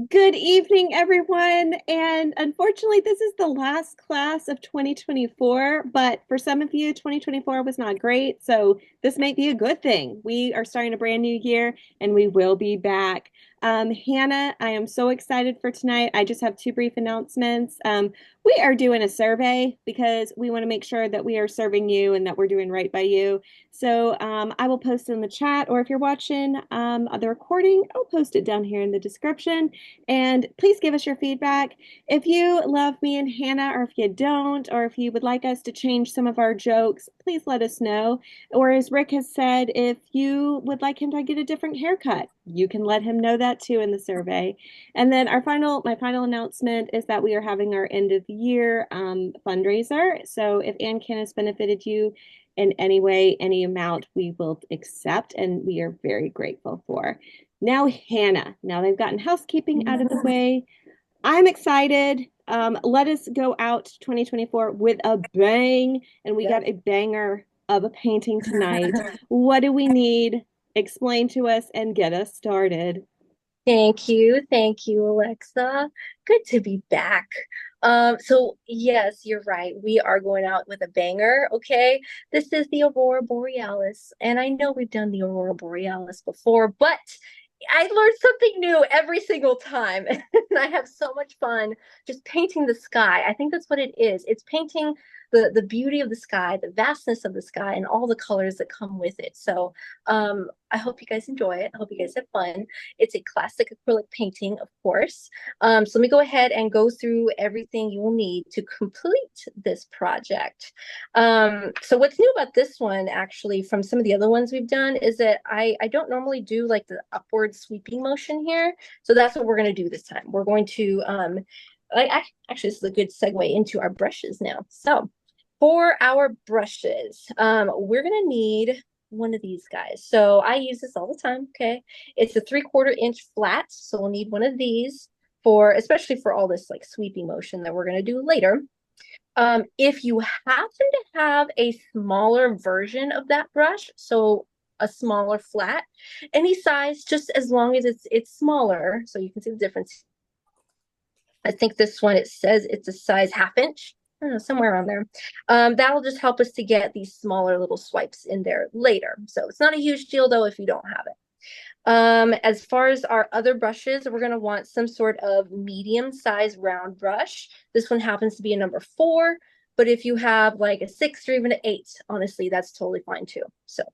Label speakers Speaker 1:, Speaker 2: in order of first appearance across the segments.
Speaker 1: Good evening, everyone. And unfortunately, this is the last class of 2024, but for some of you, 2024 was not great. So this might be a good thing. We are starting a brand new year and we will be back. Hannah, I am so excited for tonight. I just have two brief announcements. We are doing a survey because we want to make sure that we are serving you and that we're doing right by you. So I will post in the chat, or if you're watching the recording, I'll post it down here in the description. And please give us your feedback. If you love me and Hannah, or if you don't, or if you would like us to change some of our jokes, please let us know. Or as Rick has said, if you would like him to get a different haircut, you can let him know that too in the survey. And then my final announcement is that we are having our end of year fundraiser. So if AnCan has benefited you in any way, any amount, we will accept, and we are very grateful for. Now, Hannah, now they've gotten housekeeping out of the way. I'm excited. Let us go out 2024 with a bang. And we got a banger of a painting tonight. What do we need? Explain to us and get us started.
Speaker 2: Thank you, Alexa. Good to be back. So yes, you're right. We are going out with a banger, okay? This is the Aurora Borealis, and I know we've done the Aurora Borealis before, but I learned something new every single time, and I have so much fun just painting the sky. I think that's what it is. It's painting the beauty of the sky, the vastness of the sky, and all the colors that come with it. So I hope you guys enjoy it. I hope you guys have fun. It's a classic acrylic painting, of course. So let me go ahead and go through everything you will need to complete this project. So what's new about this one, actually, from some of the other ones we've done, is that I don't normally do like the upward sweeping motion here. So that's what we're going to do this time. We're going to, actually, this is a good segue into our brushes now. So for our brushes, we're going to need one of these guys. So I use this all the time, okay? It's a 3/4 inch flat, so we'll need one of these for, especially for all this like sweeping motion that we're going to do later. If you happen to have a smaller version of that brush, so a smaller flat, any size, just as long as it's smaller, so you can see the difference. I think this one, it says it's a size 1/2 inch. I don't know, somewhere around there. That'll just help us to get these smaller little swipes in there later. So it's not a huge deal though if you don't have it. As far as our other brushes, we're going to want some sort of medium size round brush. This one happens to be a number 4, but if you have like a 6 or even an 8, honestly, that's totally fine too. So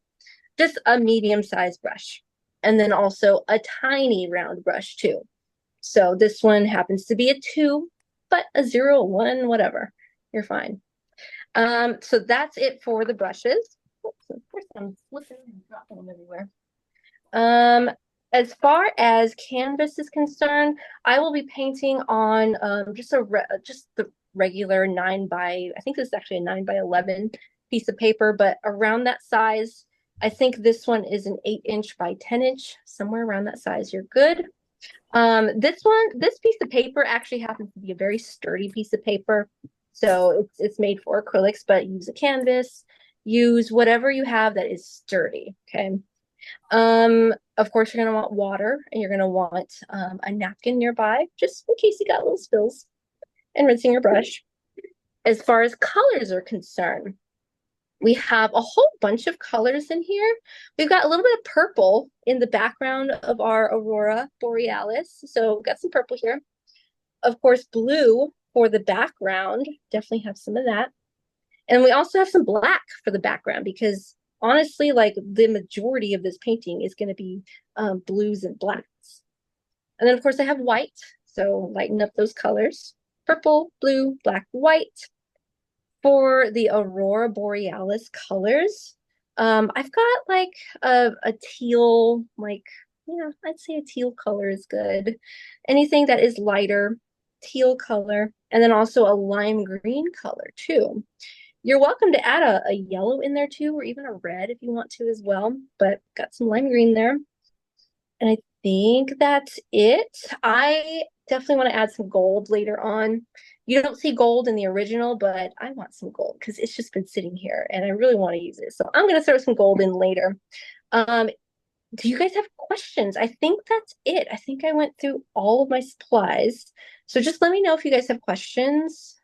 Speaker 2: just a medium size brush. And then also a tiny round brush too. So this one happens to be a 2, but a 0, 1, whatever. You're fine. So that's it for the brushes. Oops, of course I'm flipping and dropping them everywhere. As far as canvas is concerned, I will be painting on just the regular 9 by, I think this is actually a 9 by 11 piece of paper, but around that size. I think this one is an 8-inch by 10-inch, somewhere around that size. You're good. This piece of paper actually happens to be a very sturdy piece of paper. So it's made for acrylics, but use a canvas, use whatever you have that is sturdy. Okay. Of course, you're going to want water, and you're going to want a napkin nearby, just in case you got little spills, and rinsing your brush. As far as colors are concerned, we have a whole bunch of colors in here. We've got a little bit of purple in the background of our Aurora Borealis. So we've got some purple here. Of course, blue for the background. Definitely have some of that. And we also have some black for the background because honestly, like the majority of this painting is going to be blues and blacks. And then, of course, I have white. So lighten up those colors. Purple, blue, black, white. For the Aurora Borealis colors, I've got like a teal, like, yeah, I'd say a teal color is good. Anything that is lighter, teal color, and then also a lime green color too. You're welcome to add a yellow in there too, or even a red if you want to as well, but got some lime green there. And I think that's it. I definitely want to add some gold later on. You don't see gold in the original, but I want some gold because it's just been sitting here and I really want to use it. So I'm going to throw some gold in later. Um, Do you guys have questions? I think that's it. I think I went through all of my supplies. So just let me know if you guys have questions.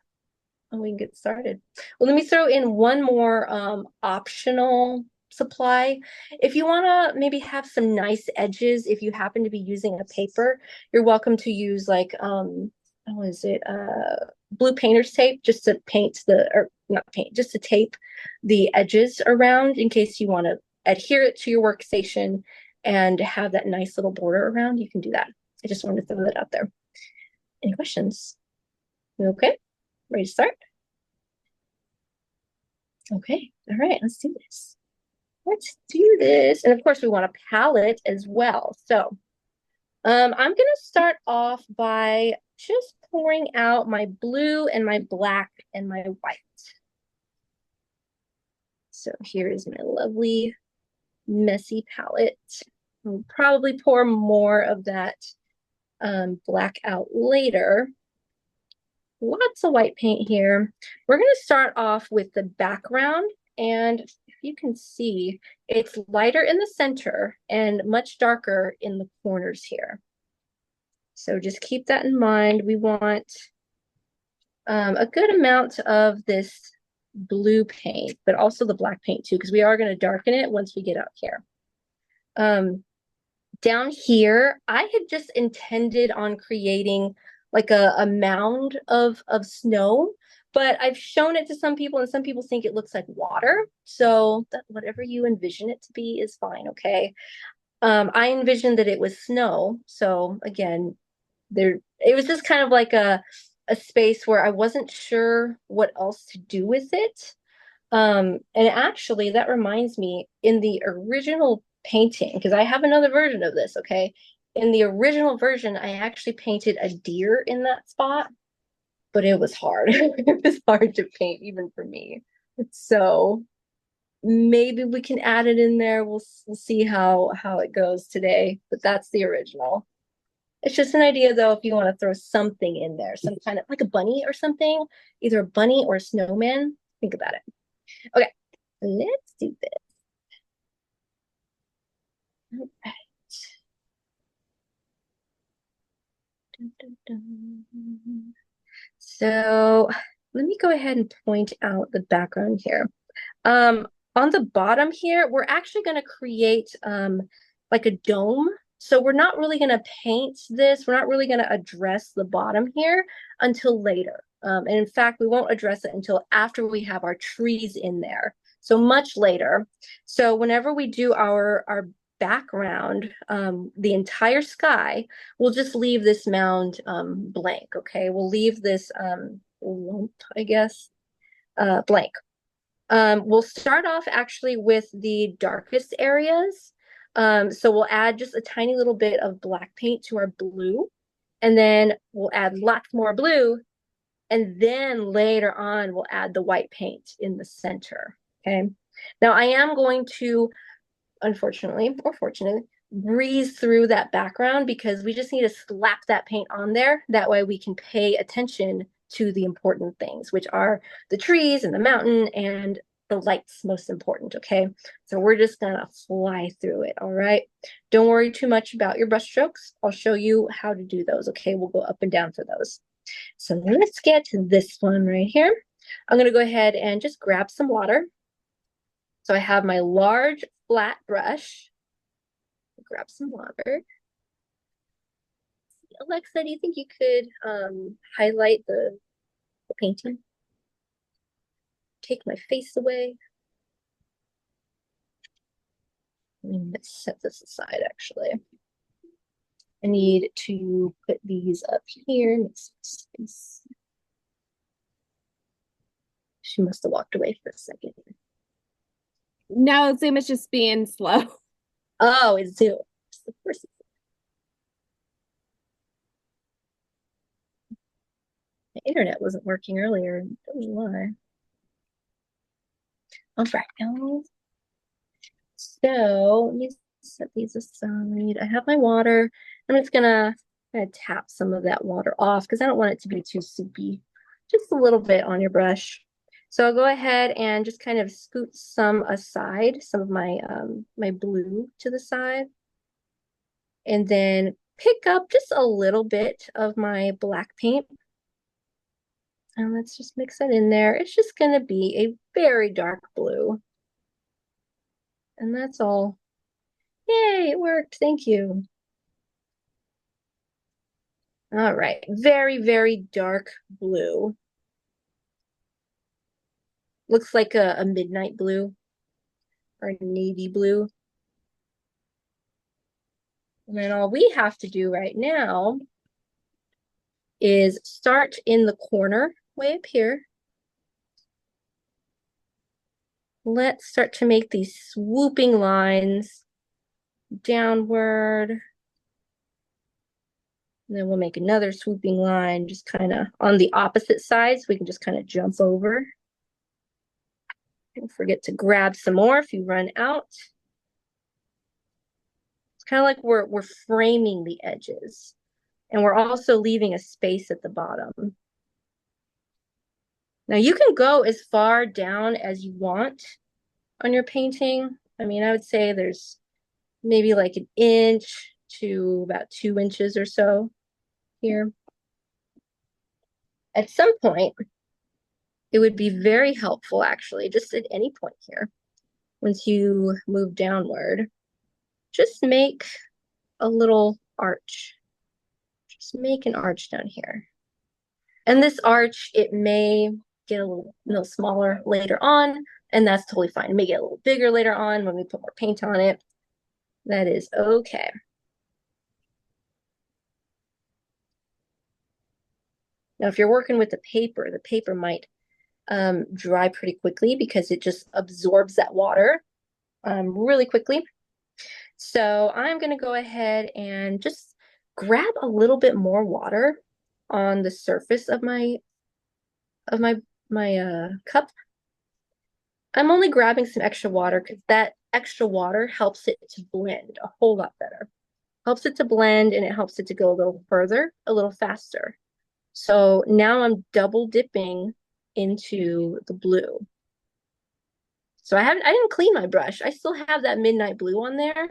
Speaker 2: And we can get started. Well, let me throw in one more optional supply. If you want to maybe have some nice edges, if you happen to be using a paper, you're welcome to use like what is it? Blue painter's tape just to paint the, or not paint, just to tape the edges around in case you want to adhere it to your workstation and have that nice little border around. You can do that. I just wanted to throw that out there. Any questions? Okay, ready to start? Okay, all right, let's do this. Let's do this. And of course, we want a palette as well. So I'm gonna start off by just pouring out my blue and my black and my white. So here is my lovely messy palette. I'll probably pour more of that black out later. Lots of white paint here. We're going to start off with the background, and if you can see, it's lighter in the center and much darker in the corners here. So just keep that in mind. We want a good amount of this blue paint, but also the black paint too, because we are going to darken it once we get out here. Down here, I had just intended on creating like a mound of snow, but I've shown it to some people and some people think it looks like water. So that whatever you envision it to be is fine, okay? I envisioned that it was snow. So again, it was just kind of like a space where I wasn't sure what else to do with it. And actually that reminds me, in the original painting, because I have another version of this, okay? In the original version, I actually painted a deer in that spot, but it was hard. It was hard to paint even for me. So maybe we can add it in there. We'll see how it goes today, but that's the original. It's just an idea though, if you want to throw something in there, some kind of like a bunny or something, either a bunny or a snowman. Think about it. Okay, let's do this. All right. Dun, dun, dun. So let me go ahead and point out the background here. On the bottom here, we're actually going to create like a dome. So we're not really going to paint this. We're not really going to address the bottom here until later. And in fact, we won't address it until after we have our trees in there. So much later. So whenever we do our background, the entire sky, we'll just leave this mound blank, okay? We'll leave this lump, I guess, blank. We'll start off actually with the darkest areas. So we'll add just a tiny little bit of black paint to our blue, and then we'll add lots more blue, and then later on we'll add the white paint in the center, okay? Now I am going to, unfortunately or fortunately, breeze through that background because we just need to slap that paint on there. That way we can pay attention to the important things, which are the trees and the mountain and the lights, most important, okay? So we're just gonna fly through it, all right? Don't worry too much about your brush strokes. I'll show you how to do those, okay? We'll go up and down for those. So let's get to this one right here. I'm gonna go ahead and just grab some water. So I have my large flat brush. Grab some water. Alexa, do you think you could highlight the painting? Take my face away. Let me set this aside, actually. I need to put these up here. Make some space. She must have walked away for a second.
Speaker 1: No, Zoom is just being slow.
Speaker 2: Oh, it's Zoom. Of course. My internet wasn't working earlier. I don't know why. All right, guys. So let me set these aside. I have my water. I'm just gonna kind of tap some of that water off because I don't want it to be too soupy. Just a little bit on your brush. So I'll go ahead and just kind of scoot some aside, some of my my blue to the side. and then pick up just a little bit of my black paint. And let's just mix that in there. It's just going to be a very dark blue. And that's all. Yay, it worked. Thank you. All right, very, very dark blue. Looks like a midnight blue or a navy blue. And then all we have to do right now is start in the corner way up here. Let's start to make these swooping lines downward. And then we'll make another swooping line just kind of on the opposite side so we can just kind of jump over. Don't forget to grab some more if you run out. It's kind of like we're framing the edges. And we're also leaving a space at the bottom. Now you can go as far down as you want on your painting. I mean, I would say there's maybe like an inch to about 2 inches or so here. At some point, it would be very helpful, actually, just at any point here, once you move downward, just make a little arch. Just make an arch down here. And this arch, it may get a little smaller later on, and that's totally fine. It may get a little bigger later on when we put more paint on it. That is okay. Now, if you're working with the paper might dry pretty quickly because it just absorbs that water really quickly. So I'm going to go ahead and just grab a little bit more water on the surface of my cup. I'm only grabbing some extra water because that extra water helps it to blend a whole lot better. Helps it to blend and it helps it to go a little further, a little faster. So now I'm double dipping into the blue. So I didn't clean my brush. I still have that midnight blue on there,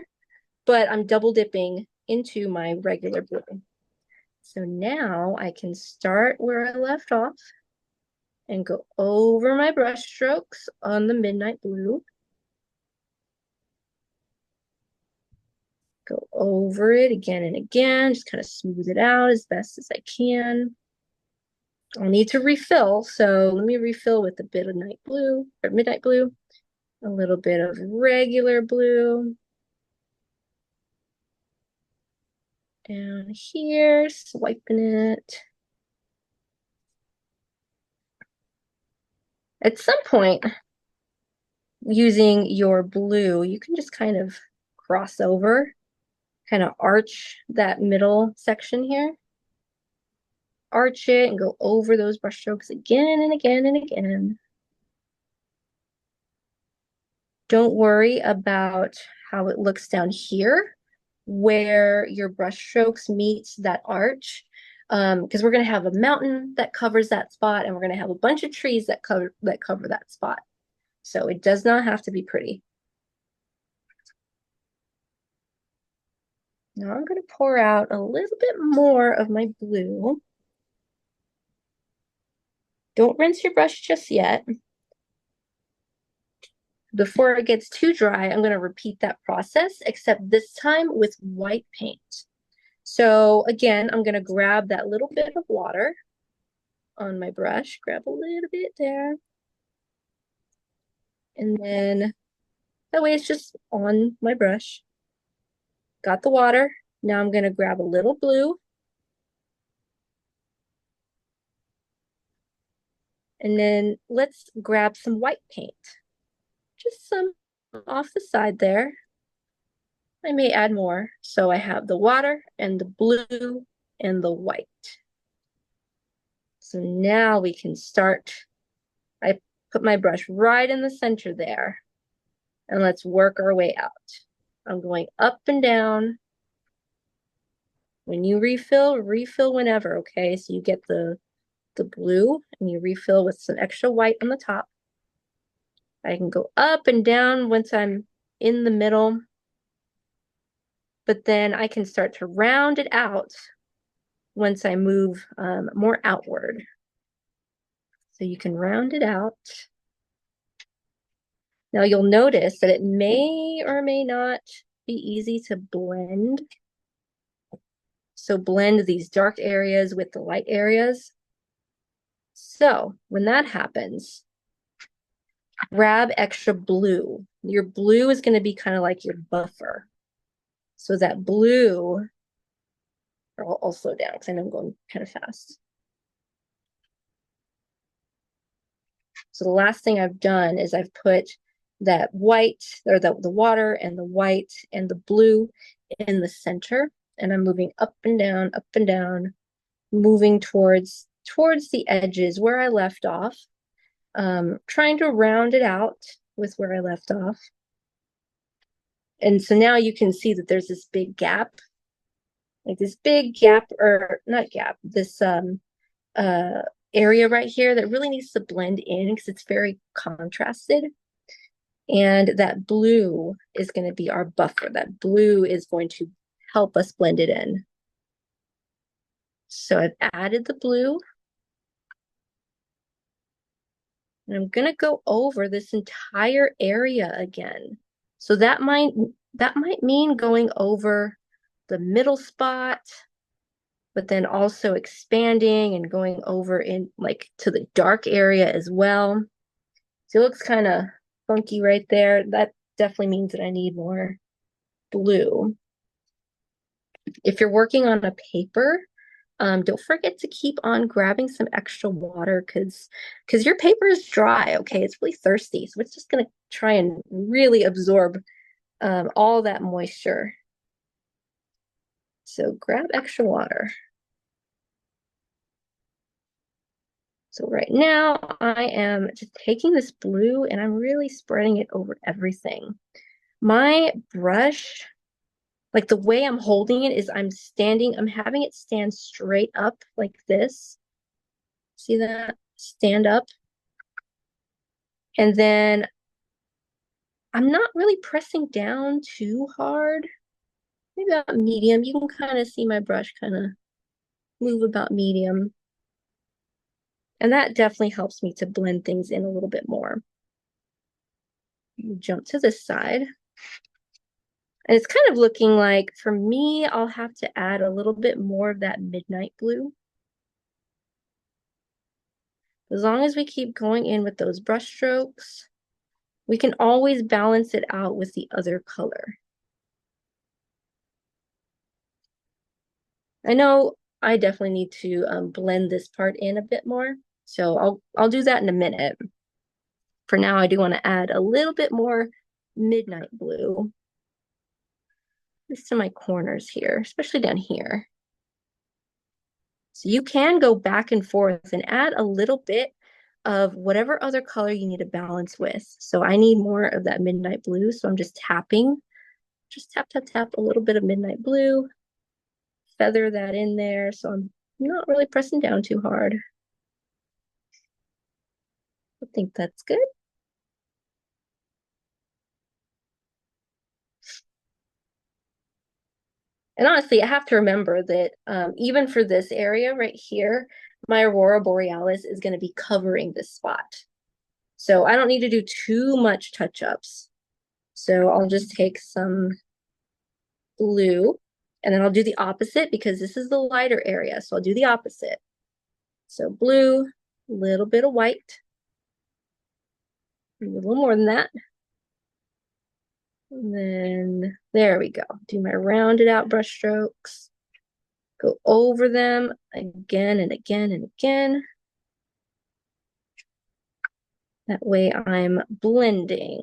Speaker 2: but I'm double dipping into my regular blue. So now I can start where I left off and go over my brush strokes on the midnight blue. Go over it again and again, just kind of smooth it out as best as I can. I'll need to refill, so let me refill with a bit of night blue or midnight blue, a little bit of regular blue. Down here, swiping it. At some point, using your blue, you can just kind of cross over, kind of arch that middle section here. Arch it and go over those brush strokes again and again and again. Don't worry about how it looks down here where your brush strokes meet that arch, because we're going to have a mountain that covers that spot and we're going to have a bunch of trees that cover that spot. So it does not have to be pretty. Now I'm going to pour out a little bit more of my blue. Don't rinse your brush just yet. Before it gets too dry, I'm going to repeat that process, except this time with white paint. So again, I'm going to grab that little bit of water on my brush, grab a little bit there. And then that way it's just on my brush. Got the water. Now I'm going to grab a little blue. And then let's grab some white paint. Just some off the side there. I may add more. So I have the water and the blue and the white. So now we can start. I put my brush right in the center there. And let's work our way out. I'm going up and down. When you refill, refill whenever, okay? So you get the blue and you refill with some extra white on the top. I can go up and down once I'm in the middle. but then I can start to round it out once I move more outward. So you can round it out. Now you'll notice that it may or may not be easy to blend. So blend these dark areas with the light areas. So when that happens, grab extra blue. Your blue is going to be kind of like your buffer. So that blue, or I'll slow down because I know I'm going kind of fast. So the last thing I've done is I've put that white, or the water and the white and the blue in the center. And I'm moving up and down, moving towards the edges where I left off. Trying to round it out with where I left off. And so now you can see that there's this big gap, like this big gap, or not gap, this area right here that really needs to blend in because it's very contrasted. And that blue is going to be our buffer. That blue is going to help us blend it in. So I've added the blue. And I'm going to go over this entire area again. So that might mean going over the middle spot, but then also expanding and going over in like to the dark area as well. So it looks kind of funky right there. That definitely means that I need more blue. If you're working on a paper, don't forget to keep on grabbing some extra water because your paper is dry, okay? It's really thirsty. So it's just going to try and really absorb all that moisture. So grab extra water. So right now I am just taking this blue and I'm really spreading it over everything. My brush, like the way I'm holding it is I'm having it stand straight up like this. See that? Stand up. And then I'm not really pressing down too hard. Maybe about medium. You can kind of see my brush kind of move about medium. And that definitely helps me to blend things in a little bit more. Jump to this side. And it's kind of looking like, for me, I'll have to add a little bit more of that midnight blue. As long as we keep going in with those brush strokes, we can always balance it out with the other color. I know I definitely need to blend this part in a bit more, so I'll do that in a minute. For now, I do want to add a little bit more midnight blue, just to my corners here, especially down here. So you can go back and forth and add a little bit of whatever other color you need to balance with. So I need more of that midnight blue, so I'm just tapping, just tap, tap, tap, a little bit of midnight blue, feather that in there, so I'm not really pressing down too hard. I think that's good. And honestly, I have to remember that even for this area right here, my Aurora Borealis is going to be covering this spot. So I don't need to do too much touch-ups. So I'll just take some blue and then I'll do the opposite because this is the lighter area. So I'll do the opposite. So blue, a little bit of white, a little more than that. And then there we go. Do my rounded out brush strokes. Go over them again and again and again. That way I'm blending.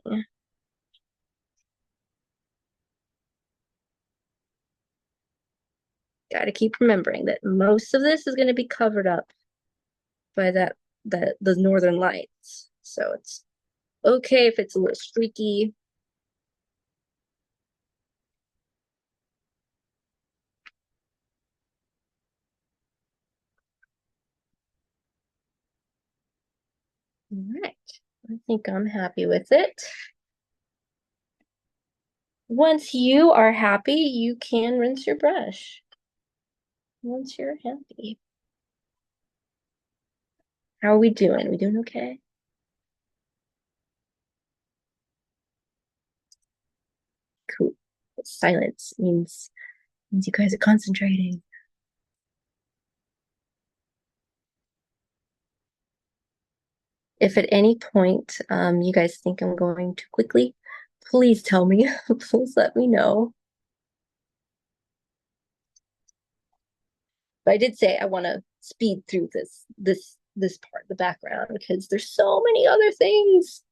Speaker 2: Got to keep remembering that most of this is going to be covered up by the northern lights. So it's okay if it's a little streaky. All right. I think I'm happy with it. Once you are happy, you can rinse your brush. Once you're happy. How are we doing? We doing okay? Cool. Silence means you guys are concentrating. If at any point you guys think I'm going too quickly, please tell me. Please let me know. But I did say I want to speed through this part, the background, because there's so many other things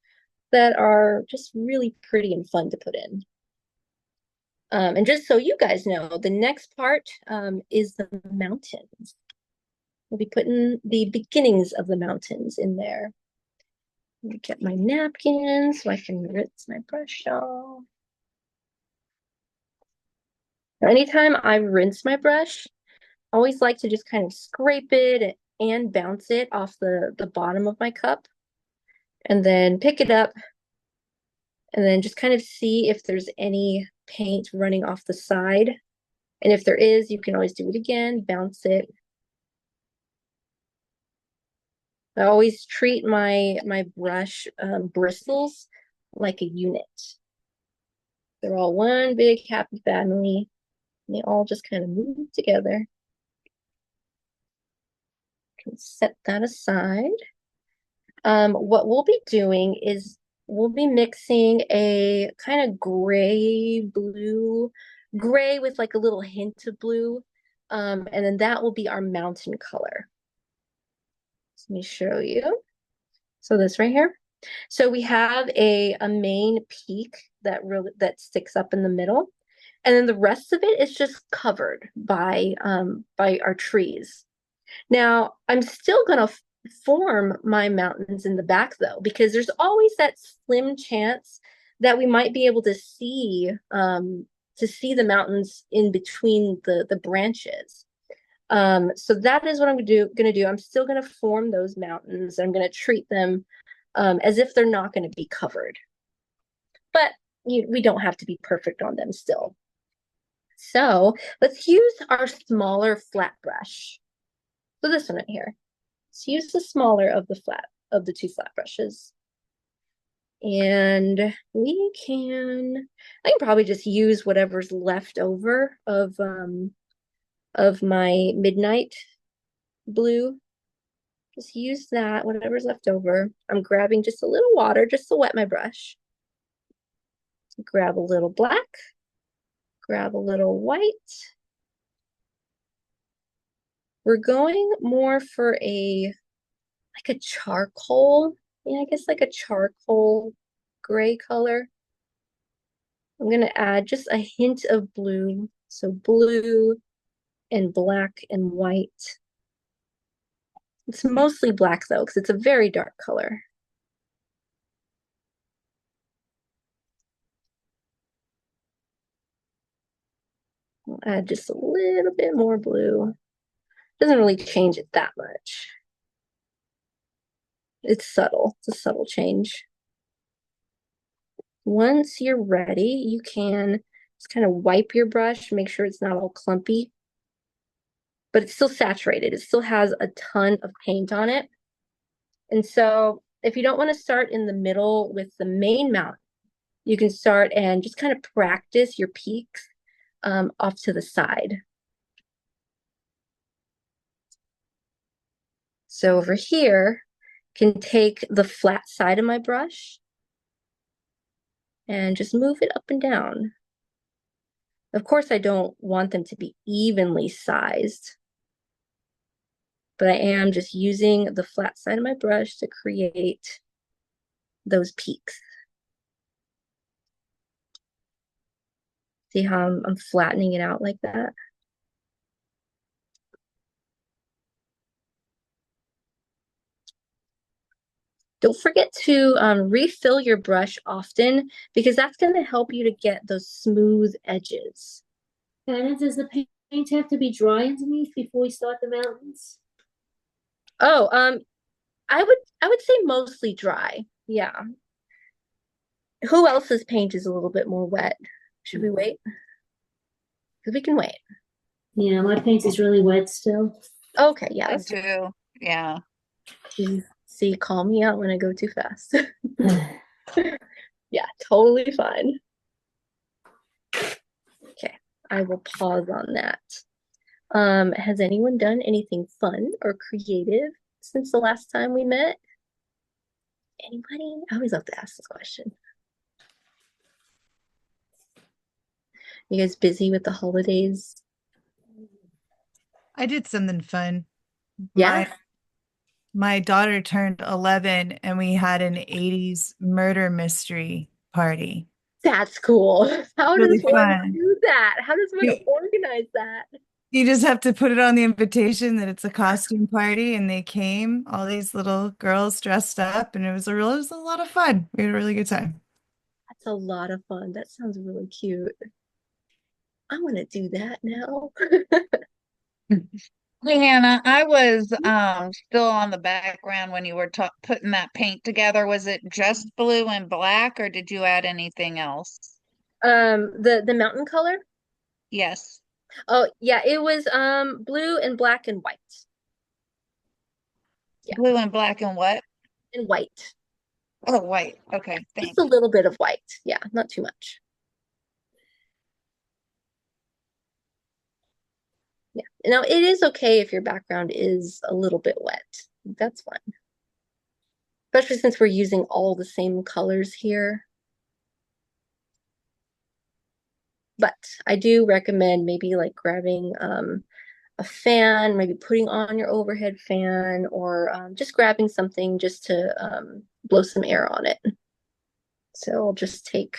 Speaker 2: that are just really pretty and fun to put in. And just so you guys know, the next part is the mountains. We'll be putting the beginnings of the mountains in there. Let me get my napkin so I can rinse my brush off. Now, anytime I rinse my brush, I always like to just kind of scrape it and bounce it off the bottom of my cup, and then pick it up and then just kind of see if there's any paint running off the side. And if there is, you can always do it again, bounce it. I always treat my brush bristles like a unit. They're all one big happy family. And they all just kind of move together. Can set that aside. What we'll be doing is we'll be mixing a kind of gray blue, gray with like a little hint of blue. And then that will be our mountain color. Let me show you. So this right here. So we have a main peak that sticks up in the middle. And then the rest of it is just covered by our trees. Now, I'm still going to form my mountains in the back though, because there's always that slim chance that we might be able to see the mountains in between the branches. So that is what I'm gonna do. I'm still gonna form those mountains. I'm gonna treat them as if they're not gonna be covered. But we don't have to be perfect on them still. So let's use our smaller flat brush. So this one right here. Let's use the smaller of the two flat brushes. And I can probably just use whatever's left over of my midnight blue. Just use that, whatever's left over. I'm grabbing just a little water just to wet my brush. Grab a little black, grab a little white. We're going more for like a charcoal, yeah, I guess like a charcoal gray color. I'm gonna add just a hint of blue. So blue and black and white. It's mostly black though, because it's a very dark color. I'll add just a little bit more blue. Doesn't really change it that much. It's subtle. It's a subtle change. Once you're ready, you can just kind of wipe your brush, make sure it's not all clumpy, but it's still saturated. It still has a ton of paint on it. And so if you don't want to start in the middle with the main mountain, you can start and just kind of practice your peaks off to the side. So over here, can take the flat side of my brush and just move it up and down. Of course, I don't want them to be evenly sized, but I am just using the flat side of my brush to create those peaks. See how I'm flattening it out like that? Don't forget to refill your brush often, because that's going to help you to get those smooth edges.
Speaker 3: Hannah, does the paint have to be dry underneath before we start the mountains?
Speaker 2: Oh, I would say mostly dry. Yeah. Who else's paint is a little bit more wet? Should we wait? Because we can wait.
Speaker 3: Yeah, my paint is really wet still.
Speaker 2: Okay, yeah,
Speaker 4: Me
Speaker 2: that's
Speaker 4: too. Yeah.
Speaker 2: see, call me out when I go too fast. Yeah, totally fine. Okay, I will pause on that. Has anyone done anything fun or creative since the last time we met? Anybody? I always love to ask this question. You guys busy with the holidays?
Speaker 5: I did something fun.
Speaker 2: Yeah,
Speaker 5: My daughter turned 11 and we had an 80s murder mystery party.
Speaker 2: that's cool. How does
Speaker 5: Really
Speaker 2: one
Speaker 5: fun.
Speaker 2: do that? How does one
Speaker 5: You,
Speaker 2: organize that?
Speaker 5: you just have to put it on the invitation that it's a costume party, and they came, all these little girls dressed up, and it was a lot of fun. We had a really good time.
Speaker 2: That's a lot of fun. That sounds really cute. I want to do that now.
Speaker 4: Hey, Hannah, I was still on the background when you were putting that paint together. Was it just blue and black, or did you add anything else?
Speaker 2: The mountain color?
Speaker 4: Yes.
Speaker 2: Oh, yeah, it was blue and black and white. Yeah,
Speaker 4: Blue and black and what?
Speaker 2: and white.
Speaker 4: Oh, white. Okay,
Speaker 2: Just a
Speaker 4: thanks.
Speaker 2: little bit of white. Yeah, not too much. Yeah. Now it is okay if your background is a little bit wet. That's fine. Especially since we're using all the same colors here. But I do recommend maybe like grabbing a fan, maybe putting on your overhead fan, or just grabbing something just to blow some air on it. So I'll just take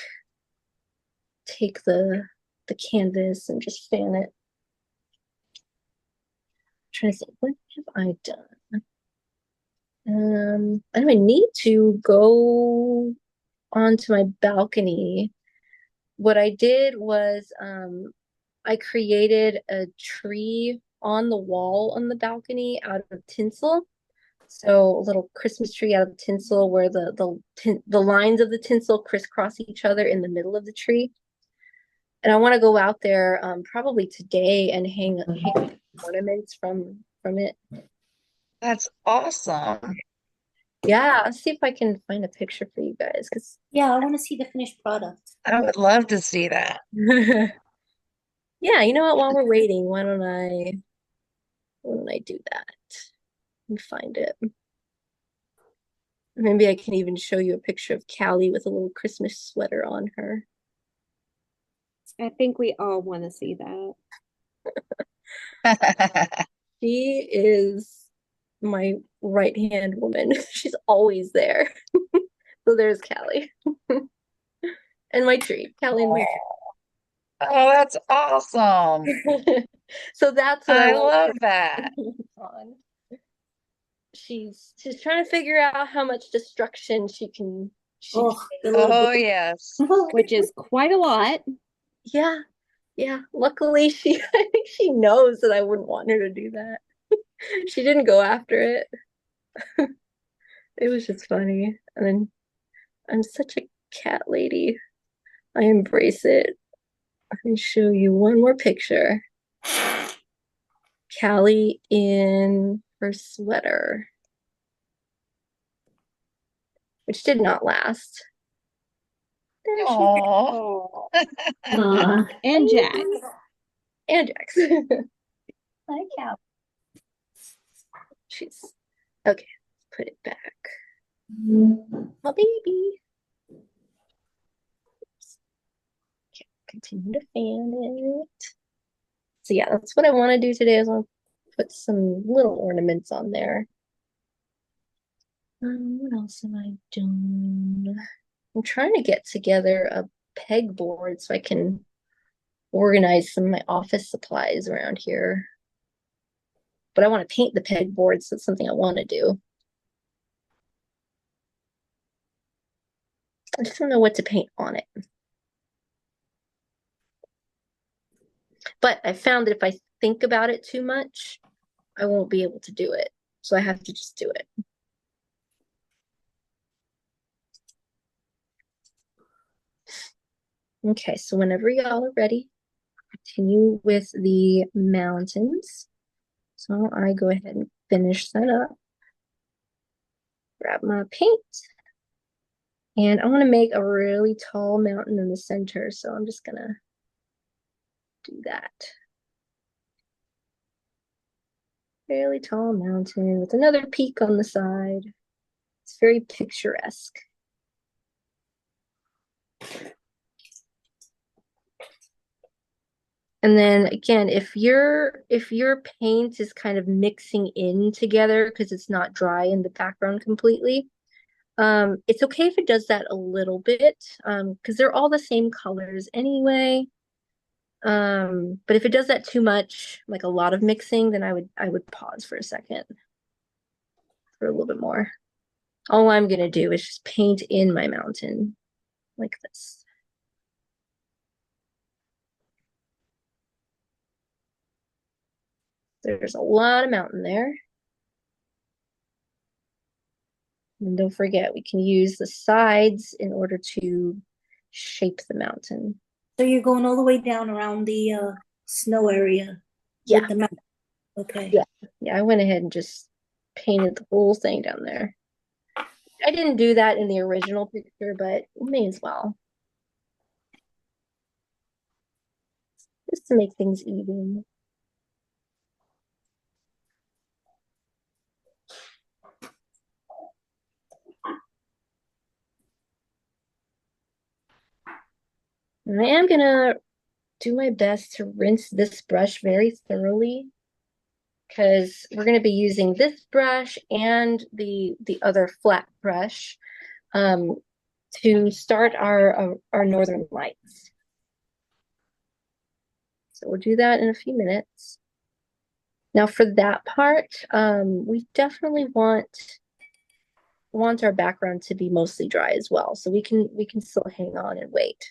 Speaker 2: the canvas and just fan it. I'm trying to think, what have I done? I need to go onto my balcony. What I did was I created a tree on the wall on the balcony out of tinsel. So a little Christmas tree out of tinsel where the lines of the tinsel crisscross each other in the middle of the tree. And I want to go out there probably today and hang ornaments from it.
Speaker 4: That's awesome.
Speaker 2: Yeah, I'll see if I can find a picture for you guys because
Speaker 3: Yeah, I want to see the finished product.
Speaker 4: I would love to see that.
Speaker 2: yeah, you know what? While we're waiting, why don't I do that? Let me find it. Maybe I can even show you a picture of Callie with a little Christmas sweater on her.
Speaker 1: I think we all want to see that.
Speaker 2: She is my right-hand woman. She's always there. So there's Callie. And my tree. Callie and my
Speaker 4: Oh, that's awesome.
Speaker 2: tree. So that's what I
Speaker 4: I
Speaker 2: want
Speaker 4: love that.
Speaker 2: on. She's trying to figure out how much destruction she can
Speaker 3: Oh, the little
Speaker 4: Oh,
Speaker 3: book.
Speaker 4: yes.
Speaker 1: Which is quite a lot.
Speaker 2: Yeah. Yeah. Luckily I think she knows that I wouldn't want her to do that. She didn't go after it. It was just funny. And then I'm such a cat lady. I embrace it. I can show you one more picture. Callie in her sweater, which did not last. There she is.
Speaker 4: Oh,
Speaker 1: And Jack.
Speaker 2: And Jax. Hi, Callie. She's okay. Put it back. My baby. Okay, continue to fan it. So yeah, that's what I want to do today is I'll put some little ornaments on there. What else have I done? I'm trying to get together a pegboard so I can organize some of my office supplies around here. But I want to paint the pegboard, so it's something I want to do. I just don't know what to paint on it. But I found that if I think about it too much, I won't be able to do it. So I have to just do it. Okay, so whenever y'all are ready, continue with the mountains. So I go ahead and finish that up. Grab my paint. And I want to make a really tall mountain in the center, so I'm just gonna do that. Fairly tall mountain with another peak on the side. It's very picturesque. And then again, if your paint is kind of mixing in together because it's not dry in the background completely, it's okay if it does that a little bit, because they're all the same colors anyway. But if it does that too much, like a lot of mixing, then I would pause for a second for a little bit more. All I'm gonna do is just paint in my mountain like this. There's a lot of mountain there. And don't forget, we can use the sides in order to shape the mountain.
Speaker 3: So you're going all the way down around the snow area
Speaker 2: Yeah.
Speaker 3: with the mountain. Okay.
Speaker 2: Yeah, I went ahead and just painted the whole thing down there. I didn't do that in the original picture, but may as well. Just to make things even. And I am gonna do my best to rinse this brush very thoroughly because we're gonna be using this brush and the other flat brush to start our northern lights. So we'll do that in a few minutes. Now for that part, we definitely want our background to be mostly dry as well. So we can still hang on and wait.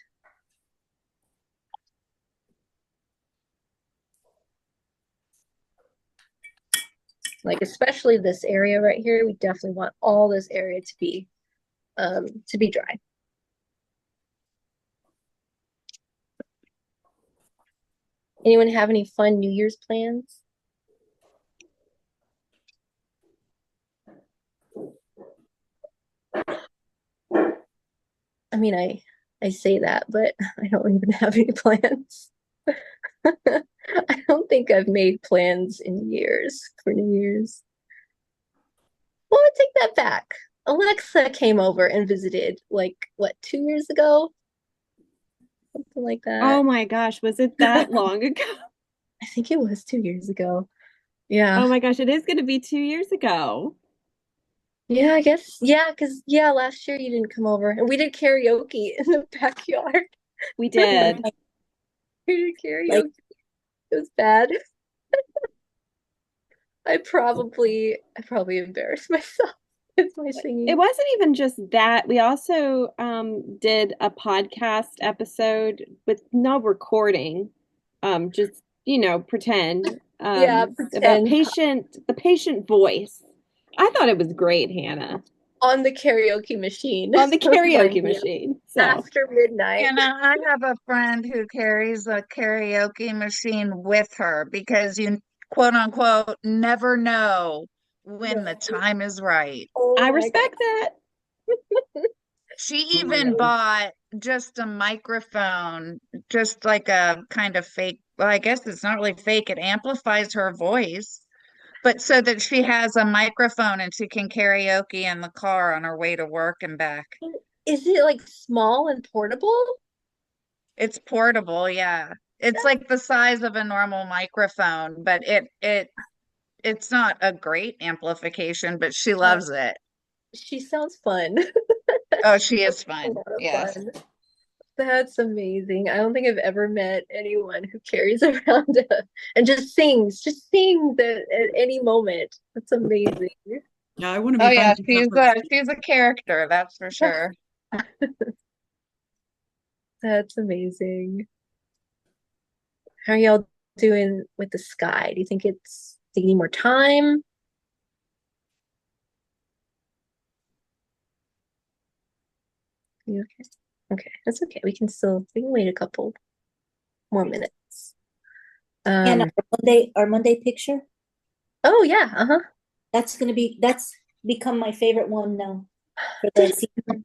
Speaker 2: Like especially this area right here, we definitely want all this area to be dry. Anyone have any fun New Year's plans? I mean, I say that, but I don't even have any plans. I don't think I've made plans in years for New Year's. Well, I take that back. Alexa came over and visited like what, 2 years ago? Something like that.
Speaker 1: Oh my gosh, was it that long ago?
Speaker 2: I think it was 2 years ago. Yeah.
Speaker 1: Oh my gosh, it is going to be 2 years ago.
Speaker 2: Yeah, I guess. Yeah, because last year you didn't come over. And we did karaoke in the backyard.
Speaker 1: We did.
Speaker 2: We did karaoke. It was bad. I probably embarrassed myself with my singing.
Speaker 1: It wasn't even just that. We also did a podcast episode with no recording, just pretend.
Speaker 2: Yeah,
Speaker 1: About
Speaker 2: pretend.
Speaker 1: the patient voice. I thought it was great, Hannah.
Speaker 2: On the karaoke machine.
Speaker 1: On the karaoke machine. So
Speaker 2: After midnight.
Speaker 4: And I have a friend who carries a karaoke machine with her because you quote unquote never know when the time is right.
Speaker 2: Oh
Speaker 1: I
Speaker 2: my
Speaker 1: respect that.
Speaker 4: She even bought just a microphone, just like a kind of fake. Well, I guess it's not really fake. It amplifies her voice, but so that she has a microphone and she can karaoke in the car on her way to work and back.
Speaker 2: Is it like small and portable?
Speaker 4: It's portable, yeah. It's like the size of a normal microphone, but it's not a great amplification, but she loves it.
Speaker 2: She sounds fun.
Speaker 4: Oh, she is
Speaker 2: A
Speaker 4: fun.
Speaker 2: lot of
Speaker 4: Yes.
Speaker 2: fun. That's amazing. I don't think I've ever met anyone who carries around and just sings at any moment. That's amazing.
Speaker 6: Yeah, I want to
Speaker 4: Oh
Speaker 6: be
Speaker 4: yeah,
Speaker 6: friends with that person.
Speaker 4: she's a character, that's for sure.
Speaker 2: That's amazing. How are y'all doing with the sky? Do you think do you need more time? You okay? Okay, that's okay. We can wait a couple more minutes.
Speaker 3: And our Monday picture,
Speaker 2: Oh yeah, uh-huh.
Speaker 3: that's become my favorite one now for the season.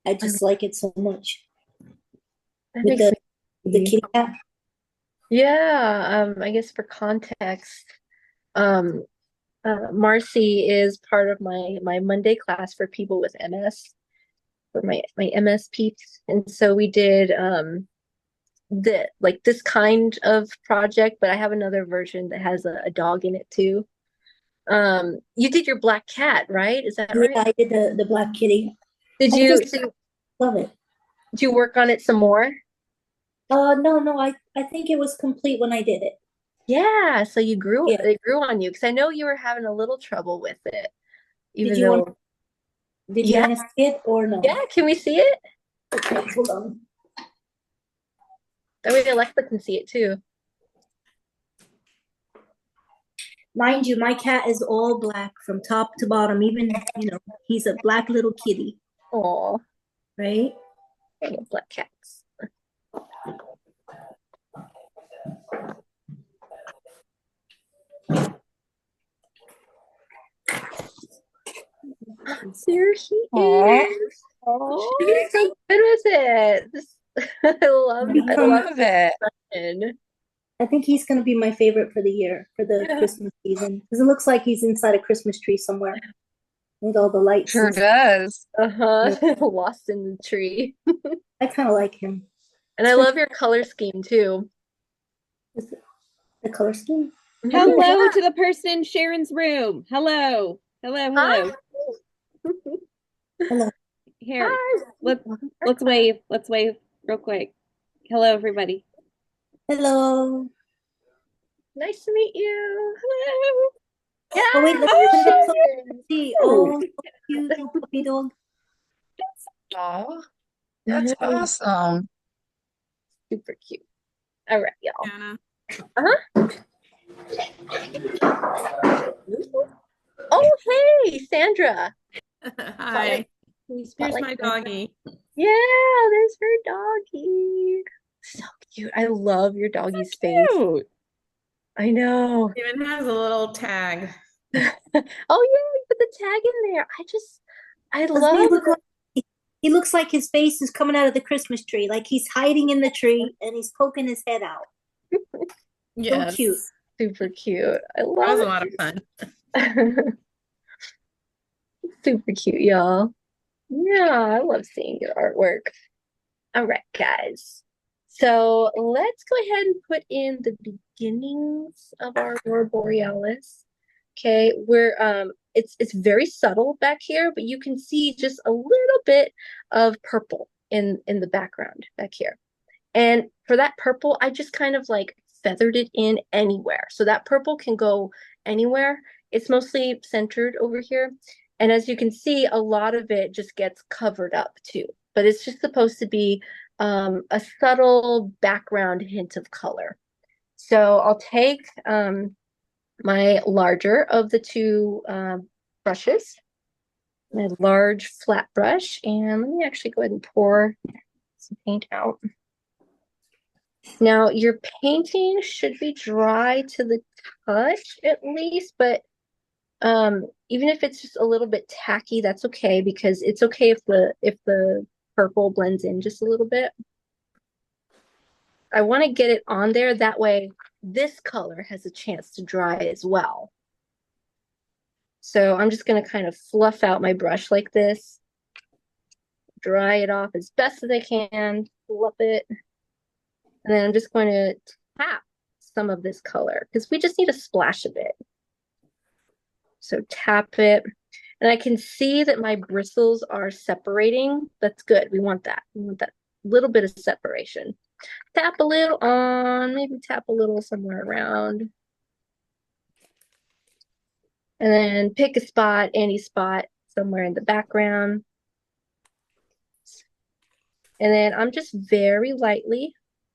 Speaker 3: I just like it so much
Speaker 2: That
Speaker 3: with
Speaker 2: makes
Speaker 3: the
Speaker 2: me
Speaker 3: kitty cat.
Speaker 2: Yeah, I guess for context, um, Marcy is part of my Monday class for people with MS, for my MS peeps, and so we did this kind of project, but I have another version that has a dog in it too. You did your black cat, right? Is that
Speaker 3: Yeah,
Speaker 2: right?
Speaker 3: I did the black kitty.
Speaker 2: Did
Speaker 3: I
Speaker 2: you
Speaker 3: just love it.
Speaker 2: did you work on it some more?
Speaker 3: No, I think it was complete when I did it.
Speaker 2: Yeah, so
Speaker 3: Yeah.
Speaker 2: it grew on you because I know you were having a little trouble with it,
Speaker 3: Did
Speaker 2: even
Speaker 3: you want
Speaker 2: though
Speaker 3: did you
Speaker 2: yeah,
Speaker 3: want to see it or no?
Speaker 2: yeah, can we see it?
Speaker 3: Okay, hold on.
Speaker 2: That way Alexa can see it too.
Speaker 3: Mind you, my cat is all black from top to bottom. Even, he's a black little kitty,
Speaker 2: Oh,
Speaker 3: right?
Speaker 2: black cats. There he
Speaker 4: Aw.
Speaker 2: is.
Speaker 4: Oh,
Speaker 2: You're so good with it. I love
Speaker 4: I love it.
Speaker 2: it.
Speaker 3: I think he's going to be my favorite for the year, for the
Speaker 2: Yeah.
Speaker 3: Christmas season. Because it looks like he's inside a Christmas tree somewhere with all the lights
Speaker 4: Sure
Speaker 3: and stuff.
Speaker 4: does.
Speaker 2: Uh-huh. Lost in the tree.
Speaker 3: I kind of like him.
Speaker 2: And I love your color scheme too.
Speaker 3: Is it the color scheme?
Speaker 1: Hello to the person in Sharon's room. Hello. Hello, hello.
Speaker 3: Hello.
Speaker 1: Here,
Speaker 2: Hi.
Speaker 1: let's wave. Let's wave real quick. Hello, everybody.
Speaker 3: Hello.
Speaker 2: Nice to meet you.
Speaker 1: Hello.
Speaker 2: Yeah.
Speaker 3: Oh, wait, let's
Speaker 1: Oh,
Speaker 3: put it up so
Speaker 2: Sharon.
Speaker 3: we can see. Oh, so cute, little puppy dog.
Speaker 4: Oh, that's awesome.
Speaker 2: Super cute. All right, y'all.
Speaker 5: Hannah.
Speaker 2: Uh-huh. Oh, hey, Sandra.
Speaker 5: Hi.
Speaker 2: Please
Speaker 5: Here's
Speaker 2: spotlight
Speaker 5: my
Speaker 2: Sandra.
Speaker 5: doggy.
Speaker 2: Yeah, there's her doggy. So cute. I love your doggy's face.
Speaker 1: Cute.
Speaker 2: I know.
Speaker 5: It even has a little tag.
Speaker 2: Oh yeah, you put the tag in there. I
Speaker 3: Doesn't he
Speaker 2: love
Speaker 3: look like he looks like his face is coming out of the Christmas tree, like he's hiding in the tree and he's poking his head out. So cute.
Speaker 2: super cute. I
Speaker 5: That was
Speaker 2: love
Speaker 5: a lot of fun.
Speaker 2: it. Super cute, y'all. Yeah, I love seeing your artwork. All right, guys. So let's go ahead and put in the beginnings of our Aurora Borealis. Okay, it's very subtle back here, but you can see just a little bit of purple in the background back here. And for that purple, I just kind of like feathered it in anywhere. So that purple can go anywhere. It's mostly centered over here. And as you can see, a lot of it just gets covered up too. But it's just supposed to be a subtle background hint of color. So I'll take my larger of the two brushes, my large flat brush, and let me actually go ahead and pour some paint out. Now, your painting should be dry to the touch at least, but even if it's just a little bit tacky, that's okay because it's okay if the purple blends in just a little bit. I want to get it on there, that way this color has a chance to dry as well. So I'm just going to kind of fluff out my brush like this, dry it off as best as I can, fluff it, and then I'm just going to tap some of this color because we just need a splash of it. So tap it, and I can see that my bristles are separating. That's good. We want that. We want that little bit of separation. Tap a little on, maybe tap a little somewhere around. And then pick a spot, any spot somewhere in the background. And then I'm just very lightly,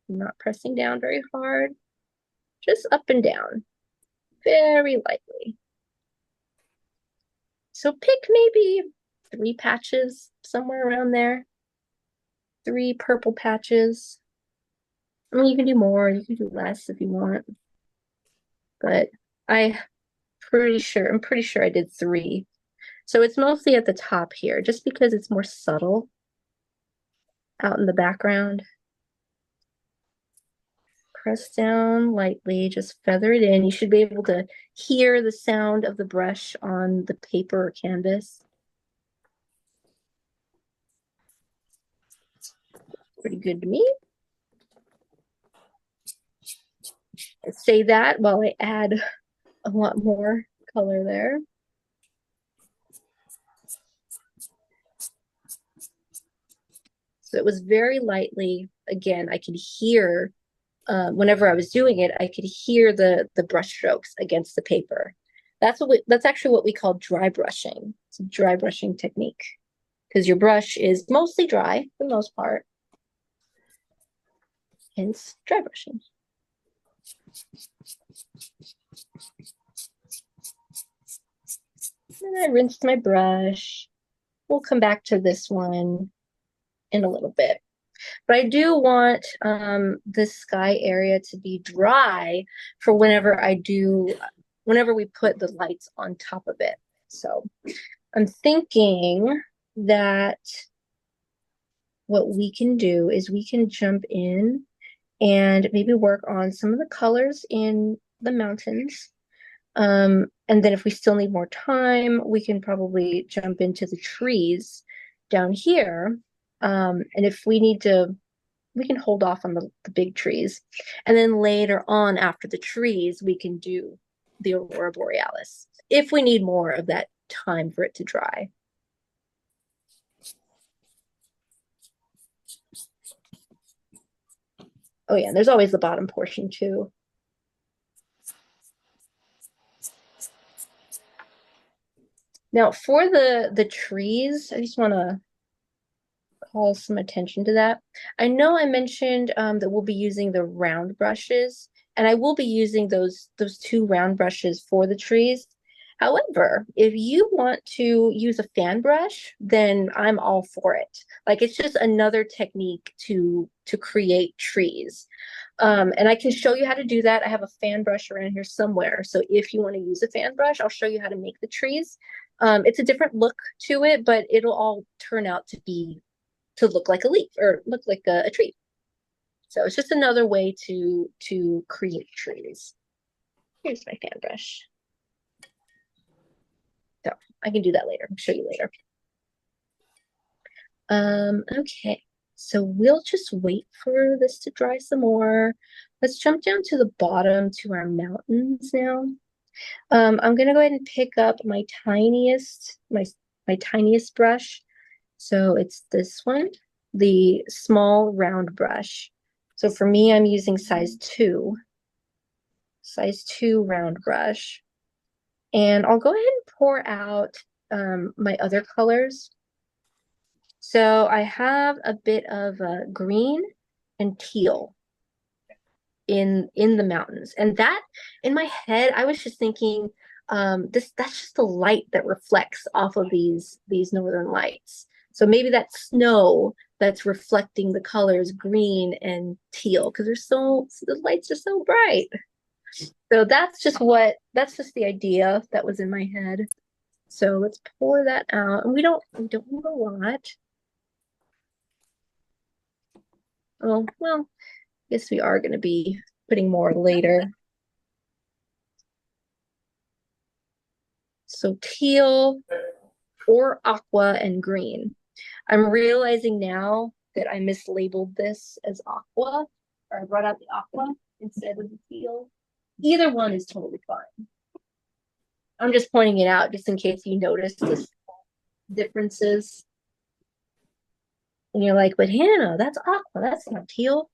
Speaker 2: I'm not pressing down very hard, just up and down, very lightly. So pick maybe 3 patches somewhere around there. 3 purple patches. I mean, you can do more, you can do less if you want. But I'm pretty sure I did 3. So it's mostly at the top here, just because it's more subtle out in the background. Press down lightly, just feather it in. You should be able to hear the sound of the brush on the paper or canvas. Pretty good to me. Say that while I add a lot more color there. So it was very lightly. Again, I could hear, whenever I was doing it, I could hear the brush strokes against the paper. That's actually what we call dry brushing. It's a dry brushing technique because your brush is mostly dry for the most part. Hence dry brushing. And I rinsed my brush. We'll come back to this one in a little bit. But I do want this sky area to be dry for whenever we put the lights on top of it. So I'm thinking that what we can do is we can jump in and maybe work on some of the colors in the mountains. And then if we still need more time, we can probably jump into the trees down here. And if we need to, we can hold off on the big trees. And then later on after the trees, we can do the Aurora Borealis if we need more of that time for it to dry. Oh yeah, there's always the bottom portion too. Now for the trees, I just want to call some attention to that. I know I mentioned that we'll be using the round brushes, and I will be using those 2 round brushes for the trees. However, if you want to use a fan brush, then I'm all for it. Like it's just another technique to create trees. And I can show you how to do that. I have a fan brush around here somewhere. So if you want to use a fan brush, I'll show you how to make the trees. It's a different look to it, but it'll all turn out to look like a leaf or look like a tree. So it's just another way to create trees. Here's my fan brush. So I can do that later. I'll show you later. Okay, so we'll just wait for this to dry some more. Let's jump down to the bottom to our mountains now. I'm gonna go ahead and pick up my tiniest brush. So it's this one, the small round brush. So for me, I'm using size 2 round brush. And I'll go ahead and pour out my other colors. So I have a bit of green and teal in the mountains. And that, in my head, I was just thinking, that's just the light that reflects off of these northern lights. So maybe that snow that's reflecting the colors green and teal because the lights are so bright. So that's just the idea that was in my head. So let's pour that out. And we don't need a lot. Oh, well, I guess we are going to be putting more later. So teal or aqua and green. I'm realizing now that I mislabeled this as aqua, or I brought out the aqua instead of the teal. Either one is totally fine. I'm just pointing it out just in case you notice the differences. And you're like, but Hannah, that's aqua, that's not teal.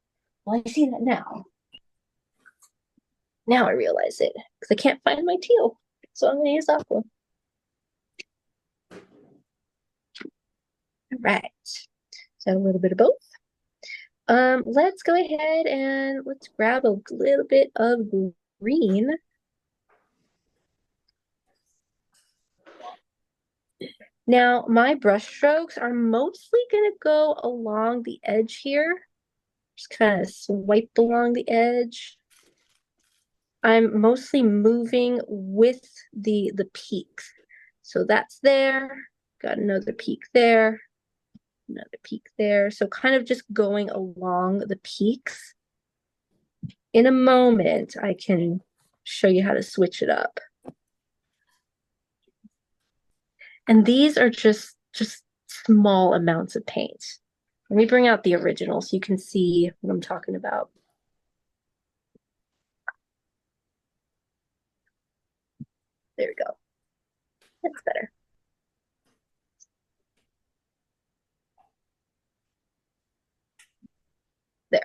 Speaker 2: Well, I see that now. Now I realize it because I can't find my teal. So I'm going to use aqua. All right. So a little bit of both. Let's go ahead and let's grab a little bit of green. Now, my brush strokes are mostly going to go along the edge here. Just kind of swipe along the edge. I'm mostly moving with the peaks. So that's there. Got another peak there. Another peak there. So kind of just going along the peaks. In a moment, I can show you how to switch it up. And these are just small amounts of paint. Let me bring out the original so you can see what I'm talking about. There we go. That's better. There.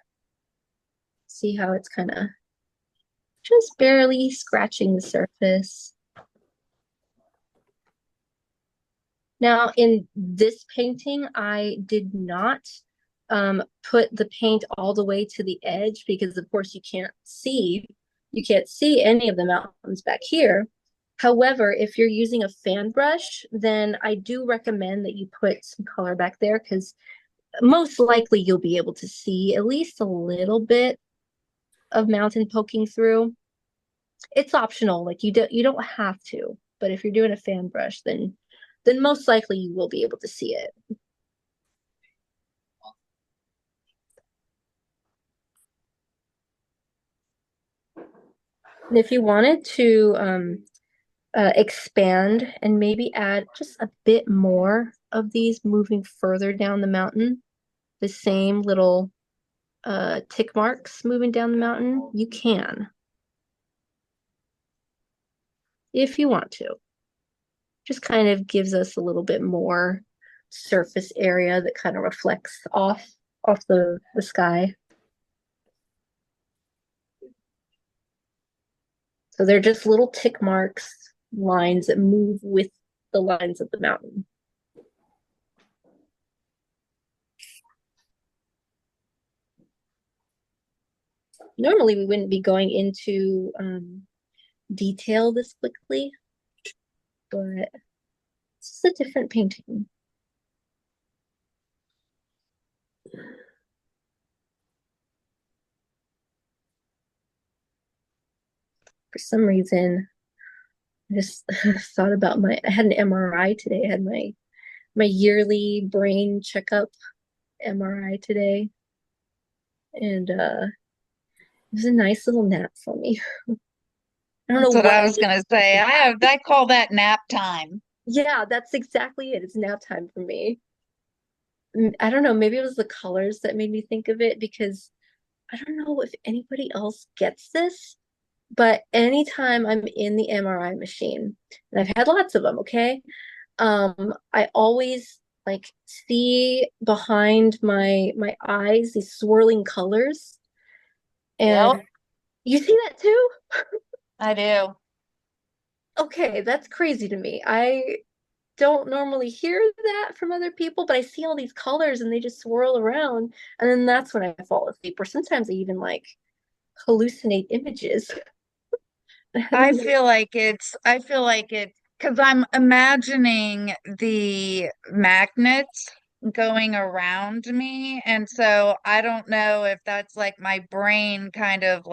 Speaker 2: See how it's kind of just barely scratching the surface. Now, in this painting, I did not put the paint all the way to the edge because, of course, you can't see any of the mountains back here. However, if you're using a fan brush, then I do recommend that you put some color back there because most likely you'll be able to see at least a little bit of mountain poking through. It's optional, like you don't have to, but if you're doing a fan brush, then most likely you will be able to see it. And if you wanted to expand and maybe add just a bit more of these moving further down the mountain, the same little tick marks moving down the mountain, you can. If you want to. Just kind of gives us a little bit more surface area that kind of reflects off the sky. So they're just little tick marks, lines that move with the lines of the mountain. Normally we wouldn't be going into detail this quickly, but it's a different painting. For some reason, I just thought about I had an MRI today. I had my yearly brain checkup MRI today. And it was a nice little nap for me. I don't know
Speaker 4: what I was gonna say. I call that nap time.
Speaker 2: Yeah, that's exactly it. It's nap time for me. I don't know, maybe it was the colors that made me think of it because I don't know if anybody else gets this, but anytime I'm in the MRI machine, and I've had lots of them, okay? I always like see behind my eyes these swirling colors. And
Speaker 4: Yep.
Speaker 2: You see that too?
Speaker 4: I do.
Speaker 2: Okay, that's crazy to me. I don't normally hear that from other people, but I see all these colors and they just swirl around, and then that's when I fall asleep. Or sometimes I even like hallucinate images.
Speaker 4: I feel like it's because I'm imagining the magnets going around me. And so I don't know if that's like my brain kind of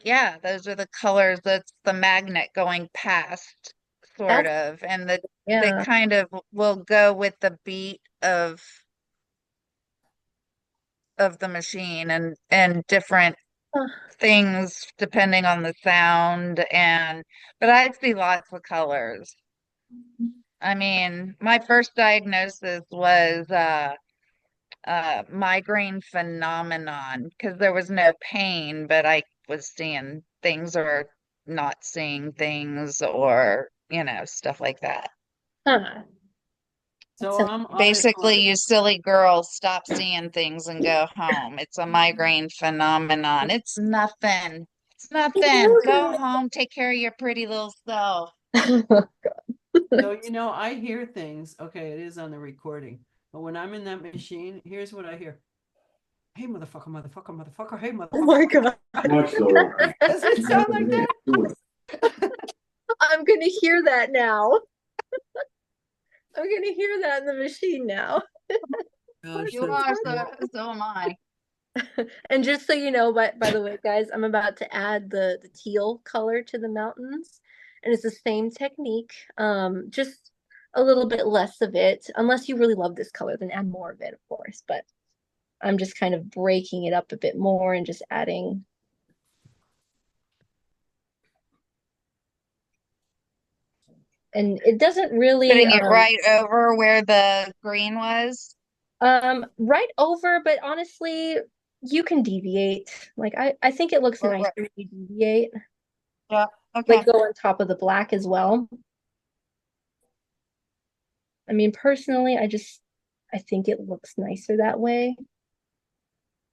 Speaker 4: yeah, those are the colors. That's the magnet going past, sort
Speaker 2: That's
Speaker 4: of. And that
Speaker 2: yeah.
Speaker 4: kind of will go with the beat of the machine and different
Speaker 2: Uh,
Speaker 4: things depending on the sound. But I see lots of colors. I mean, my first diagnosis was migraine phenomenon because there was no pain, but I was seeing things or not seeing things or, stuff like that.
Speaker 2: huh.
Speaker 6: So
Speaker 2: So
Speaker 6: I'm
Speaker 4: Basically,
Speaker 6: auditory.
Speaker 4: you silly girls, stop seeing things and go home. It's a migraine phenomenon. It's nothing. It's nothing. Go home, take care of your pretty little self.
Speaker 6: So, I hear things. Okay, it is on the recording. But when I'm in that machine, here's what I hear. Hey, motherfucker, motherfucker, motherfucker. Hey, motherfucker.
Speaker 2: Oh my God.
Speaker 6: Does it sound like that?
Speaker 2: I'm gonna hear that now. I'm gonna hear that in the machine now.
Speaker 6: Gosh,
Speaker 4: You
Speaker 6: that's
Speaker 4: are, so am I.
Speaker 2: And just so you know, by the way, guys, I'm about to add the teal color to the mountains, and it's the same technique, just a little bit less of it. Unless you really love this color, then add more of it, of course. But I'm just kind of breaking it up a bit more and just adding. And it doesn't really
Speaker 4: Putting it right over where the green was.
Speaker 2: right over, but honestly, you can deviate. Like I think it looks nicer if you deviate.
Speaker 4: Yeah. Okay.
Speaker 2: Like go on top of the black as well. I mean, personally, I think it looks nicer that way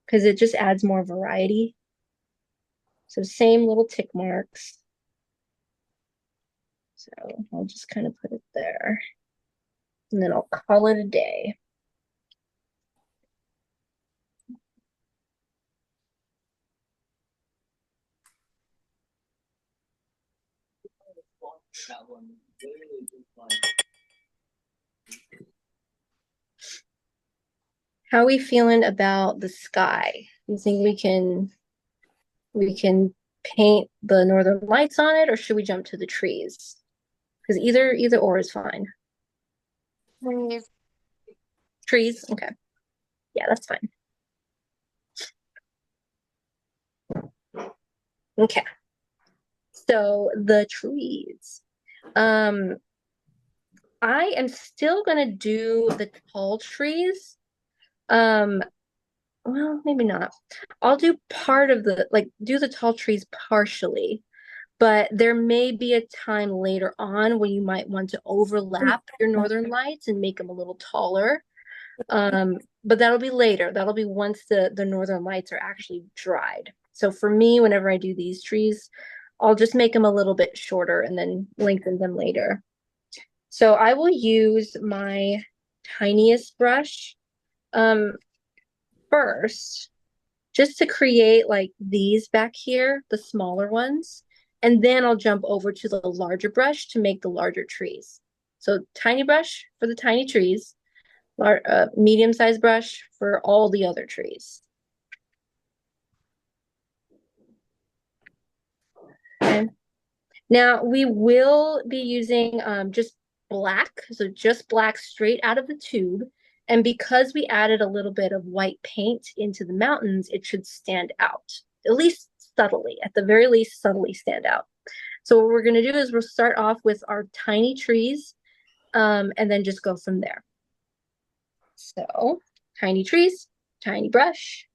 Speaker 2: because it just adds more variety. So same little tick marks. So I'll just kind of put it there. And then I'll call it a day. How are we feeling about the sky? You think we can paint the northern lights on it, or should we jump to the trees? Because either or is fine. Trees, okay. Yeah, that's fine. Okay. So the trees. I am still gonna do the tall trees. Well, maybe not. I'll do part of do the tall trees partially, but there may be a time later on when you might want to overlap your northern lights and make them a little taller. But that'll be later. That'll be once the northern lights are actually dried. So for me, whenever I do these trees, I'll just make them a little bit shorter and then lengthen them later. So I will use my tiniest brush first, just to create like these back here, the smaller ones. And then I'll jump over to the larger brush to make the larger trees. So tiny brush for the tiny trees, medium-sized brush for all the other trees. Okay. Now we will be using just black, so just black straight out of the tube. And because we added a little bit of white paint into the mountains, it should stand out, at least subtly, at the very least, subtly stand out. So what we're going to do is we'll start off with our tiny trees and then just go from there. So tiny trees, tiny brush,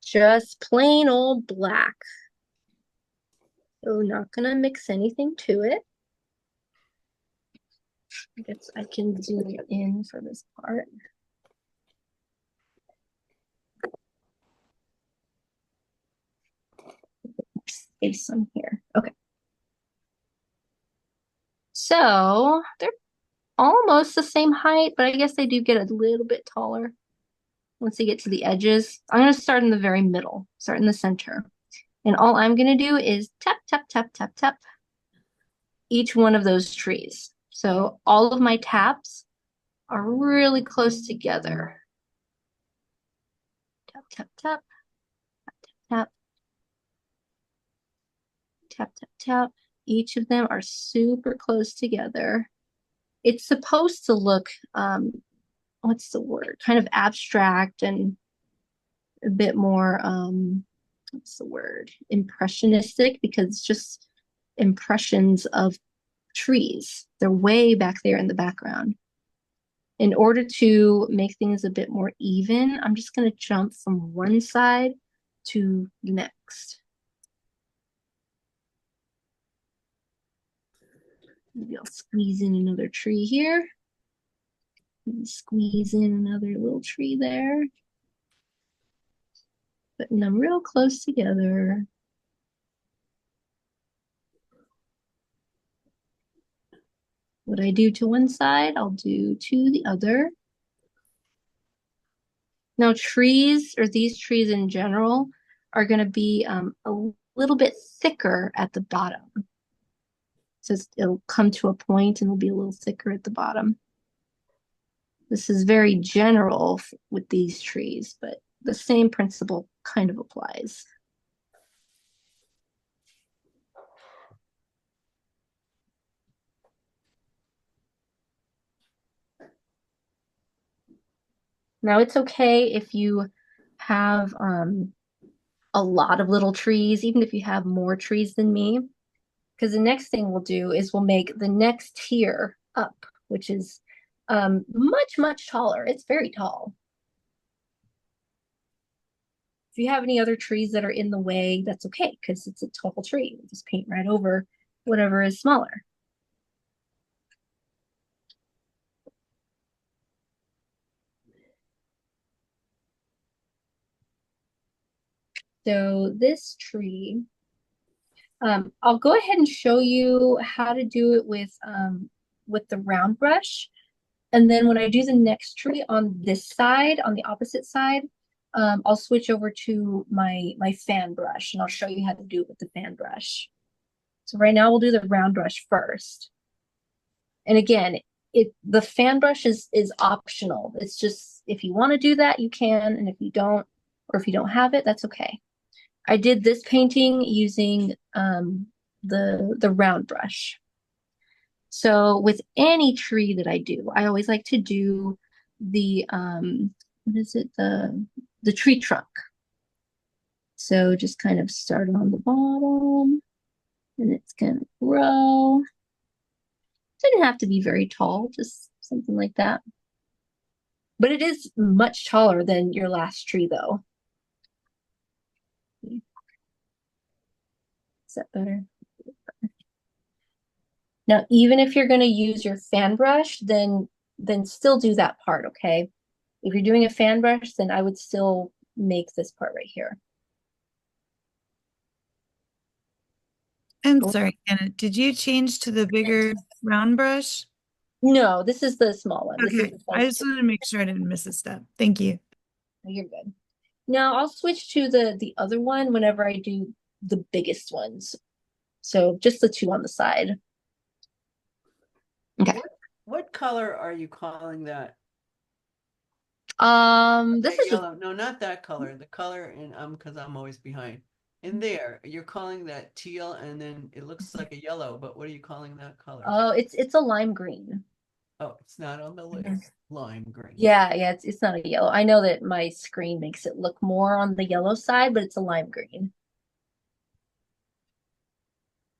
Speaker 2: just plain old black. So not going to mix anything to it. I guess I can zoom in for this part. Space on here. Okay. So they're almost the same height, but I guess they do get a little bit taller once they get to the edges. I'm going to start in the very middle, start in the center. And all I'm going to do is tap, tap, tap, tap, tap each one of those trees. So all of my taps are really close together. Tap, tap, tap, tap, tap, tap, tap. Each of them are super close together. It's supposed to look, what's the word? Kind of abstract and a bit more, what's the word? Impressionistic, because it's just impressions of trees. They're way back there in the background. In order to make things a bit more even, I'm just going to jump from one side to the next. Maybe I'll squeeze in another tree here. And squeeze in another little tree there. Putting them real close together. What I do to one side, I'll do to the other. Now trees, or these trees in general, are going to be a little bit thicker at the bottom. So it'll come to a point and it'll be a little thicker at the bottom. This is very general with these trees, but the same principle kind of applies. Now it's okay if you have a lot of little trees, even if you have more trees than me, because the next thing we'll do is we'll make the next tier up, which is much, much taller. It's very tall. If you have any other trees that are in the way, that's okay, because it's a tall tree. We'll just paint right over whatever is smaller. So this tree, I'll go ahead and show you how to do it with the round brush. And then when I do the next tree on this side, on the opposite side, I'll switch over to my fan brush and I'll show you how to do it with the fan brush. So right now we'll do the round brush first. And again, the fan brush is optional. It's just if you want to do that, you can, and if you don't, or if you don't have it, that's okay. I did this painting using the round brush. So with any tree that I do, I always like to do the what is it? The tree trunk. So just kind of start on the bottom and it's gonna grow. Doesn't have to be very tall, just something like that. But it is much taller than your last tree though. Is that better? Now, even if you're going to use your fan brush, then still do that part, okay? If you're doing a fan brush, then I would still make this part right here.
Speaker 5: I'm sorry, Hannah, did you change to the bigger round brush?
Speaker 2: No, this is the small one.
Speaker 5: Okay, I just wanted to make sure I didn't miss a step. Thank you.
Speaker 2: You're good. Now I'll switch to the other one whenever I do the biggest ones. So just the two on the side. Okay.
Speaker 6: What color are you calling that?
Speaker 2: This is
Speaker 6: yellow. No, not that color. The color in because I'm always behind. In there, you're calling that teal, and then it looks like a yellow. But what are you calling that color?
Speaker 2: Oh, it's a lime green.
Speaker 6: Oh, it's not on the list. Lime green.
Speaker 2: Yeah, it's not a yellow. I know that my screen makes it look more on the yellow side, but it's a lime green.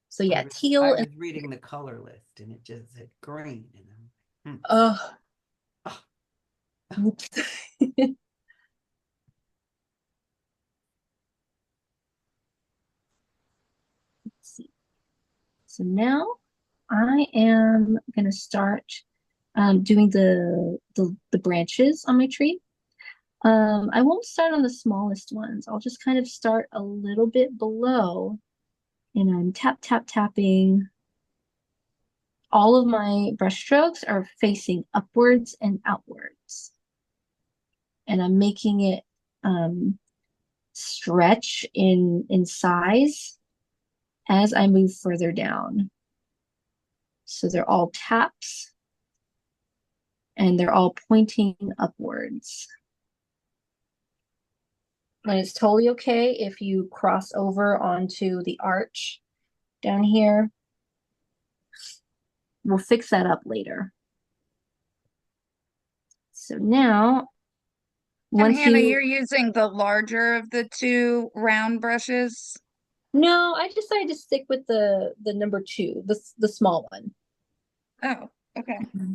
Speaker 2: So yeah, teal.
Speaker 6: I was reading the color list, and it just said green, and
Speaker 2: oh.
Speaker 6: Let's
Speaker 2: see. So now I am gonna start doing the branches on my tree. I won't start on the smallest ones. I'll just kind of start a little bit below, and I'm tapping. All of my brush strokes are facing upwards and outwards. And I'm making it stretch in size as I move further down. So they're all taps and they're all pointing upwards. And it's totally okay if you cross over onto the arch down here. We'll fix that up later. So now,
Speaker 4: once Hannah, you're using the larger of the two round brushes?
Speaker 2: No, I decided to stick with the number 2, the small one.
Speaker 4: Oh, okay.
Speaker 2: Mm-hmm.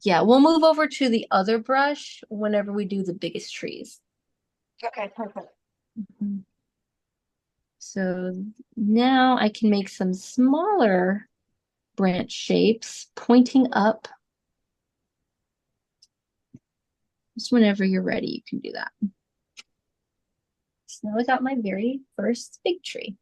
Speaker 2: Yeah, we'll move over to the other brush whenever we do the biggest trees.
Speaker 4: Okay, perfect.
Speaker 2: Mm-hmm. So now I can make some smaller branch shapes pointing up. Just whenever you're ready, you can do that. So now I got my very first big tree.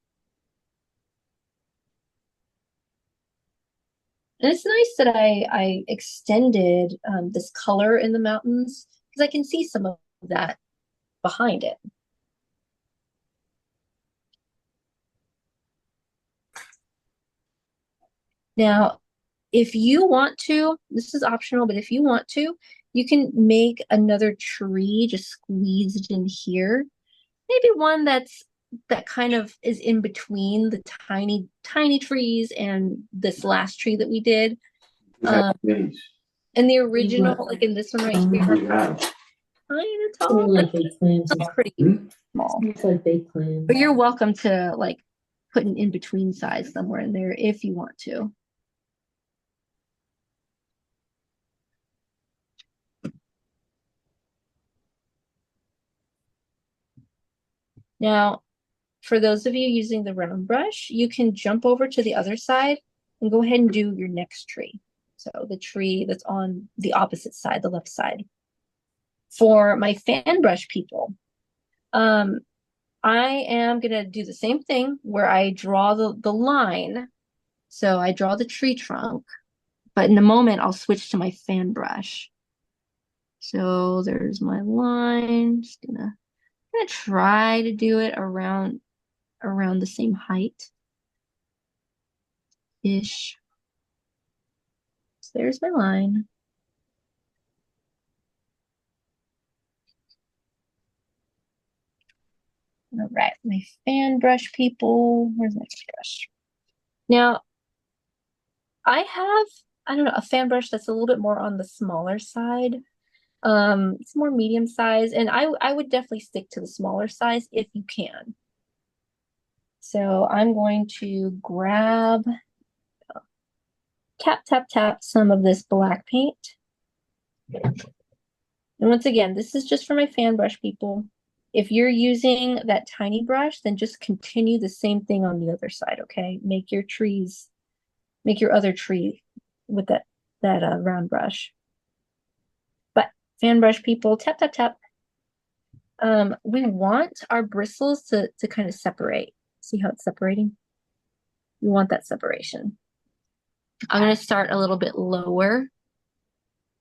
Speaker 2: And it's nice that I extended this color in the mountains because I can see some of that behind it. Now, if you want to, this is optional, but if you want to, you can make another tree just squeezed in here. Maybe one that kind of is in between the tiny trees and this last tree that we did. And the original, like in this one right here, kind of tall.
Speaker 3: Like baked clams.
Speaker 2: It's pretty small.
Speaker 3: It's like baked clams.
Speaker 2: But you're welcome to like put an in-between size somewhere in there if you want to. Now, for those of you using the round brush, you can jump over to the other side and go ahead and do your next tree. So the tree that's on the opposite side, the left side. For my fan brush people, I am gonna do the same thing where I draw the line. So I draw the tree trunk, but in a moment I'll switch to my fan brush. So there's my line. Just gonna try to do it around the same height ish. So there's my line. All right, my fan brush people. Where's my brush? Now, I don't know, a fan brush that's a little bit more on the smaller side. It's more medium size, and I would definitely stick to the smaller size if you can. So I'm going to grab, tap, tap, tap some of this black paint. And once again, this is just for my fan brush people. If you're using that tiny brush, then just continue the same thing on the other side, okay? Make your other tree with that round brush. But fan brush people, tap, tap, tap. We want our bristles to kind of separate. See how it's separating? We want that separation. I'm going to start a little bit lower.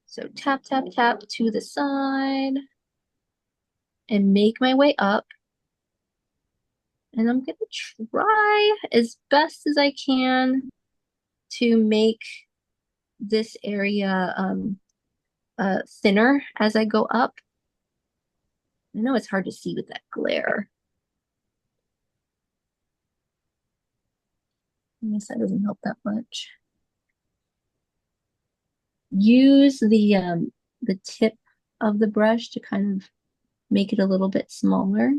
Speaker 2: So tap, tap, tap to the side and make my way up. And I'm going to try as best as I can to make this area thinner as I go up. I know it's hard to see with that glare. I guess that doesn't help that much. Use the tip of the brush to kind of make it a little bit smaller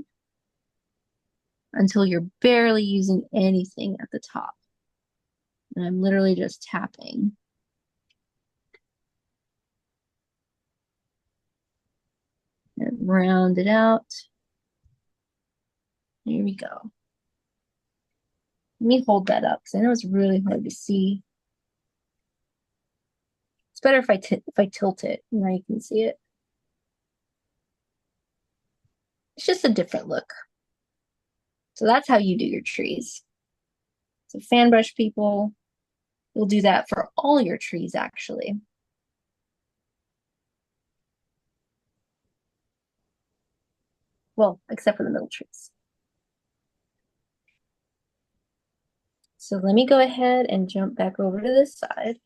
Speaker 2: until you're barely using anything at the top. And I'm literally just tapping. And round it out. Here we go. Let me hold that up because I know it's really hard to see. It's better if I tilt it. Now you can see it. It's just a different look. So that's how you do your trees. So fan brush people, you'll do that for all your trees actually. Well, except for the middle trees. So let me go ahead and jump back over to this side.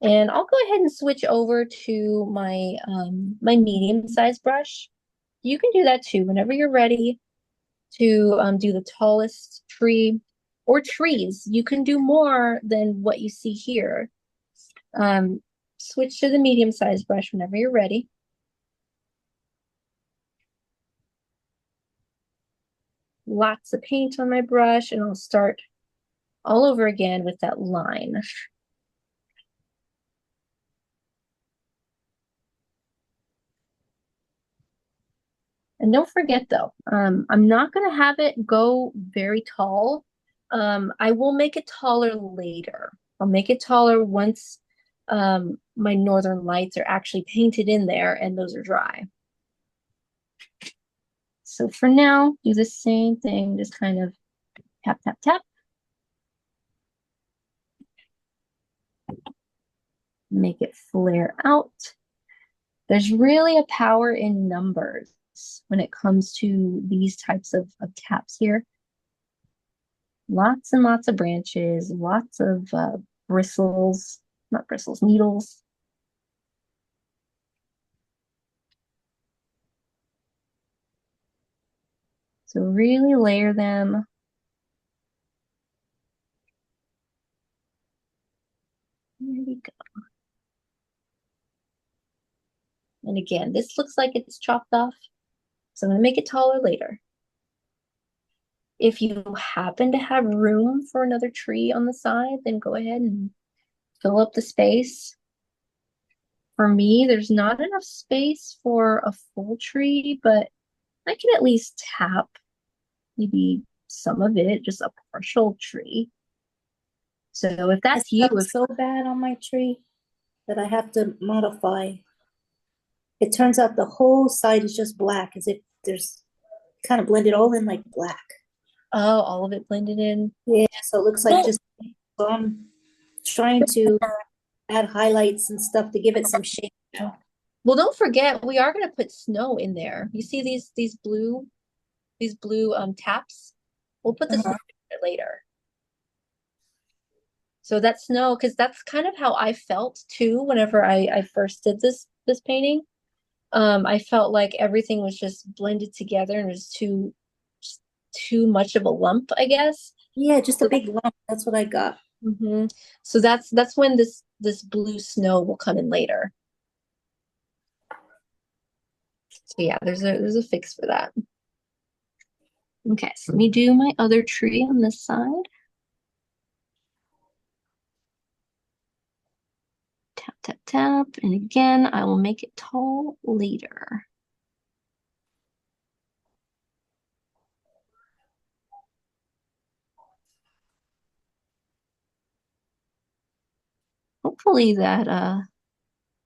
Speaker 2: And I'll go ahead and switch over to my my medium-sized brush. You can do that too whenever you're ready to do the tallest tree or trees. You can do more than what you see here. Switch to the medium-sized brush whenever you're ready. Lots of paint on my brush, and I'll start all over again with that line. And don't forget though, I'm not going to have it go very tall. I will make it taller later. I'll make it taller once my northern lights are actually painted in there and those are dry. So for now, do the same thing, just kind of tap, tap, tap. Make it flare out. There's really a power in numbers when it comes to these types of taps here. Lots and lots of branches, lots of bristles, not bristles, needles. So really layer them. There we go. And again, this looks like it's chopped off, so I'm gonna make it taller later. If you happen to have room for another tree on the side, then go ahead and fill up the space. For me, there's not enough space for a full tree, but I can at least tap maybe some of it, just a partial tree. So if that's you,
Speaker 3: It's so bad on my tree that I have to modify. It turns out the whole side is just black, as if there's kind of blended all in like black.
Speaker 2: Oh, all of it blended in.
Speaker 3: Yeah, so it looks like just so I'm trying to add highlights and stuff to give it some shape.
Speaker 2: Well, don't forget, we are going to put snow in there. You see these blue taps? We'll put the snow in later. So that snow, because that's kind of how I felt too whenever I first did this painting. I felt like everything was just blended together and it was too much of a lump, I guess.
Speaker 3: Yeah, just a big lump. That's what I got.
Speaker 2: So that's when this blue snow will come in later. So yeah, there's a fix for that. Okay, so let me do my other tree on this side. Tap, tap, tap. And again, I will make it tall later. Hopefully that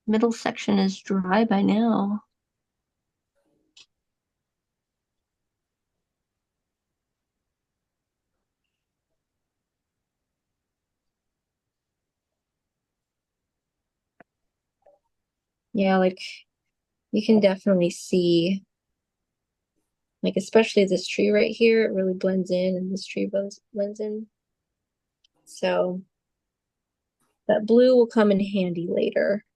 Speaker 2: middle section is dry by now. Yeah, like you can definitely see, like especially this tree right here, it really blends in, and this tree blends in. So that blue will come in handy later.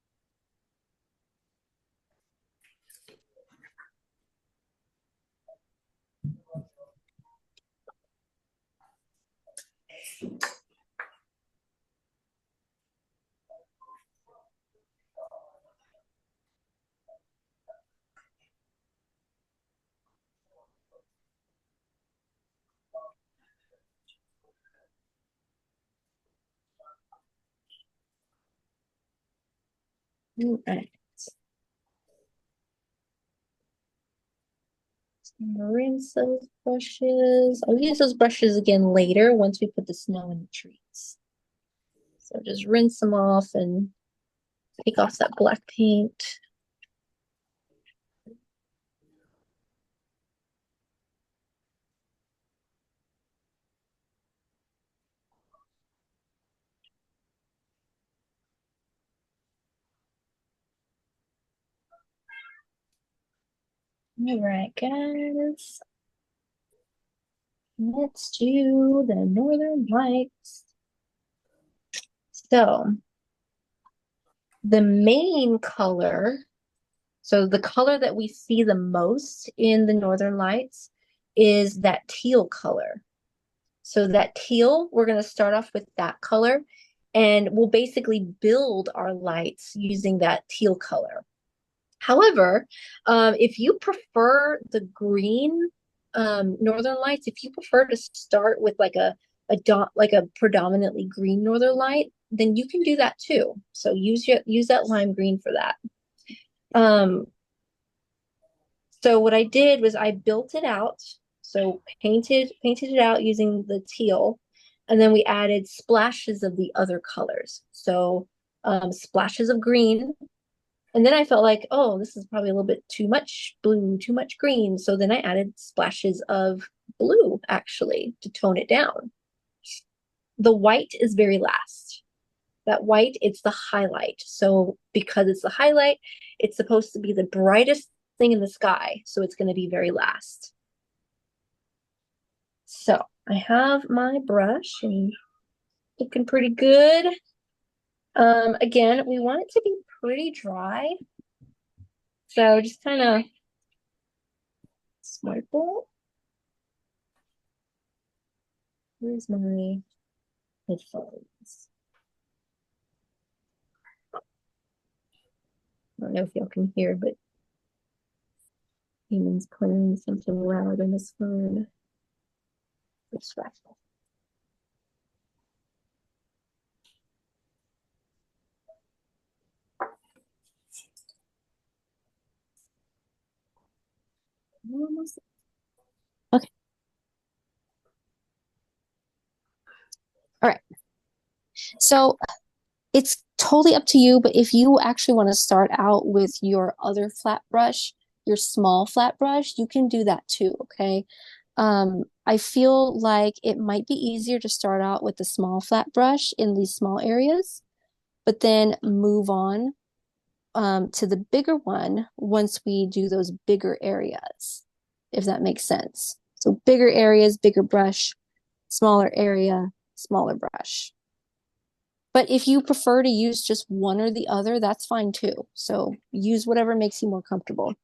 Speaker 2: All right. Rinse those brushes. I'll use those brushes again later once we put the snow in the trees. So just rinse them off and take off that black paint. All right, guys. Let's do the Northern Lights. So the main color, so the color that we see the most in the Northern Lights is that teal color. So that teal, we're going to start off with that color, and we'll basically build our lights using that teal color. However, if you prefer the green Northern Lights, if you prefer to start with like a predominantly green Northern Light, then you can do that too. So use that lime green for that. So what I did was I built it out. So painted it out using the teal, and then we added splashes of the other colors. So splashes of green. And then I felt like, oh, this is probably a little bit too much blue, too much green. So then I added splashes of blue, actually, to tone it down. The white is very last. That white, it's the highlight. So because it's the highlight, it's supposed to be the brightest thing in the sky. So it's going to be very last. So I have my brush and looking pretty good. Again, we want it to be pretty dry. So just kind of swipe it. Where's my headphones? I don't know if y'all can hear, but Eamon's playing something loud on his phone. Distracting. Okay. All right. So it's totally up to you, but if you actually want to start out with your other flat brush, your small flat brush, you can do that too, okay? I feel like it might be easier to start out with the small flat brush in these small areas, but then move on to the bigger one once we do those bigger areas, if that makes sense. So bigger areas, bigger brush, smaller area, smaller brush. But if you prefer to use just one or the other, that's fine too. So use whatever makes you more comfortable.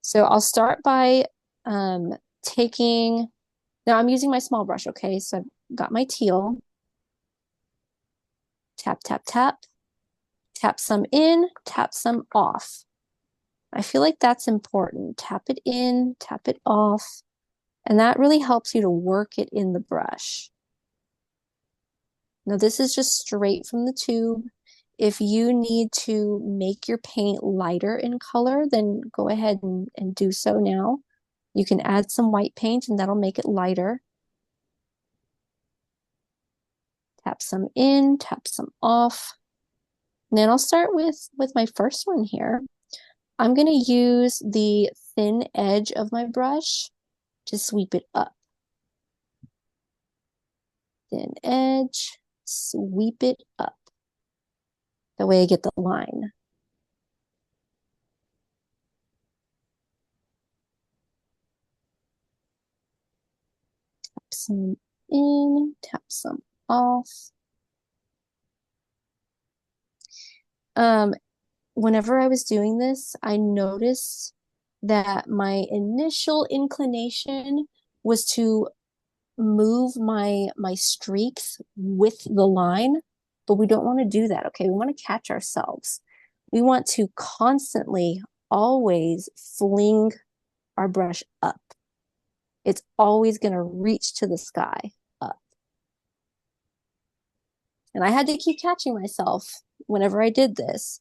Speaker 2: So I'll start by taking, now I'm using my small brush, okay? So I've got my teal. Tap, tap, tap. Tap some in, tap some off. I feel like that's important. Tap it in, tap it off. And that really helps you to work it in the brush. Now this is just straight from the tube. If you need to make your paint lighter in color, then go ahead and do so now. You can add some white paint and that'll make it lighter. Tap some in, tap some off. And then I'll start with my first one here. I'm going to use the thin edge of my brush to sweep it up. Thin edge, sweep it up. That way I get the line. Tap some in, tap some off. Whenever I was doing this, I noticed that my initial inclination was to move my streaks with the line, but we don't want to do that, okay? We want to catch ourselves. We want to constantly, always fling our brush up. It's always going to reach to the sky, up. And I had to keep catching myself whenever I did this.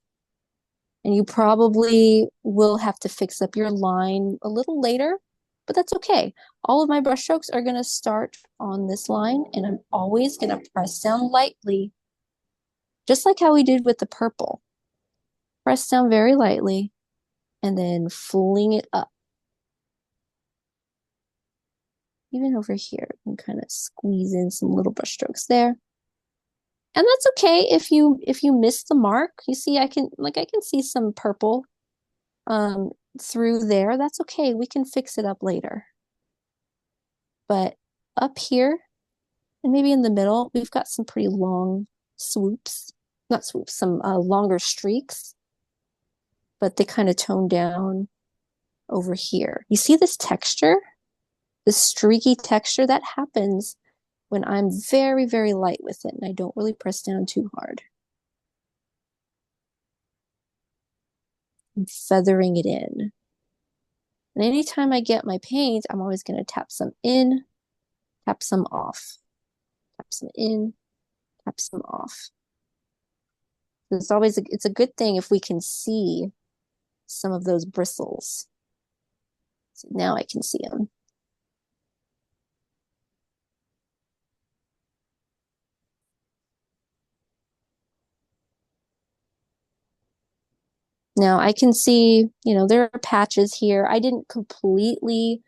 Speaker 2: And you probably will have to fix up your line a little later, but that's okay. All of my brush strokes are going to start on this line, and I'm always going to press down lightly, just like how we did with the purple. Press down very lightly, and then fling it up. Even over here, you can kind of squeeze in some little brush strokes there. And that's okay if you miss the mark. You see, I can see some purple through there. That's okay. We can fix it up later. But up here and maybe in the middle, we've got some pretty long swoops. Not swoops, some longer streaks. But they kind of tone down over here. You see this texture? This streaky texture that happens when I'm very, very light with it and I don't really press down too hard. I'm feathering it in. And anytime I get my paint, I'm always going to tap some in, tap some off. Tap some in, tap some off. It's always it's a good thing if we can see some of those bristles. So now I can see them. Now I can see, there are patches here. I didn't completely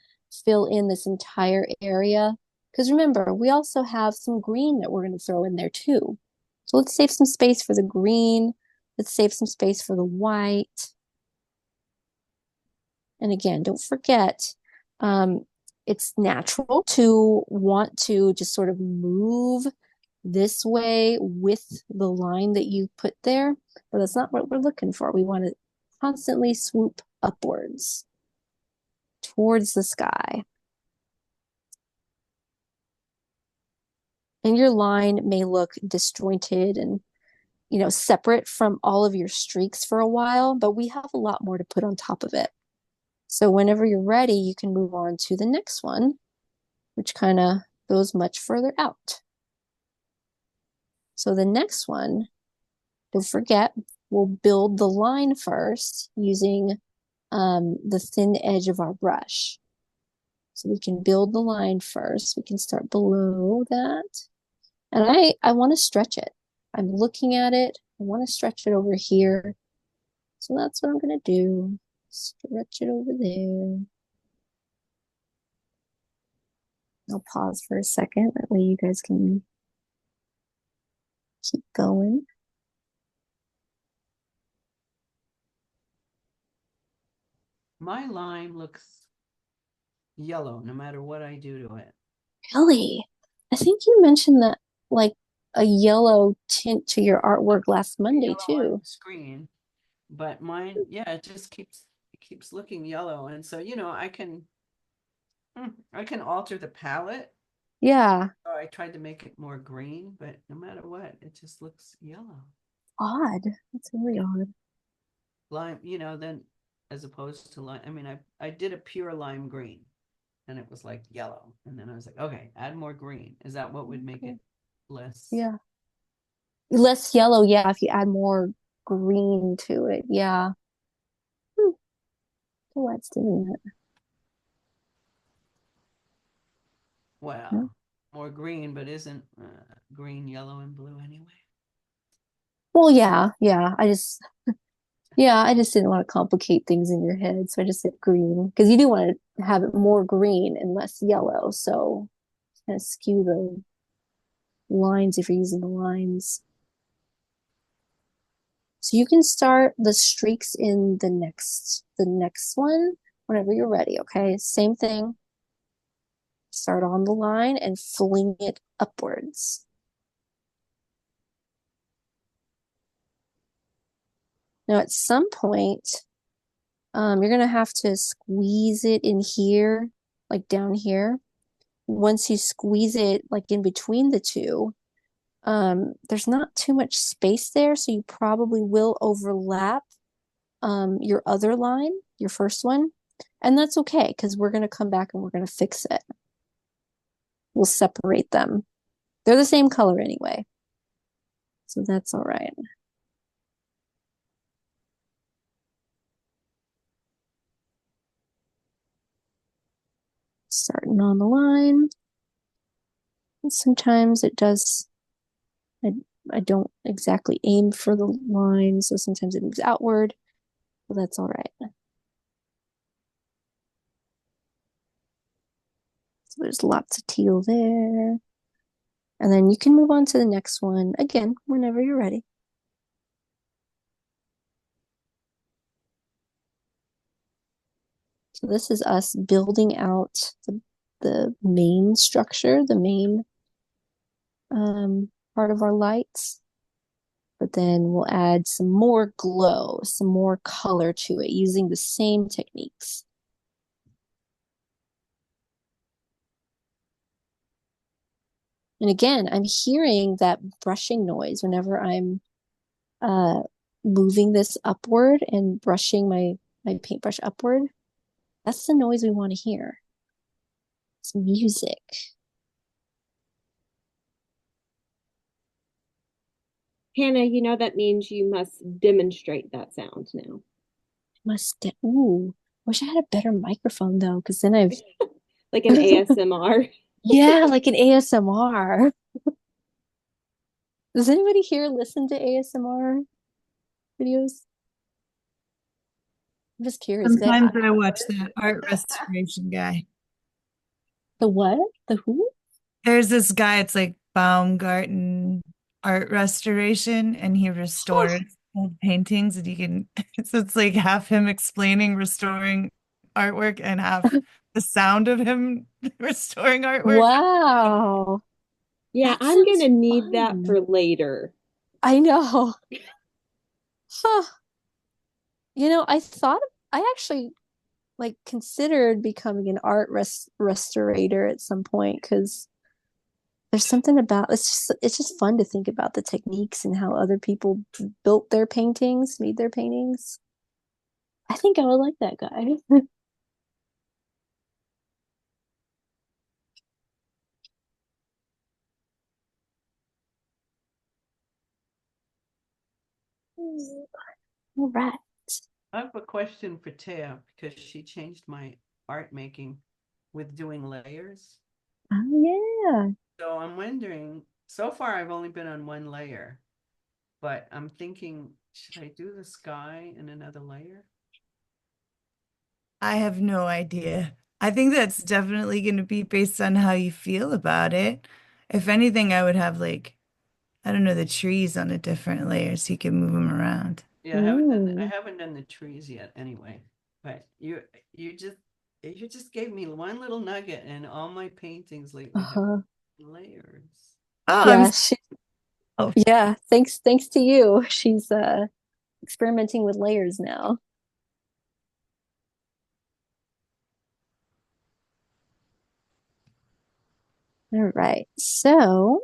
Speaker 2: fill in this entire area because remember, we also have some green that we're going to throw in there too. So let's save some space for the green. Let's save some space for the white. And again, don't forget, it's natural to want to just sort of move this way with the line that you put there, but that's not what we're looking for. We want to constantly swoop upwards towards the sky. And your line may look disjointed and, separate from all of your streaks for a while, but we have a lot more to put on top of it. So whenever you're ready, you can move on to the next one, which kind of goes much further out. So the next one, don't forget, we'll build the line first using the thin edge of our brush. So we can build the line first. We can start below that. And I want to stretch it. I'm looking at it. I want to stretch it over here. So that's what I'm going to do. Stretch it over there. I'll pause for a second. That way you guys can keep going.
Speaker 6: My line looks yellow no matter what I do to it.
Speaker 2: Really? I think you mentioned that like a yellow tint to your artwork last Monday
Speaker 6: Yellow
Speaker 2: too.
Speaker 6: on the screen, but mine, yeah, it just keeps looking yellow, and so I can alter the palette.
Speaker 2: Yeah.
Speaker 6: So I tried to make it more green, but no matter what, it just looks yellow.
Speaker 2: Odd. That's really odd.
Speaker 6: Lime, then as opposed to lime, I mean, I did a pure lime green, and it was like yellow, and then I was like, okay, add more green. Is that what would make it less?
Speaker 2: Yeah. Less yellow, yeah, if you add more green to it. Yeah. So what's doing it?
Speaker 6: Well,
Speaker 2: Yeah.
Speaker 6: more green, but isn't green, yellow, and blue anyway?
Speaker 2: Well, yeah. I just didn't want to complicate things in your head, so I just said green because you do want to have it more green and less yellow, so kind of skew the lines if you're using the lines. So you can start the streaks in the next one whenever you're ready, okay? Same thing. Start on the line and fling it upwards. Now at some point, you're gonna have to squeeze it in here, like down here. Once you squeeze it like in between the two, there's not too much space there, so you probably will overlap your other line, your first one, and that's okay because we're gonna come back and we're gonna fix it. We'll separate them. They're the same color anyway, so that's all right. Starting on the line. And sometimes it does, I don't exactly aim for the line, so sometimes it moves outward, but that's all right. So there's lots of teal there. And then you can move on to the next one again whenever you're ready. So this is us building out the main structure, the main part of our lights. But then we'll add some more glow, some more color to it using the same techniques. And again, I'm hearing that brushing noise whenever I'm moving this upward and brushing my paintbrush upward. That's the noise we want to hear. It's music.
Speaker 1: Hannah, that means you must demonstrate that sound now.
Speaker 2: Ooh, wish I had a better microphone though, because then I've
Speaker 1: like an ASMR.
Speaker 2: Yeah, like an ASMR. Does anybody here listen to ASMR videos? I'm just curious.
Speaker 5: Sometimes I watch the art restoration guy.
Speaker 2: The what? The who?
Speaker 5: There's this guy, it's like Baumgarten art restoration, and he restores old paintings, and you can, so it's like half him explaining restoring artwork and half the sound of him restoring artwork.
Speaker 2: Wow.
Speaker 1: Yeah,
Speaker 2: That
Speaker 1: I'm gonna
Speaker 2: sounds
Speaker 1: need that
Speaker 2: fun.
Speaker 1: for later.
Speaker 2: I know. Huh. I actually like considered becoming an art restorator at some point because there's something about it's just fun to think about the techniques and how other people built their paintings, made their paintings. I think I would like that guy. All right.
Speaker 6: I have a question for Taya because she changed my art making with doing layers.
Speaker 2: Oh yeah.
Speaker 6: So I'm wondering, so far I've only been on one layer, but I'm thinking, should I do the sky in another layer?
Speaker 5: I have no idea. I think that's definitely going to be based on how you feel about it. If anything, I would have like, I don't know, the trees on a different layer so you can move them around.
Speaker 6: Yeah, I
Speaker 2: Mm.
Speaker 6: haven't done the trees yet anyway. But you just you just gave me one little nugget, and all my paintings lately have
Speaker 2: Uh-huh.
Speaker 6: layers.
Speaker 5: Oh,
Speaker 2: Yeah, she
Speaker 5: oh,
Speaker 2: yeah, thanks to you. She's experimenting with layers now. All right. So,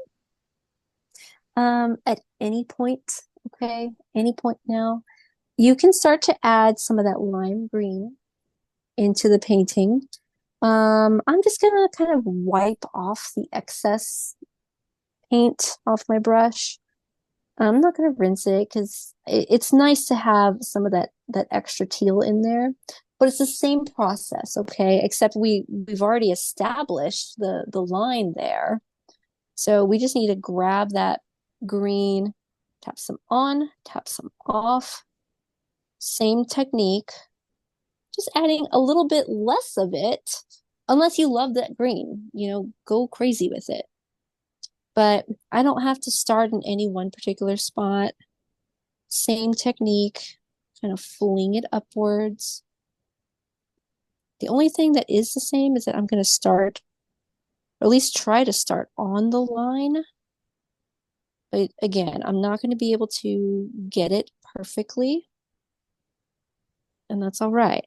Speaker 2: at any point, okay, any point now, you can start to add some of that lime green into the painting. I'm just gonna kind of wipe off the excess paint off my brush. I'm not gonna rinse it because it's nice to have some of that extra teal in there, but it's the same process, okay? Except we've already established the line there. So we just need to grab that green, tap some on, tap some off. Same technique, just adding a little bit less of it, unless you love that green, go crazy with it. But I don't have to start in any one particular spot. Same technique, kind of fling it upwards. The only thing that is the same is that I'm going to start, or at least try to start on the line. But again, I'm not going to be able to get it perfectly, and that's all right.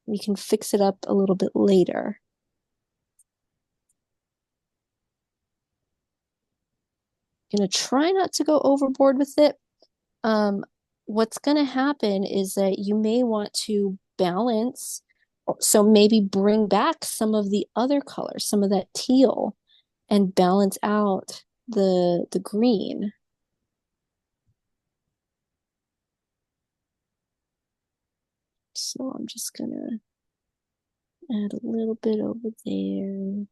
Speaker 2: We can fix it up a little bit later. Gonna try not to go overboard with it. Um, what's gonna happen is that you may want to balance, so maybe bring back some of the other colors, some of that teal, and balance out the green. So I'm just gonna add a little bit over there.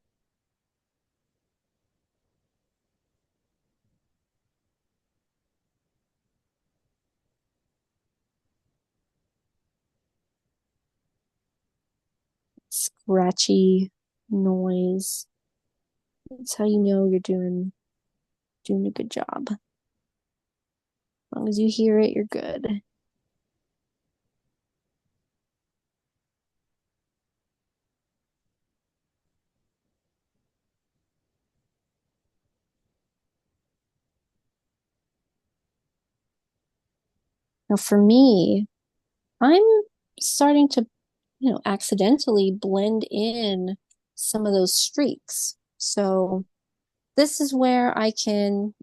Speaker 2: Scratchy noise. That's how you know you're doing a good job. As long as you hear it, you're good. Now for me, I'm starting to, accidentally blend in some of those streaks. So this is where I can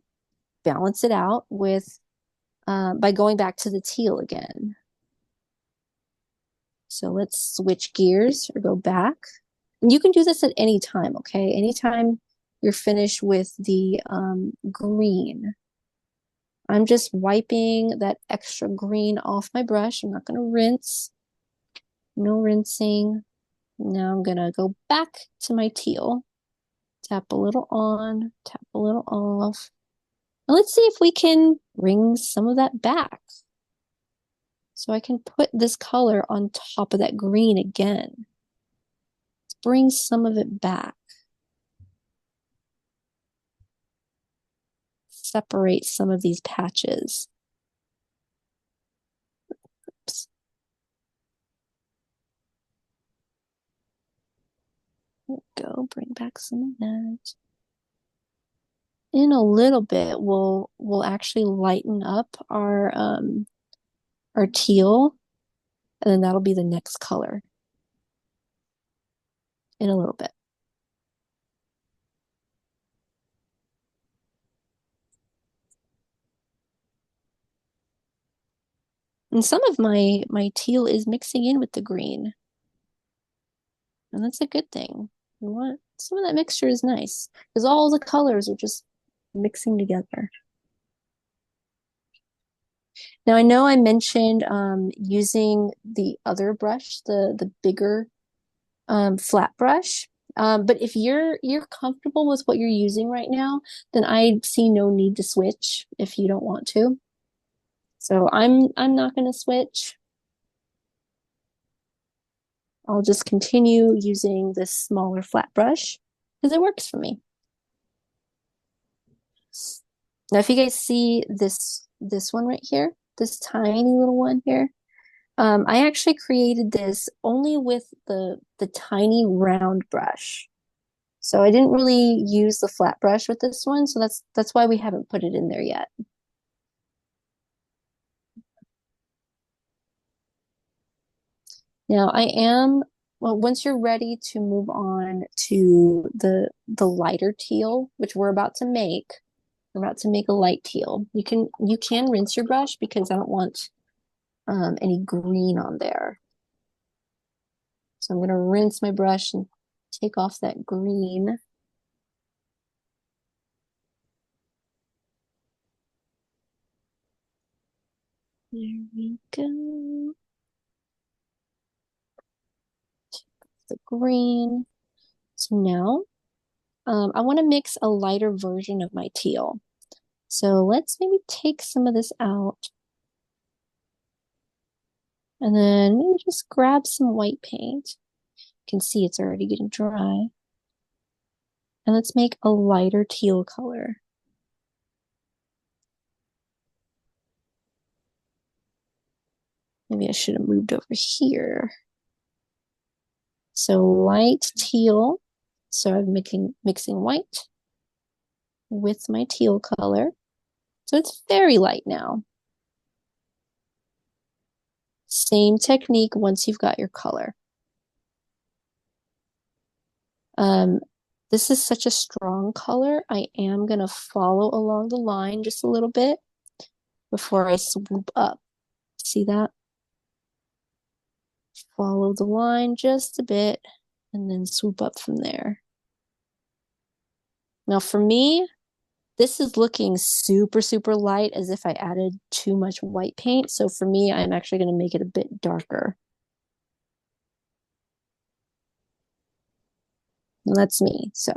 Speaker 2: balance it out with by going back to the teal again. So let's switch gears or go back. And you can do this at any time, okay? Anytime you're finished with the green. I'm just wiping that extra green off my brush. I'm not going to rinse. No rinsing. Now I'm going to go back to my teal. Tap a little on, tap a little off. And let's see if we can bring some of that back. So I can put this color on top of that green again. Let's bring some of it back. Separate some of these patches. Oops. There we go. Bring back some of that. in a little bit, we'll actually lighten up our teal, and then that'll be the next color in a little bit. And some of my teal is mixing in with the green, and that's a good thing. You want some of that mixture is nice because all the colors are just mixing together. Now I know I mentioned using the other brush, the bigger flat brush. But if you're comfortable with what you're using right now, then I see no need to switch if you don't want to. So I'm not going to switch. I'll just continue using this smaller flat brush because it works for me. Now, if you guys see this one right here, this tiny little one here, I actually created this only with the tiny round brush. So I didn't really use the flat brush with this one, so that's why we haven't put it in there yet. Now well, once you're ready to move on to the lighter teal, which we're about to make, we're about to make a light teal. You can rinse your brush because I don't want any green on there. So I'm gonna rinse my brush and take off that green. There we go. The green. So now I want to mix a lighter version of my teal. So let's maybe take some of this out. And then maybe just grab some white paint. You can see it's already getting dry. And let's make a lighter teal color. Maybe I should have moved over here. So light teal. So I'm mixing white with my teal color. So it's very light now. Same technique once you've got your color. This is such a strong color. I am going to follow along the line just a little bit before I swoop up. See that? Follow the line just a bit and then swoop up from there. Now for me, this is looking super, super light as if I added too much white paint. So for me, I'm actually going to make it a bit darker. And that's me. So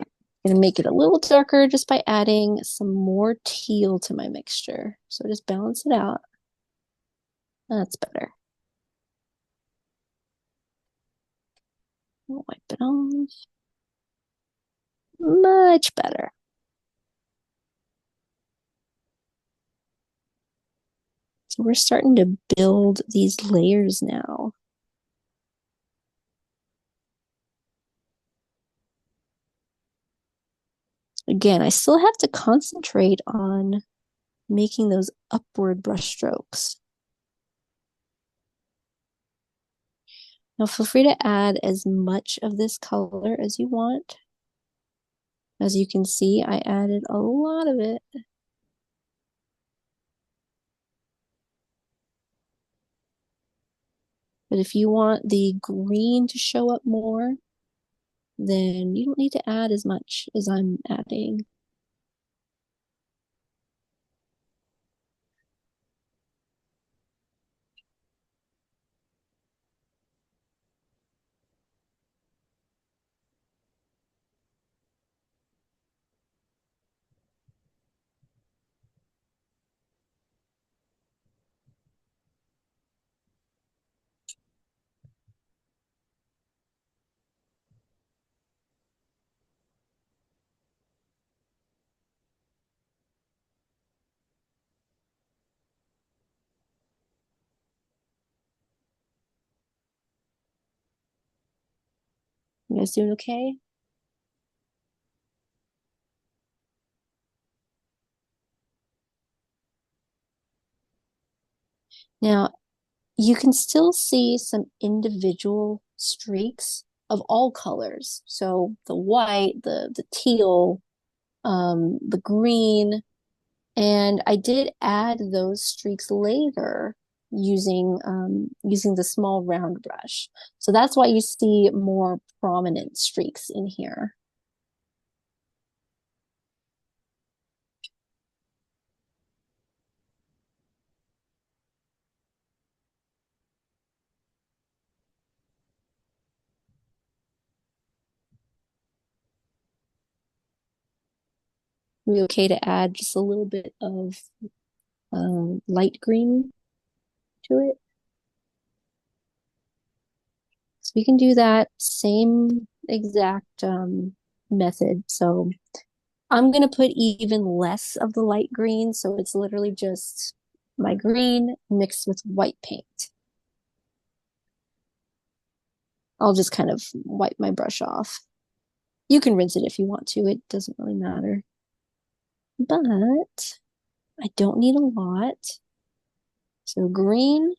Speaker 2: I'm going to make it a little darker just by adding some more teal to my mixture. So just balance it out. That's better. I'll wipe it off. Much better. So we're starting to build these layers now. Again, I still have to concentrate on making those upward brush strokes. Now feel free to add as much of this color as you want. As you can see, I added a lot of it. But if you want the green to show up more, then you don't need to add as much as I'm adding. You guys doing okay? Now, you can still see some individual streaks of all colors. So the white, the teal, the green, and I did add those streaks later using the small round brush. So that's why you see more prominent streaks in here. We okay to add just a little bit of light green to it. So we can do that same exact method. So I'm going to put even less of the light green. So it's literally just my green mixed with white paint. I'll just kind of wipe my brush off. You can rinse it if you want to. It doesn't really matter. But I don't need a lot. So green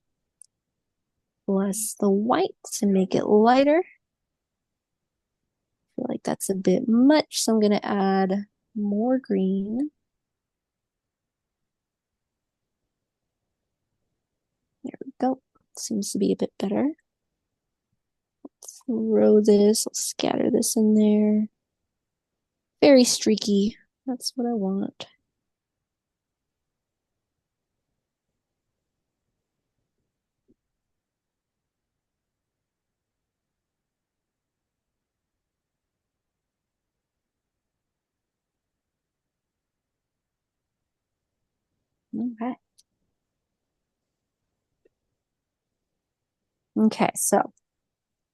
Speaker 2: plus the white to make it lighter. I feel like that's a bit much, so I'm going to add more green. There we go. Seems to be a bit better. Throw this, I'll scatter this in there. Very streaky. That's what I want. Okay. Okay, so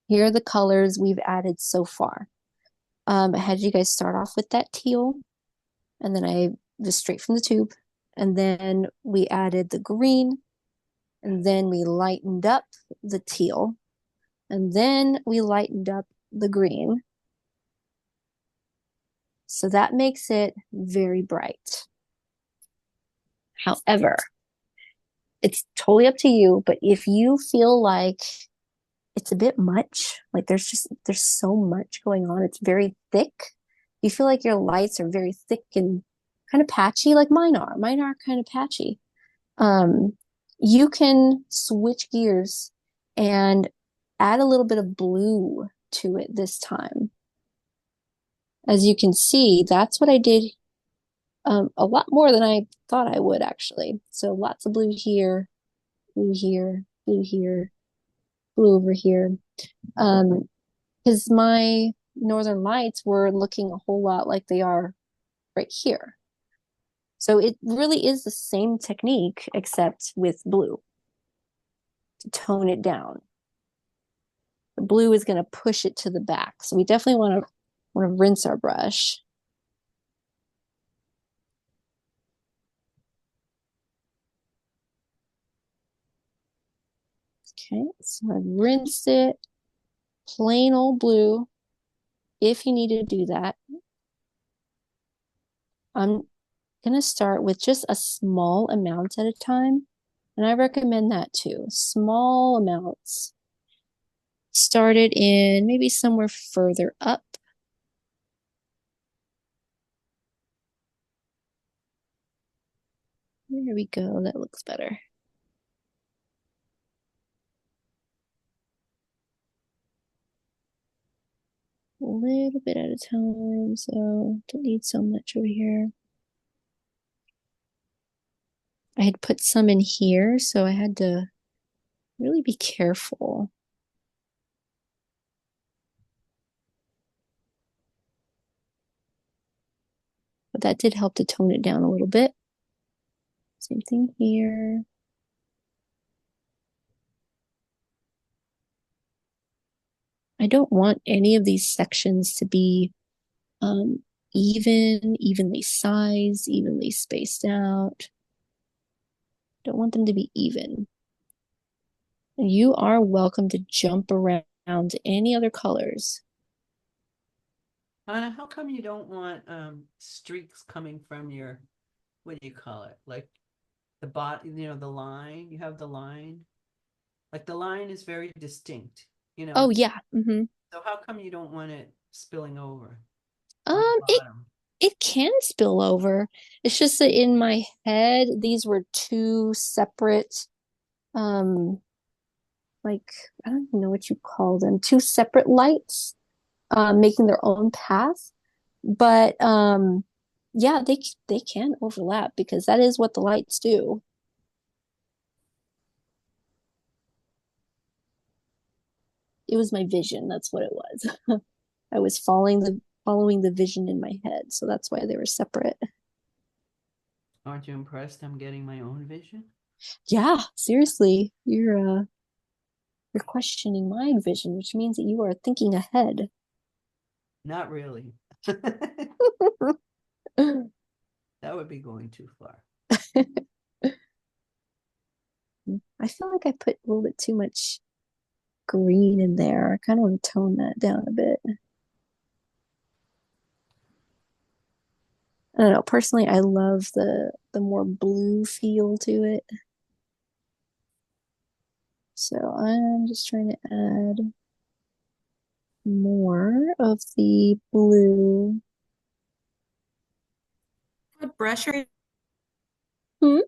Speaker 2: here are the colors we've added so far. I had you guys start off with that teal, and then I just straight from the tube, and then we added the green, and then we lightened up the teal, and then we lightened up the green. So that makes it very bright. However, it's totally up to you, but if you feel like it's a bit much, like there's so much going on, it's very thick. You feel like your lights are very thick and kind of patchy, like mine are. Mine are kind of patchy. You can switch gears and add a little bit of blue to it this time. As you can see, that's what I did a lot more than I thought I would actually. So lots of blue here, blue here, blue here, blue over here. Because my northern lights were looking a whole lot like they are right here. So it really is the same technique except with blue to tone it down. The blue is going to push it to the back. So we definitely want to rinse our brush. Okay, so I've rinsed it, plain old blue, if you need to do that. I'm going to start with just a small amount at a time, and I recommend that too. Small amounts. Start it in maybe somewhere further up. There we go, that looks better. A little bit at a time, so don't need so much over here. I had put some in here, so I had to really be careful. But that did help to tone it down a little bit. Same thing here. I don't want any of these sections to be evenly sized, evenly spaced out. Don't want them to be even. You are welcome to jump around to any other colors.
Speaker 6: Hannah, how come you don't want streaks coming from your, what do you call it? Like the bot, the line, you have the line. Like the line is very distinct,
Speaker 2: Oh yeah.
Speaker 6: So how come you don't want it spilling over
Speaker 2: Um,
Speaker 6: on the
Speaker 2: it
Speaker 6: bottom?
Speaker 2: it can spill over. It's just that in my head, these were two separate, um, like I don't even know what you call them, two separate lights, making their own path. But yeah, they can overlap because that is what the lights do. It was my vision. That's what it was. I was following the vision in my head, so that's why they were separate.
Speaker 6: Aren't you impressed I'm getting my own vision?
Speaker 2: Yeah, seriously, you're questioning my vision, which means that you are thinking ahead.
Speaker 6: Not really. That would be going too far.
Speaker 2: I feel like I put a little bit too much green in there. I kind of want to tone that down a bit. I don't know. Personally, I love the more blue feel to it. So I'm just trying to add more of the blue.
Speaker 7: What brush are you?
Speaker 2: Hmm?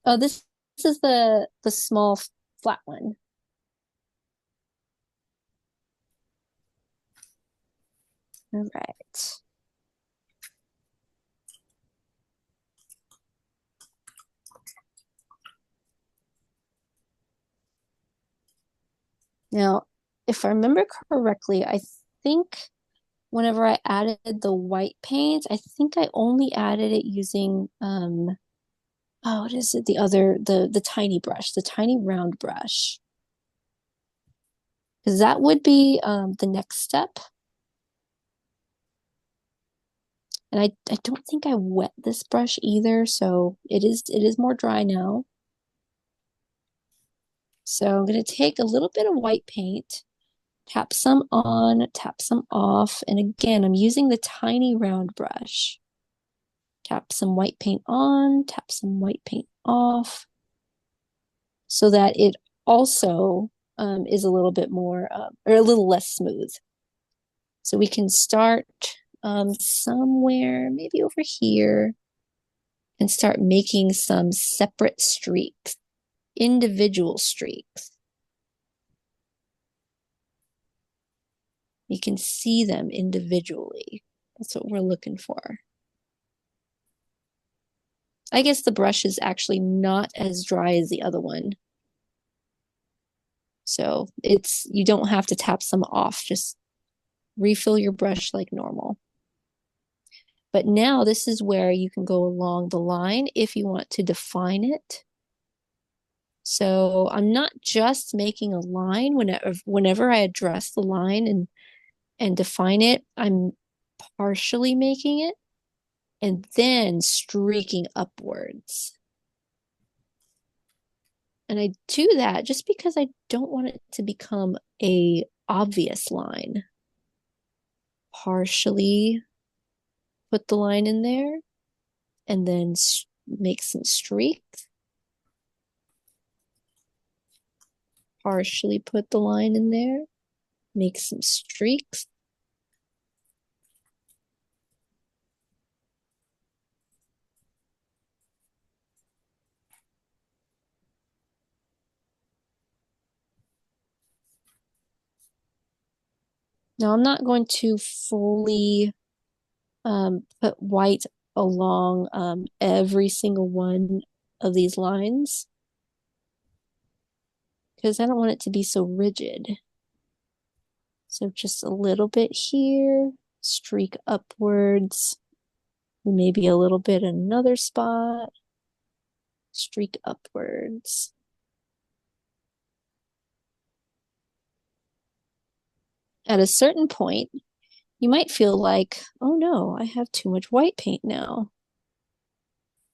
Speaker 2: Oh, this is the small flat one. All right. Now, if I remember correctly, I think whenever I added the white paint, I think I only added it using oh, what is it? The tiny brush, the tiny round brush. Because that would be the next step. And I don't think I wet this brush either, so it is more dry now. So I'm going to take a little bit of white paint, tap some on, tap some off, and again, I'm using the tiny round brush. Tap some white paint on, tap some white paint off, so that it also is a little bit more, or a little less smooth. So we can start somewhere, maybe over here, and start making some separate streaks, individual streaks. You can see them individually. That's what we're looking for. I guess the brush is actually not as dry as the other one. So you don't have to tap some off, just refill your brush like normal. But now this is where you can go along the line if you want to define it. So I'm not just making a line whenever I address the line and define it, I'm partially making it and then streaking upwards. And I do that just because I don't want it to become a obvious line. Partially put the line in there and then make some streaks. Partially put the line in there, make some streaks. Now I'm not going to fully put white along every single one of these lines because I don't want it to be so rigid. So just a little bit here, streak upwards, maybe a little bit in another spot, streak upwards. At a certain point, you might feel like, oh no, I have too much white paint now.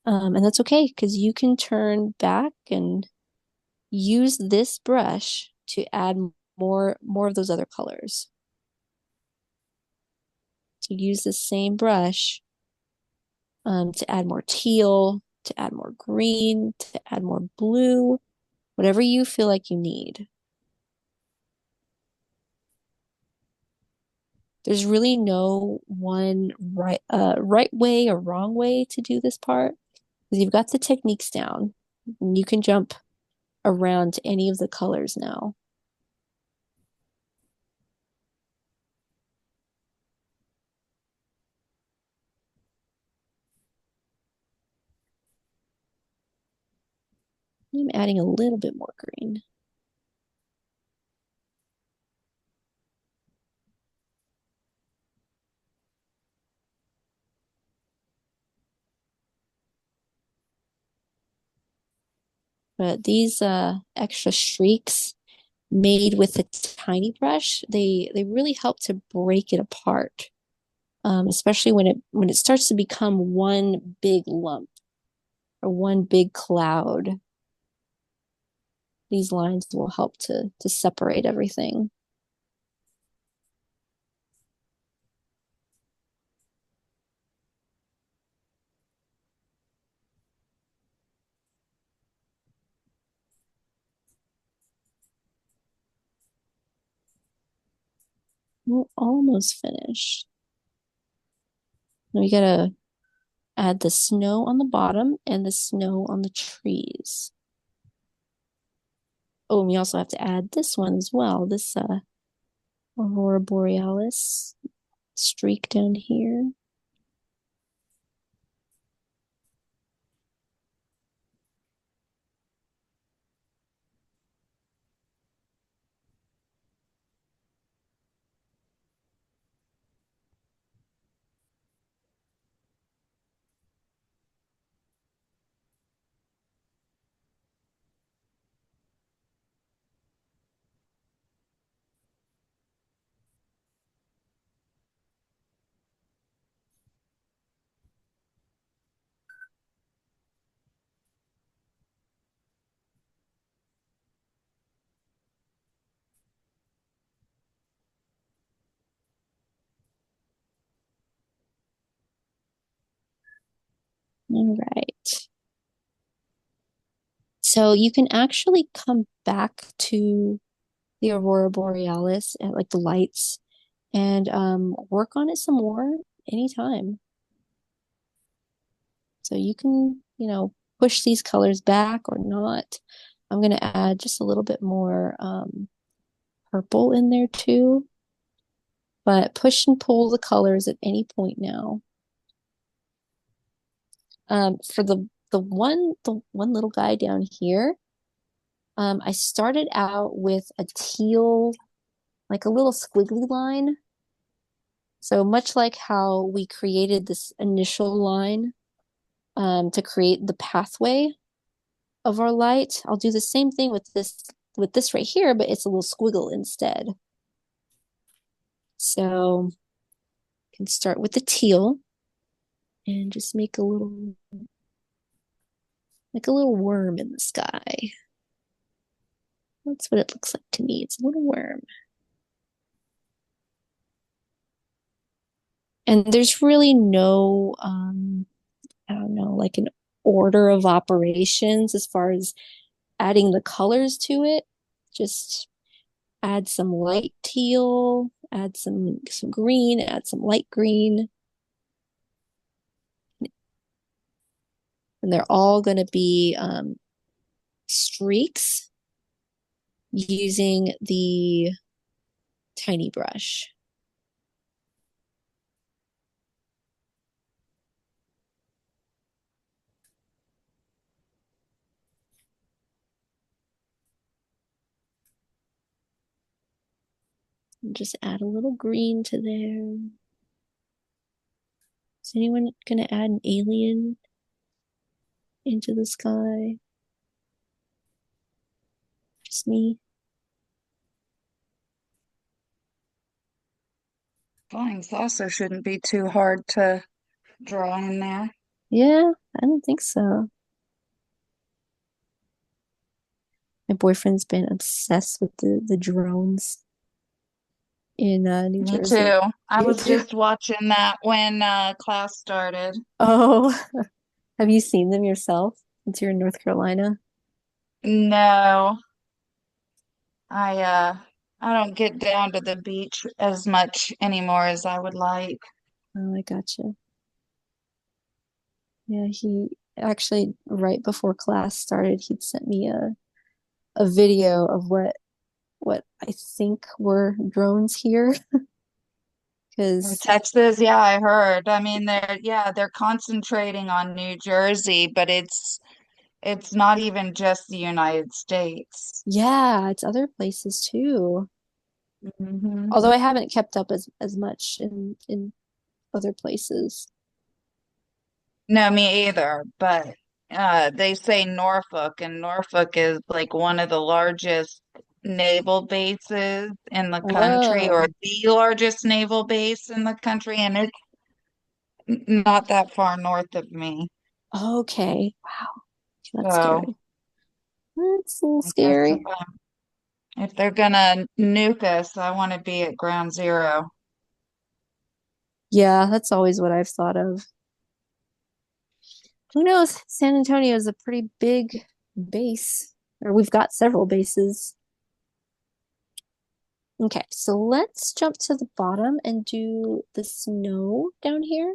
Speaker 2: And that's okay because you can turn back and use this brush to add more of those other colors. To use the same brush
Speaker 7: to add more teal, to add more green, to add more blue, whatever you feel like you need. There's really no one right way or wrong way to do this part because you've got the techniques down. And you can jump around to any of the colors now. I'm adding a little bit more green. But these extra streaks made with a tiny brush, they really help to break it apart. Especially when it starts to become one big lump or one big cloud. These lines will help to separate everything. We're almost finished. Now we gotta add the snow on the bottom and the snow on the trees. Oh, and we also have to add this one as well. This Aurora Borealis streak down here. All right. So you can actually come back to the Aurora Borealis at like the lights and work on it some more anytime. So you can, push these colors back or not. I'm going to add just a little bit more purple in there too. But push and pull the colors at any point now. For the one little guy down here, I started out with a teal, like a little squiggly line. So much like how we created this initial line to create the pathway of our light, I'll do the same thing with this right here, but it's a little squiggle instead. So I can start with the teal and just make like a little worm in the sky. That's what it looks like to me. It's a little worm. And there's really no, I don't know, like an order of operations as far as adding the colors to it. Just add some light teal, add some green, add some light green. And they're all going to be streaks using the tiny brush. And just add a little green to there. Is anyone going to add an alien into the sky? Just me?
Speaker 4: Flying saucer shouldn't be too hard to draw in there.
Speaker 7: Yeah, I don't think so. My boyfriend's been obsessed with the drones. in New
Speaker 4: Me
Speaker 7: Jersey.
Speaker 4: too. I
Speaker 1: Me
Speaker 4: was
Speaker 1: too.
Speaker 4: just watching that when class started.
Speaker 7: Oh, have you seen them yourself since you're in North Carolina?
Speaker 4: No, I uh I don't get down to the beach as much anymore as I would like.
Speaker 7: Oh, I gotcha. Yeah, he actually right before class started, he'd sent me a video of what I think were drones here
Speaker 4: In
Speaker 7: because
Speaker 4: Texas, yeah, I heard. I mean, they're concentrating on New Jersey, but it's not even just the United States.
Speaker 7: yeah, it's other places too.
Speaker 4: Hmm.
Speaker 7: Although I haven't kept up as much in other places.
Speaker 4: No, me either. But they say Norfolk, and Norfolk is like one of the largest naval bases in the country, or
Speaker 7: Oh,
Speaker 4: the largest naval base in the country, and it's not that far north of me.
Speaker 7: okay. Wow, that's
Speaker 4: So
Speaker 7: scary. That's a little
Speaker 4: I guess
Speaker 7: scary.
Speaker 4: if they're gonna nuke us, I want to be at ground zero.
Speaker 7: Yeah, that's always what I've thought of. Who knows? San Antonio is a pretty big base, or we've got several bases. Okay, so let's jump to the bottom and do the snow down here.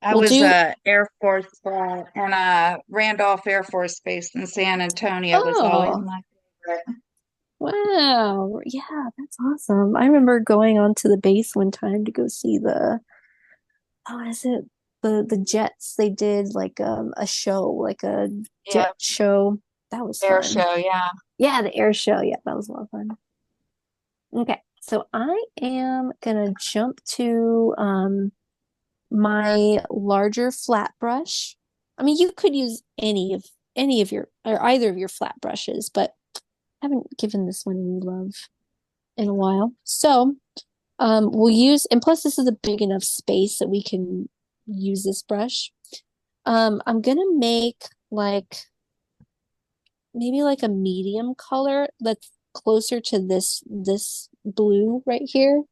Speaker 4: I
Speaker 7: We'll
Speaker 4: was
Speaker 7: do,
Speaker 4: Air Force brat, and Randolph Air Force Base in San Antonio was always
Speaker 7: oh,
Speaker 4: my favorite.
Speaker 7: wow. Yeah, that's awesome. I remember going onto the base one time to go see oh, what is it? The Jets. They did like a show, like a jet
Speaker 4: Yeah,
Speaker 7: show. That was
Speaker 4: air
Speaker 7: fun.
Speaker 4: show, yeah.
Speaker 7: Yeah, the air show. Yeah, that was a lot of fun. Okay, so I am gonna jump to my larger flat brush. I mean, you could use any of your or either of your flat brushes, but I haven't given this one any love in a while. So, we'll use, and plus this is a big enough space that we can use this brush. I'm gonna make like maybe like a medium color that's closer to this blue right here.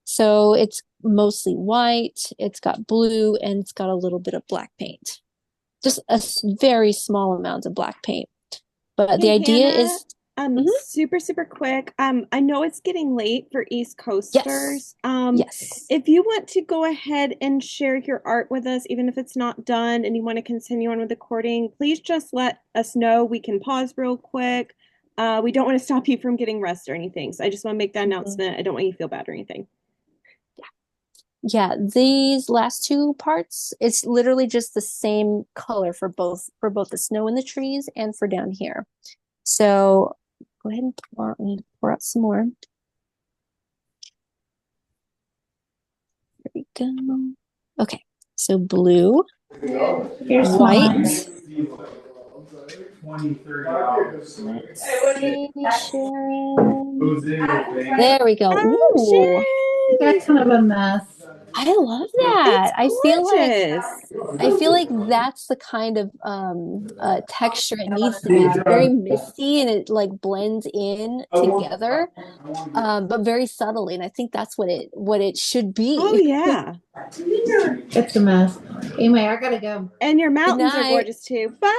Speaker 7: So it's mostly white, it's got blue, and it's got a little bit of black paint. Just a very small amount of black paint. But the
Speaker 1: Hey
Speaker 7: idea
Speaker 1: Hannah,
Speaker 7: is, mhm,
Speaker 1: super quick. I know it's getting late for East
Speaker 7: yes,
Speaker 1: Coasters.
Speaker 7: yes.
Speaker 1: If you want to go ahead and share your art with us, even if it's not done and you want to continue on with the recording, please just let us know. We can pause real quick. We don't want to stop you from getting rest or anything. So I just want to make that
Speaker 7: Mhm.
Speaker 1: announcement. I don't want you to feel bad or anything.
Speaker 7: Yeah, these last two parts, it's literally just the same color for both the snow and the trees and for down here. So go ahead and pour, I need to pour out some more. There we go. Okay, so blue,
Speaker 3: Here's mine.
Speaker 7: white. Let's see, Sharon. There we go.
Speaker 1: Oh,
Speaker 7: Ooh,
Speaker 3: That's
Speaker 1: Sharon!
Speaker 3: kind of a mess.
Speaker 7: I love
Speaker 1: It's
Speaker 7: that.
Speaker 1: gorgeous.
Speaker 7: I feel like that's the kind of texture it needs to be. It's very misty and it like blends in together, but very subtly. And I think that's what it should
Speaker 1: Oh,
Speaker 7: be.
Speaker 1: yeah.
Speaker 3: It's a mess. Anyway, I gotta go.
Speaker 1: And your
Speaker 7: Good
Speaker 1: mountains are
Speaker 7: night.
Speaker 1: gorgeous too. Bye.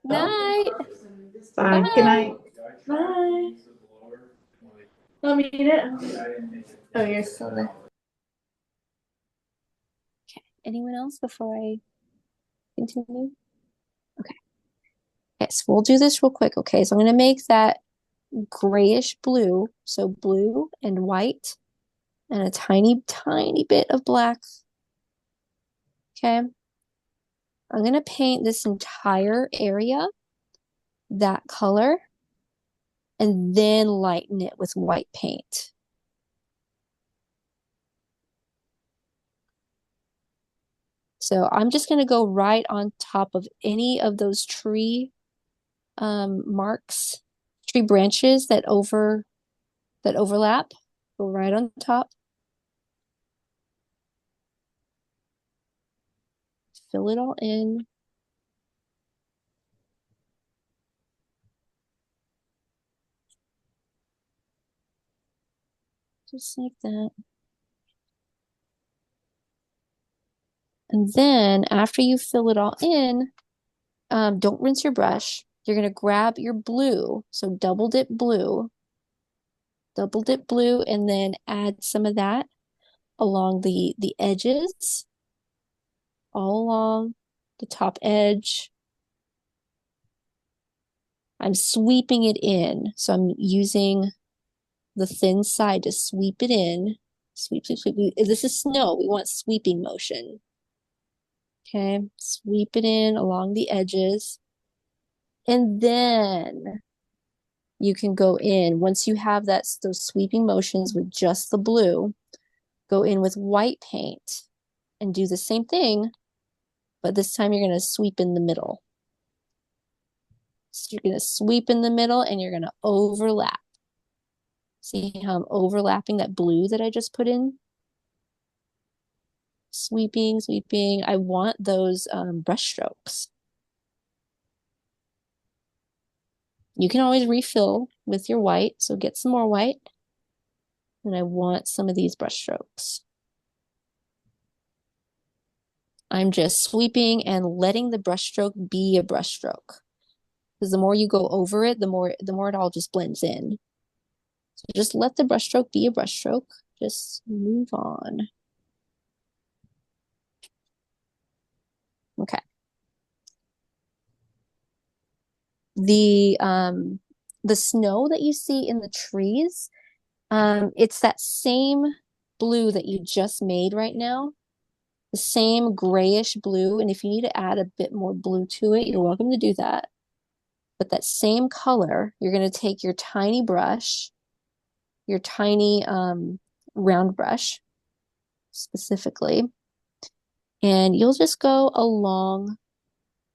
Speaker 7: Night.
Speaker 3: Bye. Good
Speaker 7: Bye.
Speaker 3: night. Bye. Want me to eat it? Oh, you're still there.
Speaker 7: Okay. Anyone else before I continue? Okay. Okay, so we'll do this real quick. Okay, so I'm gonna make that grayish blue. So blue and white and a tiny, tiny bit of black. Okay. I'm gonna paint this entire area that color and then lighten it with white paint. So I'm just gonna go right on top of any of those tree marks, tree branches that overlap. Go right on top. Fill it all in. Just like that. And then after you fill it all in, don't rinse your brush. You're going to grab your blue. So double dip blue, and then add some of that along the edges, all along the top edge. I'm sweeping it in. So I'm using the thin side to sweep it in. Sweep, sweep, sweep. This is snow. We want sweeping motion. Okay, sweep it in along the edges. And then you can go in, once you have those sweeping motions with just the blue, go in with white paint and do the same thing, but this time you're going to sweep in the middle. So you're going to sweep in the middle and you're going to overlap. See how I'm overlapping that blue that I just put in? Sweeping, sweeping. I want those brush strokes. You can always refill with your white, so get some more white. And I want some of these brush strokes. I'm just sweeping and letting the brush stroke be a brush stroke. Because the more you go over it, the more it all just blends in. So just let the brush stroke be a brush stroke. Just move on. Okay. The snow that you see in the trees, it's that same blue that you just made right now. The same grayish blue. And if you need to add a bit more blue to it, you're welcome to do that. But that same color, you're going to take your tiny brush, your tiny round brush specifically, and you'll just go along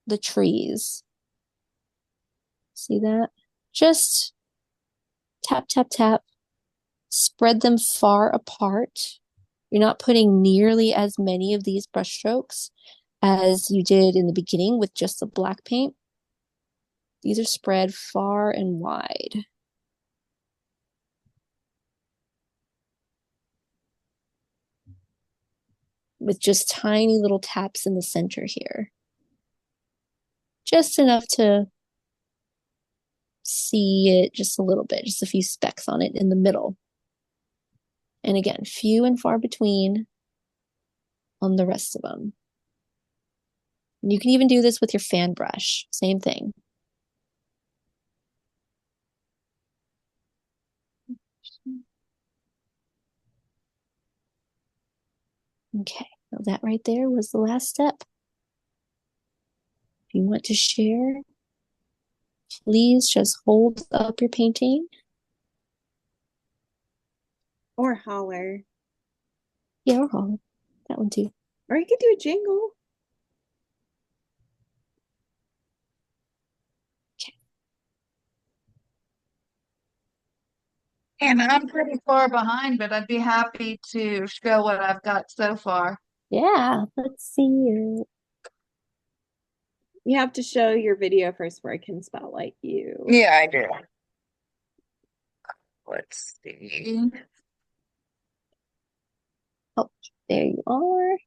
Speaker 7: the trees. See that? Just tap, tap, tap. Spread them far apart. You're not putting nearly as many of these brush strokes as you did in the beginning with just the black paint. These are spread far and wide. With just tiny little taps in the center here. Just enough to see it just a little bit, just a few specks on it in the middle. And again, few and far between on the rest of them. And you can even do this with your fan brush, same thing. Okay, so that right there was the last step. If you want to share, please just hold up your painting.
Speaker 1: Or holler.
Speaker 7: Yeah, or holler. That one too.
Speaker 1: Or you could do a jingle.
Speaker 4: And I'm pretty far behind, but I'd be happy to show what I've got so far.
Speaker 7: Yeah, let's see it.
Speaker 1: You have to show your video first where I can spotlight you.
Speaker 4: Yeah, I do. Let's see.
Speaker 7: Oh, there you are.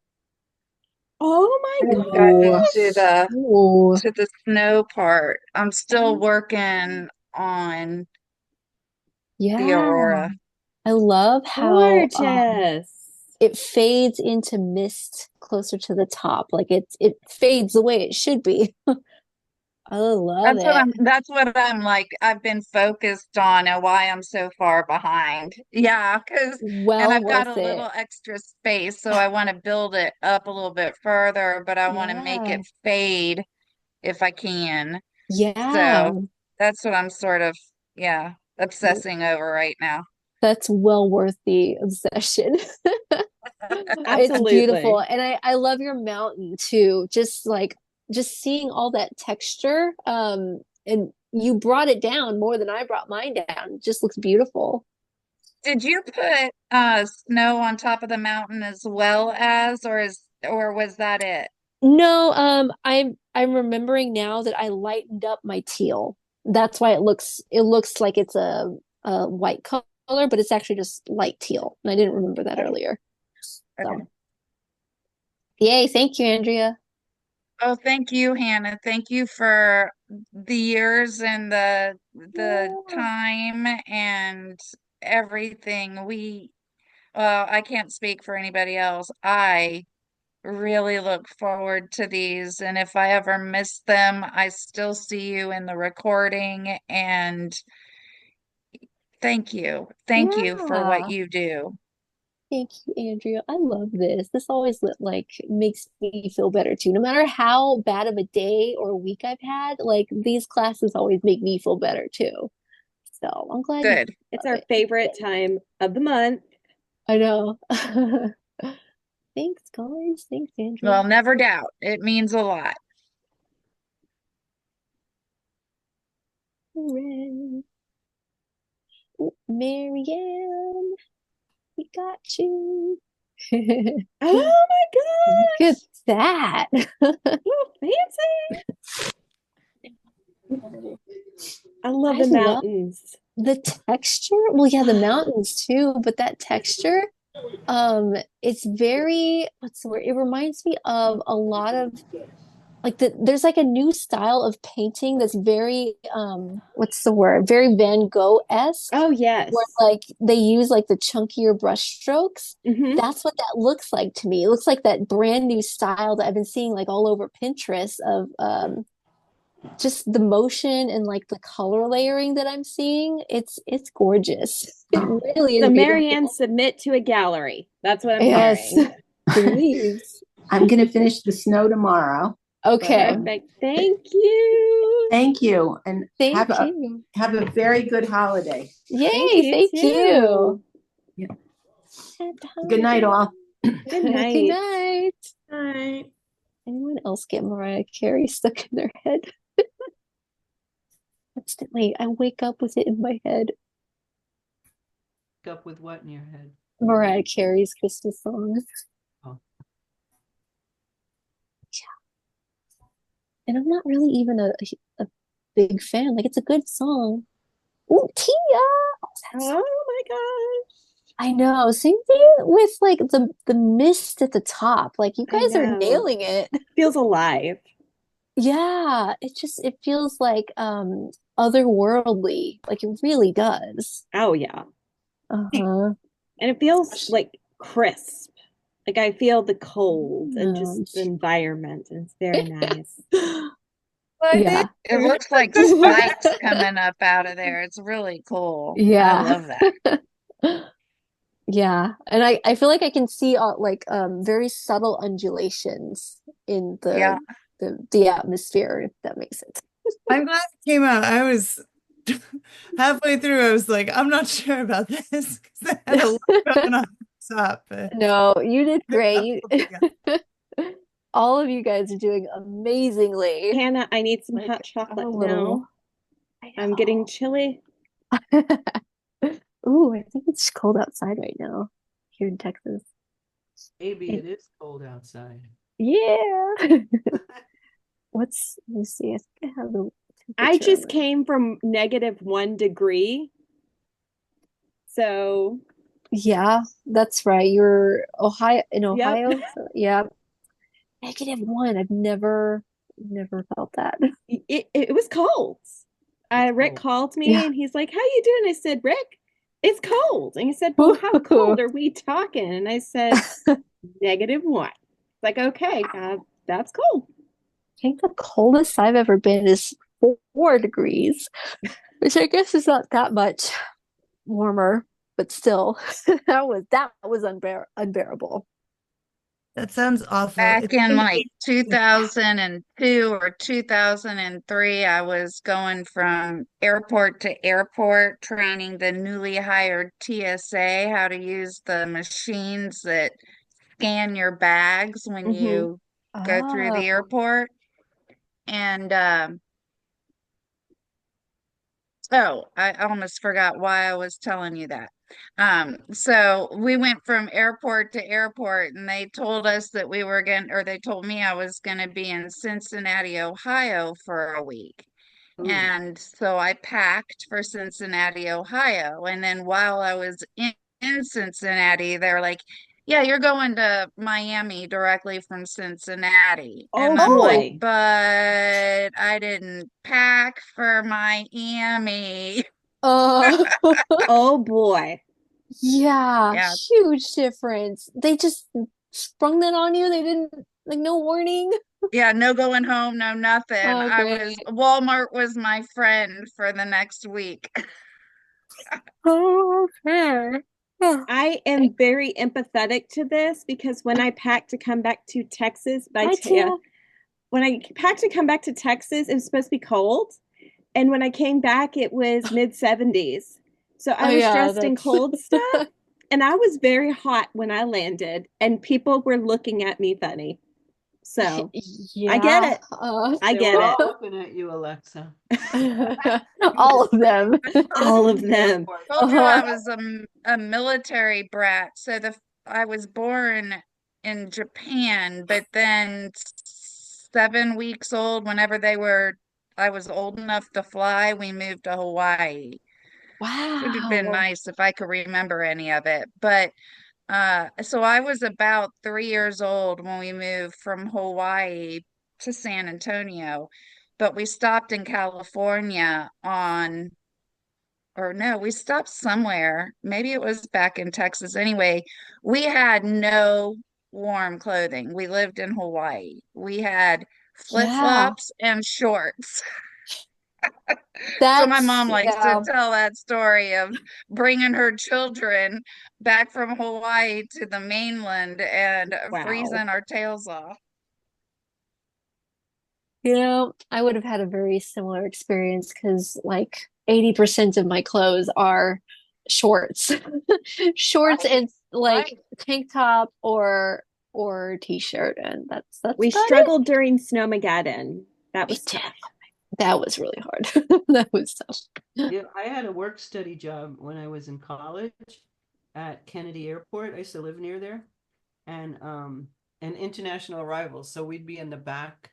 Speaker 1: Oh my
Speaker 4: I've gotten
Speaker 1: gosh.
Speaker 4: to the snow part. I'm still working on the Aurora.
Speaker 7: I love how
Speaker 1: Gorgeous.
Speaker 7: it fades into mist closer to the top. Like it fades the way it should be. I love it.
Speaker 4: That's what I'm like. I've been focused on and why I'm so far behind. Yeah, and
Speaker 7: Well
Speaker 4: I've got
Speaker 7: worth
Speaker 4: a
Speaker 7: it.
Speaker 4: little extra space, so I want to build it up a little bit further, but I want to make it fade if I can.
Speaker 7: Yeah.
Speaker 4: So that's what I'm sort of, obsessing over right now.
Speaker 7: That's well worth the obsession. It's beautiful. And I love your mountain too. Just seeing all that texture. And you brought it down more than I brought mine down. It just looks beautiful.
Speaker 4: Did you put snow on top of the mountain as well as, or was that it?
Speaker 7: No, I'm remembering now that I lightened up my teal. That's why it looks like it's a white color, but it's actually just light teal. And I didn't remember that earlier.
Speaker 4: Okay.
Speaker 7: So, yay. Thank you, Andrea.
Speaker 4: Oh, thank you, Hannah. Thank you for the years and the
Speaker 7: Yeah.
Speaker 4: time and everything. Well, I can't speak for anybody else. I really look forward to these, and if I ever miss them, I still see you in the recording, and thank you. Thank you for what
Speaker 7: Yeah.
Speaker 4: you do.
Speaker 7: Thank you, Andrea. I love this. This always like makes me feel better too. No matter how bad of a day or week I've had, like these classes always make me feel better too. So I'm glad you
Speaker 4: Good.
Speaker 1: It's
Speaker 7: love
Speaker 1: our
Speaker 7: it.
Speaker 1: favorite time of the month.
Speaker 7: I know. Thanks, guys. Thanks, Andrea.
Speaker 4: Well, never doubt. It means a lot.
Speaker 7: Hooray. Ooh, Marianne, we got you. Look
Speaker 1: Oh my
Speaker 7: at
Speaker 1: gosh!
Speaker 7: that.
Speaker 1: Fancy! I love
Speaker 7: I
Speaker 1: the
Speaker 7: love
Speaker 1: mountains.
Speaker 7: the texture. Well, yeah, the mountains too, but that texture, it's very, what's the word? It reminds me of a lot of like there's like a new style of painting that's very what's the word? Very Van Gogh-esque,
Speaker 1: Oh yes.
Speaker 7: where like they use like the chunkier brush strokes.
Speaker 1: Mm-hmm.
Speaker 7: That's what that looks like to me. It looks like that brand new style that I've been seeing like all over Pinterest of just the motion and like the color layering that I'm seeing. It's gorgeous. It really is
Speaker 1: So
Speaker 7: beautiful.
Speaker 1: Marianne, submit to a gallery. That's what I'm
Speaker 7: Yes,
Speaker 1: hearing.
Speaker 7: please.
Speaker 8: I'm going to finish the snow tomorrow.
Speaker 7: Okay.
Speaker 1: Perfect. Thank you.
Speaker 8: Thank you, and
Speaker 7: Thank you.
Speaker 8: have a very good holiday.
Speaker 7: Yay, thank you.
Speaker 1: too.
Speaker 8: Yeah.
Speaker 7: Happy
Speaker 8: Good night, all.
Speaker 1: Good
Speaker 7: Good
Speaker 1: night.
Speaker 7: night.
Speaker 3: Hi.
Speaker 7: Anyone else get Mariah Carey stuck in their head? Constantly, I wake up with it in my head.
Speaker 6: Up with what in your head?
Speaker 7: Mariah Carey's Christmas song.
Speaker 6: Oh.
Speaker 7: Yeah. And I'm not really even a big fan. Like, it's a good song. Ooh, Tia! Oh, that's
Speaker 1: Oh my gosh.
Speaker 7: I know. Same thing with like the mist at the top. Like you
Speaker 1: I
Speaker 7: guys are
Speaker 1: know.
Speaker 7: nailing it.
Speaker 1: Feels alive.
Speaker 7: Yeah, it feels like otherworldly. Like it really does.
Speaker 1: Oh yeah.
Speaker 7: Uh-huh.
Speaker 1: And it feels like crisp. Like I feel the cold and just the environment, and it's very nice.
Speaker 7: Yeah.
Speaker 4: It looks like spikes coming up out of there. It's really cool. I
Speaker 7: Yeah.
Speaker 4: love that.
Speaker 7: Yeah. And I feel like I can see like very subtle undulations in
Speaker 4: Yeah.
Speaker 7: the atmosphere, if that makes sense.
Speaker 5: I'm glad it came out. I was halfway through, I was like, I'm not sure about this because I had a lot going on top. But
Speaker 7: No, you did great.
Speaker 5: yeah.
Speaker 7: All of you guys are doing amazingly.
Speaker 1: Hannah, I need some
Speaker 7: Like,
Speaker 1: hot chocolate
Speaker 7: a little.
Speaker 1: now. I'm getting chilly.
Speaker 7: Ooh, I think it's cold outside right now here in Texas.
Speaker 6: Maybe it is cold outside.
Speaker 7: Yeah. Let me see. I think I have the
Speaker 1: I
Speaker 7: temperature
Speaker 1: just
Speaker 7: on
Speaker 1: came from -1 degree. So,
Speaker 7: Yeah, that's right. You're in
Speaker 1: yep.
Speaker 7: Ohio. So, yeah. -1. I've never felt that.
Speaker 1: It was cold. Rick
Speaker 6: cold.
Speaker 1: called me
Speaker 7: Yeah.
Speaker 1: and he's like, "How you doing?" I said, "Rick, it's cold." And he said, "Well, how cold are we talking?" And I said, -1. It's like, okay, that's cold.
Speaker 7: I think the coldest I've ever been is 4 degrees, which I guess is not that much warmer, but still, that was unbearable.
Speaker 5: That sounds awful.
Speaker 4: Back in like 2002 or 2003, I was going from airport to airport training the newly hired TSA how to use the machines that scan your bags when
Speaker 1: Mm-hmm.
Speaker 4: you go through the airport. And oh, I almost forgot why I was telling you that. So we went from airport to airport, and they told us that we were going, or they told me I was going to be in Cincinnati, Ohio for a week.
Speaker 6: Ooh.
Speaker 4: And so I packed for Cincinnati, Ohio. And then while I was in Cincinnati, they're like, yeah, you're going to Miami directly from Cincinnati.
Speaker 1: Oh
Speaker 4: And I'm like,
Speaker 1: boy.
Speaker 4: but I didn't pack for Miami.
Speaker 7: Uh,
Speaker 1: Oh boy.
Speaker 7: yeah,
Speaker 4: Yeah,
Speaker 7: huge difference. They just sprung that on you. They didn't, like, no warning.
Speaker 4: yeah, no going home, no nothing.
Speaker 7: Oh, great.
Speaker 4: Walmart was my friend for the next week.
Speaker 7: Oh, okay. Yeah.
Speaker 1: I am very empathetic to this because when I packed to come back to Texas,
Speaker 7: Hi, Teal.
Speaker 1: when I packed to come back to Texas, it was supposed to be cold. And when I came back, it was mid 70s. So I
Speaker 7: Oh,
Speaker 1: was
Speaker 7: yeah,
Speaker 1: dressed in
Speaker 7: that's
Speaker 1: cold stuff. And I was very hot when I landed, and people were looking at me funny. So I get
Speaker 7: yeah.
Speaker 1: it. I
Speaker 6: They
Speaker 1: get
Speaker 6: were
Speaker 1: it.
Speaker 6: all looking at you, Alexa.
Speaker 7: All of them.
Speaker 1: All of them.
Speaker 4: Told you I was a military brat. So I was born in Japan, but then 7 weeks old, whenever I was old enough to fly, we moved to Hawaii. Would have been
Speaker 7: Wow.
Speaker 4: nice if I could remember any of it. But so I was about 3 years old when we moved from Hawaii to San Antonio, but we stopped in California or no, we stopped somewhere. Maybe it was back in Texas. Anyway, we had no warm clothing. We lived in Hawaii. We had
Speaker 7: Yeah.
Speaker 4: flip-flops and shorts. So my
Speaker 7: That's,
Speaker 4: mom likes to
Speaker 7: yeah.
Speaker 4: tell that story of bringing her children back from Hawaii to the mainland and
Speaker 1: Wow.
Speaker 4: freezing our tails off.
Speaker 7: You know, I would have had a very similar experience because like 80% of my clothes are shorts. Shorts
Speaker 4: Right,
Speaker 7: and like
Speaker 4: right.
Speaker 7: tank top or t-shirt, and that's
Speaker 1: We
Speaker 7: about it.
Speaker 1: struggled during Snowmageddon. That
Speaker 7: We
Speaker 1: was
Speaker 7: did.
Speaker 1: tough.
Speaker 7: That was really hard. That was tough.
Speaker 6: Yeah, I had a work study job when I was in college at Kennedy Airport. I used to live near there, and international arrivals. So we'd be in the back,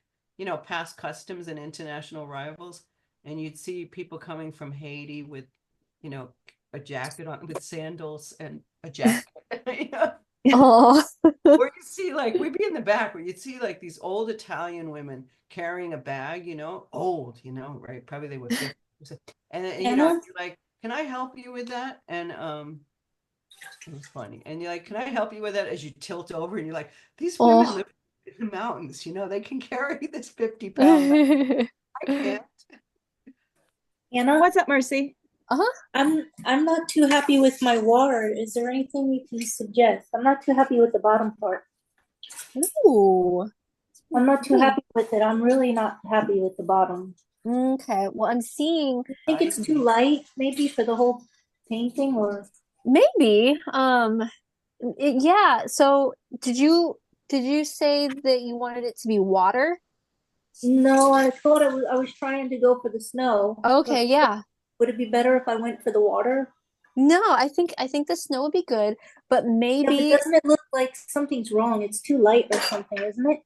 Speaker 6: past customs and international arrivals, and you'd see people coming from Haiti with, you know, a jacket on with sandals and a jacket. you know?
Speaker 7: Oh,
Speaker 6: Or you see like we'd be in the back where you'd see like these old Italian women carrying a bag, old, right? Probably they were 50. And then,
Speaker 3: Anna?
Speaker 6: you're like, can I help you with that? And it was funny. And you're like, can I help you with that as you tilt over and you're like, these women
Speaker 7: oh.
Speaker 6: live in the mountains, they can carry this 50-pound bag. I can't.
Speaker 3: Anna?
Speaker 1: What's up, Mercy?
Speaker 7: Uh-huh.
Speaker 3: I'm not too happy with my water. Is there anything you can suggest? I'm not too happy with the bottom part.
Speaker 7: Ooh.
Speaker 3: I'm not too happy with it. I'm really not happy with the bottom.
Speaker 7: Okay. Well, I'm seeing
Speaker 3: I think it's too light, maybe for the whole painting, or
Speaker 7: maybe. Yeah. So did you say that you wanted it to be water?
Speaker 3: no, I thought I was trying to go for the snow.
Speaker 7: Okay, yeah.
Speaker 3: Would it be better if I went for the water?
Speaker 7: No, I think the snow would be good, but
Speaker 3: Yeah, but
Speaker 7: maybe
Speaker 3: doesn't it look like something's wrong? It's too light or something, isn't it?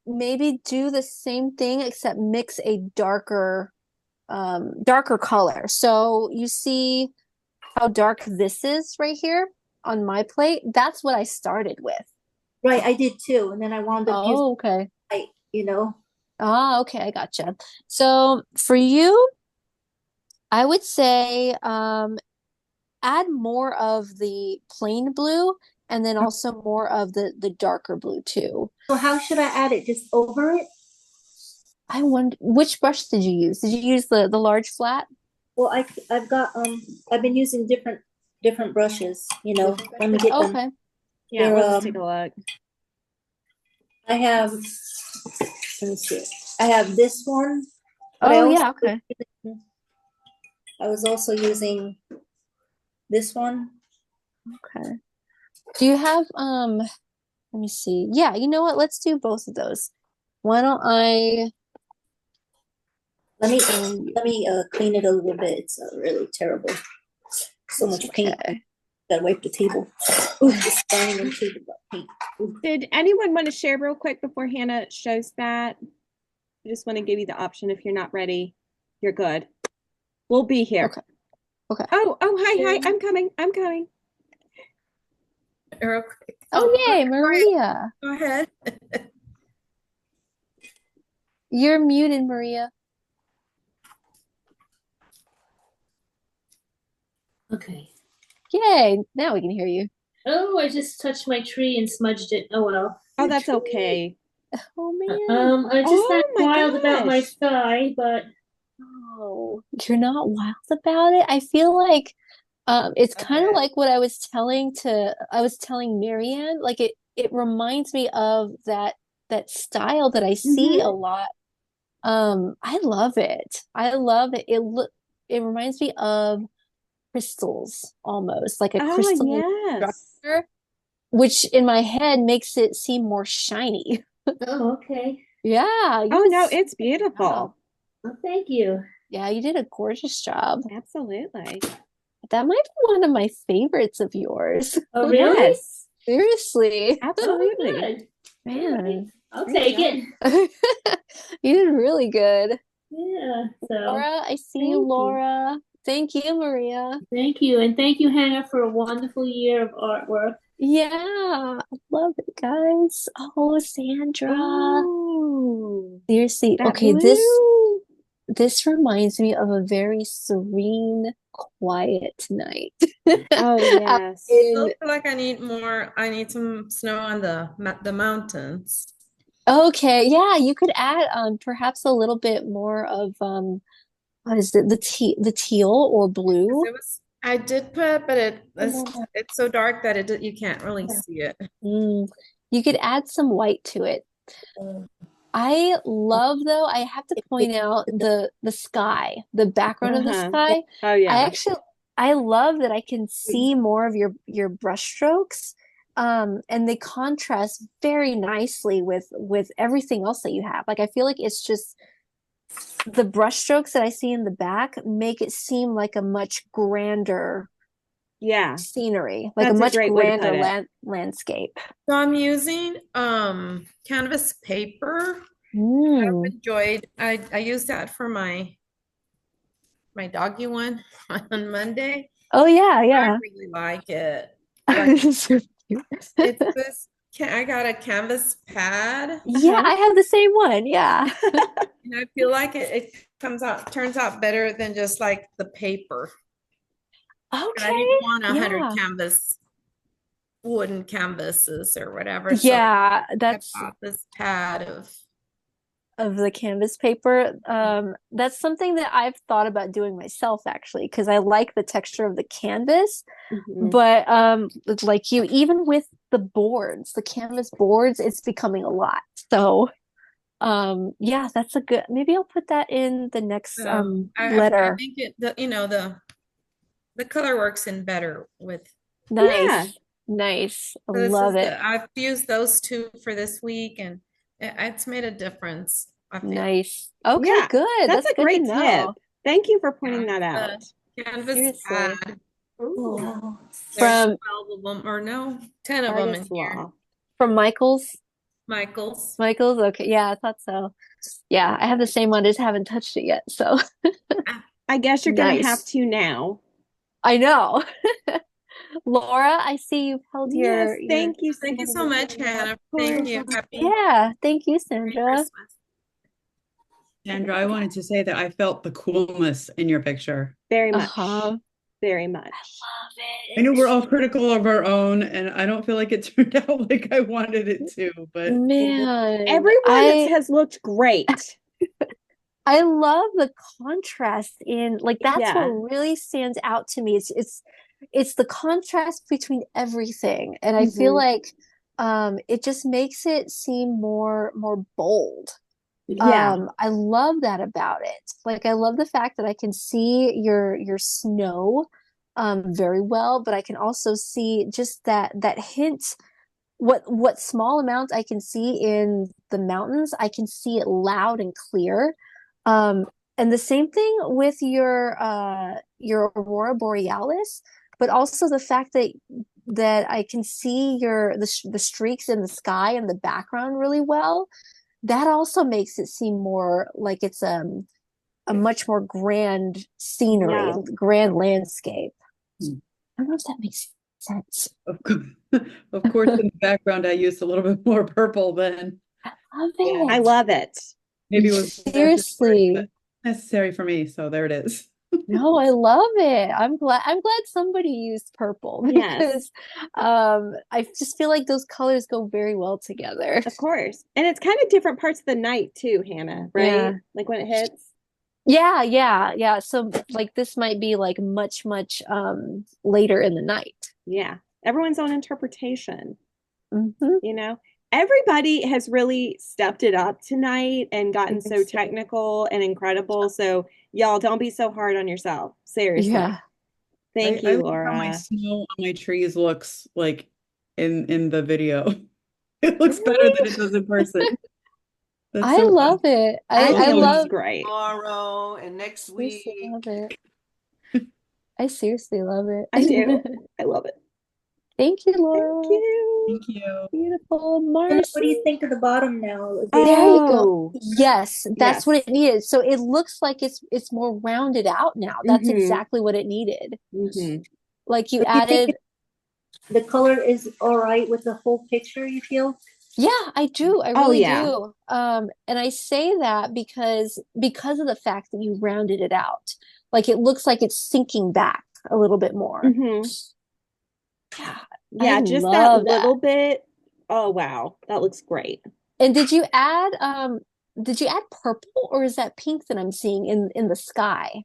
Speaker 7: maybe do the same thing except mix a darker color. So you see how dark this is right here on my plate? That's what I started with.
Speaker 3: Right, I did too, and then I wound up using
Speaker 7: Oh, okay.
Speaker 3: light.
Speaker 7: Ah, okay, I gotcha. So for you, I would say add more of the plain blue and then also more of the darker blue too.
Speaker 3: So how should I add it? Just over it?
Speaker 7: I wonder which brush did you use? Did you use the large flat?
Speaker 3: Well, I've been using different brushes. Let me get them.
Speaker 7: Okay.
Speaker 1: Yeah,
Speaker 3: They're,
Speaker 1: let's take a look.
Speaker 3: I have. Let me see. I have this one. But
Speaker 7: Oh yeah, okay.
Speaker 3: I was also using this one.
Speaker 7: Okay. Do you have let me see. Yeah, you know what? Let's do both of those. Why don't I
Speaker 3: Let me clean it a little bit. It's really terrible. So much paint.
Speaker 7: Okay.
Speaker 3: Gotta wipe the table. Ooh, it's burning into the paint. Ooh.
Speaker 1: Did anyone want to share real quick before Hannah shows that? I just want to give you the option. If you're not ready, you're good. We'll be here.
Speaker 7: Okay. Okay.
Speaker 1: Oh, hi. I'm coming.
Speaker 9: Real quick.
Speaker 7: Oh, yay, Maria.
Speaker 9: Go ahead.
Speaker 7: You're muted, Maria.
Speaker 10: Okay.
Speaker 7: Yay, now we can hear you.
Speaker 10: Oh, I just touched my tree and smudged it. Oh well.
Speaker 1: Oh, that's okay.
Speaker 7: Oh, man.
Speaker 10: I'm just not
Speaker 1: my
Speaker 10: wild about my
Speaker 1: gosh.
Speaker 10: sky, but
Speaker 7: Oh, you're not wild about it? I feel like it's kind of
Speaker 9: Okay.
Speaker 7: like what I was telling Marianne. Like it reminds me of that style that I see a lot. I love it. I love it. It reminds me of crystals almost, like a
Speaker 1: Oh,
Speaker 7: crystalline
Speaker 1: yes.
Speaker 7: structure, which in my head makes it seem more shiny.
Speaker 10: oh, okay.
Speaker 7: Yeah, you
Speaker 1: Oh,
Speaker 7: did
Speaker 1: no,
Speaker 7: such
Speaker 1: it's
Speaker 7: a good job.
Speaker 1: beautiful.
Speaker 10: Well, thank you.
Speaker 7: Yeah, you did a gorgeous job.
Speaker 1: Absolutely.
Speaker 7: That might be one of my favorites of yours.
Speaker 10: Oh, really?
Speaker 1: Yes,
Speaker 7: Seriously.
Speaker 10: Oh,
Speaker 1: absolutely.
Speaker 10: good.
Speaker 7: Man,
Speaker 10: I'll
Speaker 1: Great
Speaker 10: take
Speaker 1: job.
Speaker 10: it.
Speaker 7: you did really good.
Speaker 10: Yeah. So
Speaker 7: Laura, I see
Speaker 1: Thank
Speaker 7: you,
Speaker 1: you.
Speaker 7: Laura. Thank you, Maria.
Speaker 10: thank you, and thank you, Hannah, for a wonderful year of artwork.
Speaker 7: Yeah, I love it, guys. Oh, Sandra.
Speaker 1: Oh,
Speaker 7: Seriously,
Speaker 1: that
Speaker 7: okay,
Speaker 1: blue.
Speaker 7: this reminds me of a very serene, quiet night.
Speaker 1: Oh,
Speaker 7: Out
Speaker 1: yes.
Speaker 9: I
Speaker 7: in
Speaker 9: still feel like I need some snow on the mountains.
Speaker 7: Okay, yeah, you could add perhaps a little bit more of what is it, the teal or
Speaker 9: 'Cause
Speaker 7: blue.
Speaker 9: I did put, but it's so dark that you can't really see it.
Speaker 7: Mm, you could add some white to it. I love though, I have to point out the sky, the background of the
Speaker 1: Uh-huh.
Speaker 7: sky.
Speaker 1: Oh, yeah.
Speaker 7: I love that I can see more of your brush strokes. And they contrast very nicely with everything else that you have. Like I feel like it's just the brush strokes that I see in the back make it seem like a much grander
Speaker 1: Yeah,
Speaker 7: scenery, like a
Speaker 1: that's a
Speaker 7: much
Speaker 1: great way to put
Speaker 7: grander
Speaker 1: it.
Speaker 7: landscape.
Speaker 9: So I'm using canvas paper. I've
Speaker 7: Mm.
Speaker 9: enjoyed. I used that for my doggy one on Monday.
Speaker 7: Oh yeah,
Speaker 9: I
Speaker 7: yeah.
Speaker 9: really like it. Like
Speaker 7: This is so cute.
Speaker 9: it's this. I got a canvas pad,
Speaker 7: Yeah,
Speaker 1: Uh-huh.
Speaker 7: I have the same one. Yeah.
Speaker 9: and I feel like it turns out better than just like the paper. But I
Speaker 7: Okay.
Speaker 9: didn't want 100
Speaker 7: Yeah.
Speaker 9: wooden canvases or whatever. So
Speaker 7: Yeah,
Speaker 9: I
Speaker 7: that's
Speaker 9: bought this pad
Speaker 7: of the canvas paper. That's something that I've thought about doing myself actually, because I like the texture of the canvas.
Speaker 1: Mhm.
Speaker 7: But like you, even with the boards, the canvas boards, it's becoming a lot. So yeah, that's a good, maybe I'll put that in the next
Speaker 9: I
Speaker 7: letter.
Speaker 9: think the color works in better with.
Speaker 1: Yeah.
Speaker 7: Nice. I
Speaker 9: So
Speaker 7: love it.
Speaker 9: I've used those two for this week, and it's made a difference. I feel.
Speaker 7: Nice. Okay,
Speaker 1: Yeah,
Speaker 7: good.
Speaker 1: that's
Speaker 7: That's
Speaker 1: a
Speaker 7: good to
Speaker 1: great tip.
Speaker 7: know.
Speaker 1: Thank you for pointing
Speaker 9: Yeah,
Speaker 1: that
Speaker 9: the
Speaker 1: out.
Speaker 9: canvas
Speaker 7: Seriously.
Speaker 9: pad.
Speaker 10: Ooh.
Speaker 3: Wow.
Speaker 9: There's
Speaker 7: From
Speaker 9: 12 of them, or no, 10 of them in
Speaker 1: Artist
Speaker 9: here.
Speaker 1: law.
Speaker 7: from Michael's.
Speaker 9: Michael's.
Speaker 7: Okay, yeah, I thought so. Yeah, I have the same one, just haven't touched it yet. So
Speaker 1: I guess you're gonna have
Speaker 7: nice.
Speaker 1: to now.
Speaker 7: I know. Laura, I see you've held
Speaker 1: Yes,
Speaker 7: your
Speaker 1: thank you,
Speaker 9: Thank you so
Speaker 1: Sandra.
Speaker 9: much, Hannah.
Speaker 1: Of
Speaker 9: Thank
Speaker 1: course.
Speaker 9: you. Happy
Speaker 7: Yeah, thank you,
Speaker 9: Merry
Speaker 7: Sandra.
Speaker 9: Christmas.
Speaker 11: Sandra, I wanted to say that I felt the coolness in your picture.
Speaker 1: Very
Speaker 7: Uh-huh.
Speaker 1: much. Very much.
Speaker 11: I know we're all critical of our own, and I don't feel like it turned out like I wanted it to, but
Speaker 7: Man,
Speaker 1: Everyone has looked great.
Speaker 7: I love the contrast in like that's
Speaker 1: Yeah.
Speaker 7: what really stands out to me. It's the contrast between everything. And I feel like it just makes it seem more bold.
Speaker 1: Yeah.
Speaker 7: I love that about it. Like I love the fact that I can see your snow very well, but I can also see just that hint what small amount I can see in the mountains, I can see it loud and clear. And the same thing with your Aurora Borealis, but also the fact that I can see the streaks in the sky and the background really well. that also makes it seem more like it's a much more grand scenery,
Speaker 1: Yeah.
Speaker 7: grand landscape.
Speaker 11: Hmm.
Speaker 7: I don't know if that makes sense.
Speaker 11: Of course, of course, in the background, I used a little bit more purple than
Speaker 7: Love
Speaker 1: I
Speaker 7: it.
Speaker 1: love it.
Speaker 11: maybe was
Speaker 7: Seriously.
Speaker 11: necessary for me. So there it is.
Speaker 7: No, I love it. I'm glad somebody used purple
Speaker 1: Yes.
Speaker 7: because I just feel like those colors go very well together.
Speaker 1: Of course. And it's kind of different parts of the night too, Hannah, right?
Speaker 7: Yeah.
Speaker 1: Like when it hits.
Speaker 7: Yeah. So like this might be like much later in the night.
Speaker 1: Yeah. Everyone's own interpretation,
Speaker 7: Mhm.
Speaker 1: you know? Everybody has really stepped it up tonight and gotten so technical and incredible. So y'all don't be so hard on yourself. Seriously.
Speaker 7: Yeah.
Speaker 1: Thank
Speaker 11: I
Speaker 1: you,
Speaker 11: like how my
Speaker 1: Laura.
Speaker 11: snow on my trees looks like in the video. It looks better than it does in person. That's
Speaker 7: I
Speaker 11: so
Speaker 7: love it.
Speaker 1: I
Speaker 7: I
Speaker 1: think it
Speaker 7: love
Speaker 1: looks great.
Speaker 6: Tomorrow and next
Speaker 7: seriously
Speaker 6: week.
Speaker 7: love it. I seriously love it.
Speaker 1: I do. I love it.
Speaker 7: Thank you, Laura.
Speaker 1: Thank you.
Speaker 11: Thank you.
Speaker 7: Beautiful.
Speaker 3: And
Speaker 7: Marcy.
Speaker 3: what do you think of the bottom now? Is it-
Speaker 7: There you go.
Speaker 1: Oh,
Speaker 7: Yes, that's what
Speaker 1: yes.
Speaker 7: it needed. So it looks like it's more rounded out now. That's
Speaker 1: Mhm.
Speaker 7: exactly what it needed.
Speaker 1: Mhm.
Speaker 7: Like you
Speaker 3: But do you think
Speaker 7: added,
Speaker 3: the color is all right with the whole picture, you feel?
Speaker 7: yeah, I do. I
Speaker 1: Oh,
Speaker 7: really
Speaker 1: yeah.
Speaker 7: do. And I say that because of the fact that you rounded it out. Like it looks like it's sinking back a little bit more.
Speaker 1: Mhm.
Speaker 7: Yeah,
Speaker 1: Yeah,
Speaker 7: I
Speaker 1: just that
Speaker 7: love
Speaker 1: little
Speaker 7: that.
Speaker 1: bit. Oh, wow. That looks great.
Speaker 7: And did you add purple or is that pink that I'm seeing in the sky?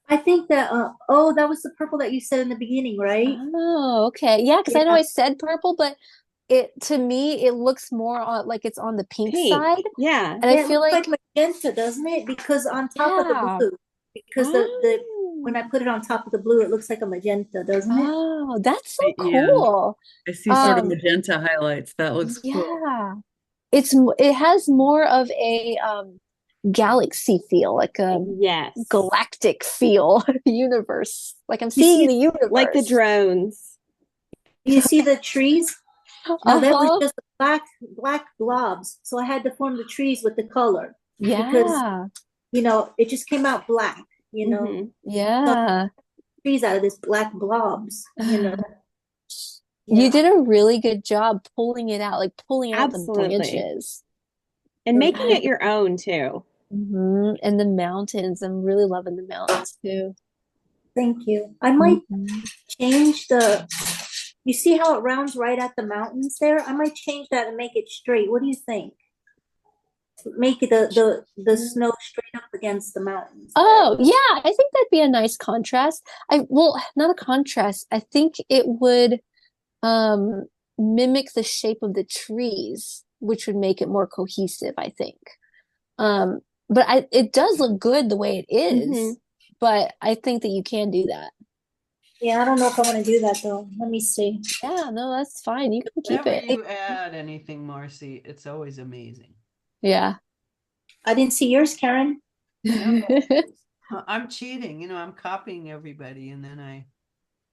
Speaker 3: I think that, oh, that was the purple that you said in the beginning, right?
Speaker 7: Oh, okay. Yeah, because I know
Speaker 3: Yeah.
Speaker 7: I said purple, but to me it looks more like it's on the pink
Speaker 1: Pink.
Speaker 7: side.
Speaker 1: Yeah.
Speaker 7: And I
Speaker 3: Yeah, it
Speaker 7: feel
Speaker 3: looks
Speaker 7: like,
Speaker 3: like magenta, doesn't it? Because on top of the
Speaker 7: yeah.
Speaker 3: blue, because the when I
Speaker 1: Oh.
Speaker 3: put it on top of the blue, it looks like a magenta, doesn't it?
Speaker 7: Oh, that's so
Speaker 11: Yeah,
Speaker 7: cool.
Speaker 11: I see sort of
Speaker 7: Um,
Speaker 11: magenta highlights. That looks cool.
Speaker 7: yeah. It has more of a galaxy feel, like a
Speaker 1: Yes.
Speaker 7: galactic feel, universe. Like I'm seeing
Speaker 3: see,
Speaker 7: the
Speaker 1: Like the
Speaker 7: universe.
Speaker 1: drones.
Speaker 3: You see the trees? Now that was
Speaker 7: Uh-huh.
Speaker 3: just black blobs. So I had to form the trees with the color because
Speaker 7: Yeah.
Speaker 3: it just came out black,
Speaker 1: Mhm.
Speaker 7: Yeah.
Speaker 3: trees out of this black blobs,
Speaker 7: You
Speaker 3: Yeah.
Speaker 7: did a really good job pulling it out, like pulling out the
Speaker 1: Absolutely.
Speaker 7: branches.
Speaker 1: And making it your own too.
Speaker 7: And the mountains. I'm really loving the mountains too.
Speaker 3: Thank you. I might
Speaker 7: Mhm.
Speaker 3: change you see how it rounds right at the mountains there? I might change that and make it straight. What do you think? Make it the snow straight up against the mountains there.
Speaker 7: Oh, yeah, I think that'd be a nice contrast. Well, not a contrast. I think it would um mimic the shape of the trees, which would make it more cohesive, I think. But it does look good the way it is,
Speaker 1: Mhm.
Speaker 7: but I think that you can do that.
Speaker 3: Yeah, I don't know if I want to do that though. Let me see.
Speaker 7: Yeah, no, that's fine. You can keep
Speaker 6: Whenever
Speaker 7: it.
Speaker 6: you add anything, Marcy, it's always amazing.
Speaker 7: Yeah.
Speaker 3: I didn't see yours, Karen.
Speaker 6: I'm cheating, I'm copying everybody, and then I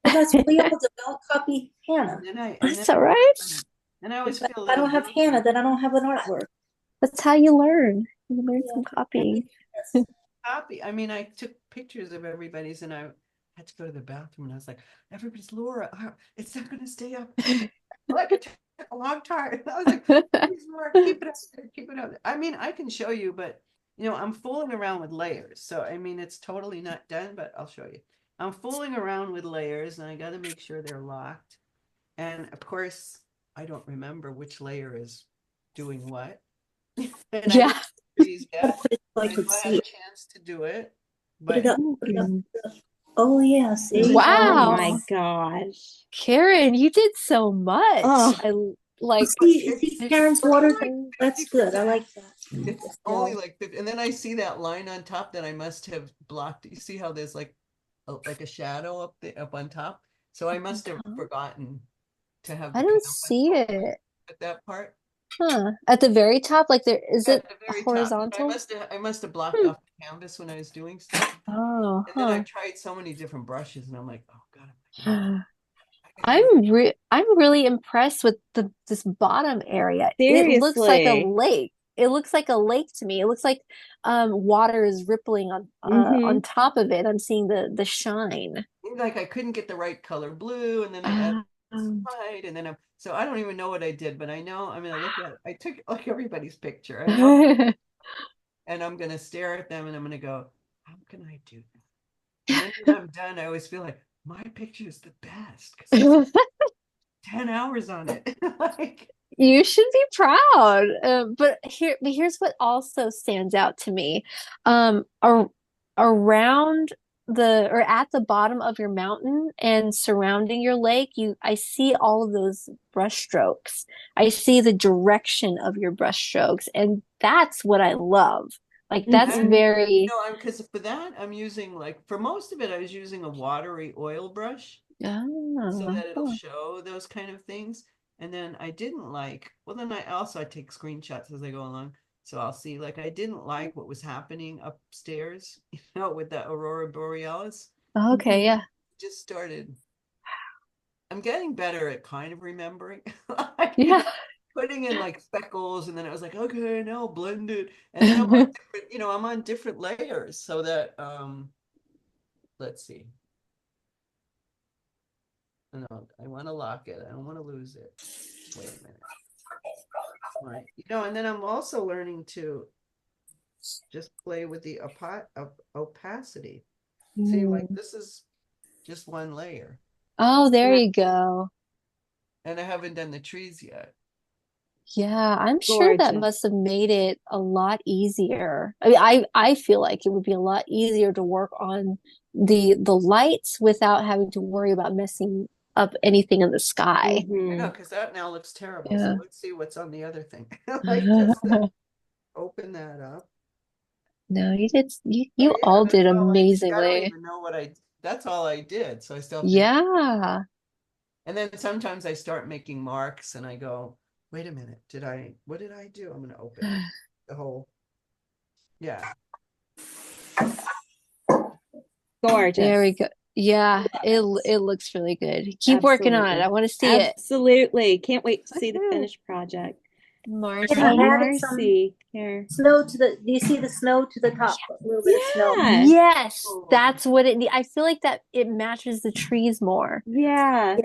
Speaker 3: Well, that's we all do. Don't copy Hannah.
Speaker 6: and then I and
Speaker 7: That's
Speaker 6: then
Speaker 7: all right.
Speaker 6: and I always
Speaker 3: If
Speaker 6: feel a
Speaker 3: I
Speaker 6: little
Speaker 3: don't have
Speaker 6: guilty.
Speaker 3: Hannah, then I don't have an artwork.
Speaker 7: That's how you learn. You learn
Speaker 3: Yeah.
Speaker 7: some copying.
Speaker 3: Yes.
Speaker 6: Copy. I mean, I took pictures of everybody's, and I had to go to the bathroom, and I was like, "Everybody's Laura. It's not going to stay up. Like it took a long time." I was like, "Please, Laura, keep it up there, keep it up there." I mean, I can show you, but I'm fooling around with layers. So I mean, it's totally not done, but I'll show you. I'm fooling around with layers, and I got to make sure they're locked. And of course, I don't remember which layer is doing what. And I
Speaker 7: Yeah.
Speaker 6: didn't freeze yet.
Speaker 3: Put it so I
Speaker 6: I
Speaker 3: could
Speaker 6: might
Speaker 3: see
Speaker 6: have a
Speaker 3: it.
Speaker 6: chance to do it,
Speaker 3: Put it
Speaker 6: but
Speaker 3: up. Put it up. Oh yeah, see.
Speaker 1: Oh
Speaker 7: Wow.
Speaker 1: my gosh.
Speaker 7: Karen, you did so much.
Speaker 1: Oh.
Speaker 7: I like
Speaker 3: See Karen's water? That's
Speaker 6: 50%.
Speaker 3: good. I like that.
Speaker 6: It's only like 50, and then I see that line on top that I must have blocked. You see how there's like a shadow up on top? So I must have forgotten to have
Speaker 7: I
Speaker 6: the
Speaker 7: don't
Speaker 6: canvas
Speaker 7: see
Speaker 6: open
Speaker 7: it.
Speaker 6: at that part.
Speaker 7: Huh. At the very top, like is
Speaker 6: At
Speaker 7: it
Speaker 6: the very top.
Speaker 7: horizontal?
Speaker 6: I must have blocked off the canvas when I was doing stuff.
Speaker 7: Oh,
Speaker 6: And then I tried so many different brushes, and I'm like, oh God,
Speaker 7: huh. I'm really impressed with this bottom area. It looks like a
Speaker 1: Seriously.
Speaker 7: lake. it looks like a lake to me. It looks like water is rippling on top of it. I'm seeing the shine.
Speaker 6: Like I couldn't get the right color blue, and then I added
Speaker 7: Um,
Speaker 6: white, and then so I don't even know what I did, but I know I'm gonna look at it. I took like everybody's picture. I know, and I'm gonna stare at them, and I'm gonna go, how can I do that? And then when I'm done, I always feel like my picture is the best because 10 hours on it. Like,
Speaker 7: You should be proud. But here's what also stands out to me. Around or at the bottom of your mountain and surrounding your lake, I see all of those brush strokes. I see the direction of your brush strokes, and that's what I love. Like that's very
Speaker 6: because for that I'm using, like, for most of it I was using a watery oil brush so that it'll show those kind of things. And then I didn't like, well, then I take screenshots as I go along. So I'll see, like, I didn't like what was happening upstairs, with the Aurora Borealis.
Speaker 7: Okay, yeah.
Speaker 6: Just started. I'm getting better at kind of remembering. Like,
Speaker 7: Yeah.
Speaker 6: putting in like speckles, and then I was like, okay, now blend it. And then I'm on different, I'm on different layers so that let's see. No, I want to lock it. I don't want to lose it. Wait a minute. Right. And then I'm also learning to just play with the opacity. See, like this is just one layer.
Speaker 7: Oh, there you go.
Speaker 6: And I haven't done the trees yet.
Speaker 7: Yeah, I'm sure that must have made it a lot easier. I mean, I feel like it would be a lot easier to work on the lights without having to worry about messing up anything in the sky.
Speaker 6: I know, because that now looks terrible.
Speaker 7: Yeah.
Speaker 6: So let's see what's on the other thing. Like, just open that up.
Speaker 7: No, you all did
Speaker 6: I don't
Speaker 7: amazingly.
Speaker 6: even know that's all I did. So I still have to.
Speaker 7: Yeah.
Speaker 6: And then sometimes I start making marks and I go, wait a minute, what did I do? I'm going to open the whole, yeah.
Speaker 1: Gorgeous.
Speaker 7: There we go. Yeah, it looks really good. Keep working on it. I want to see it.
Speaker 1: Absolutely. Can't wait to see the finished project.
Speaker 3: I added some
Speaker 1: here.
Speaker 3: snow to do you see the snow to the top? A little bit of snow.
Speaker 7: Yes, that's what it I feel like that it matches the trees more.
Speaker 1: Yeah.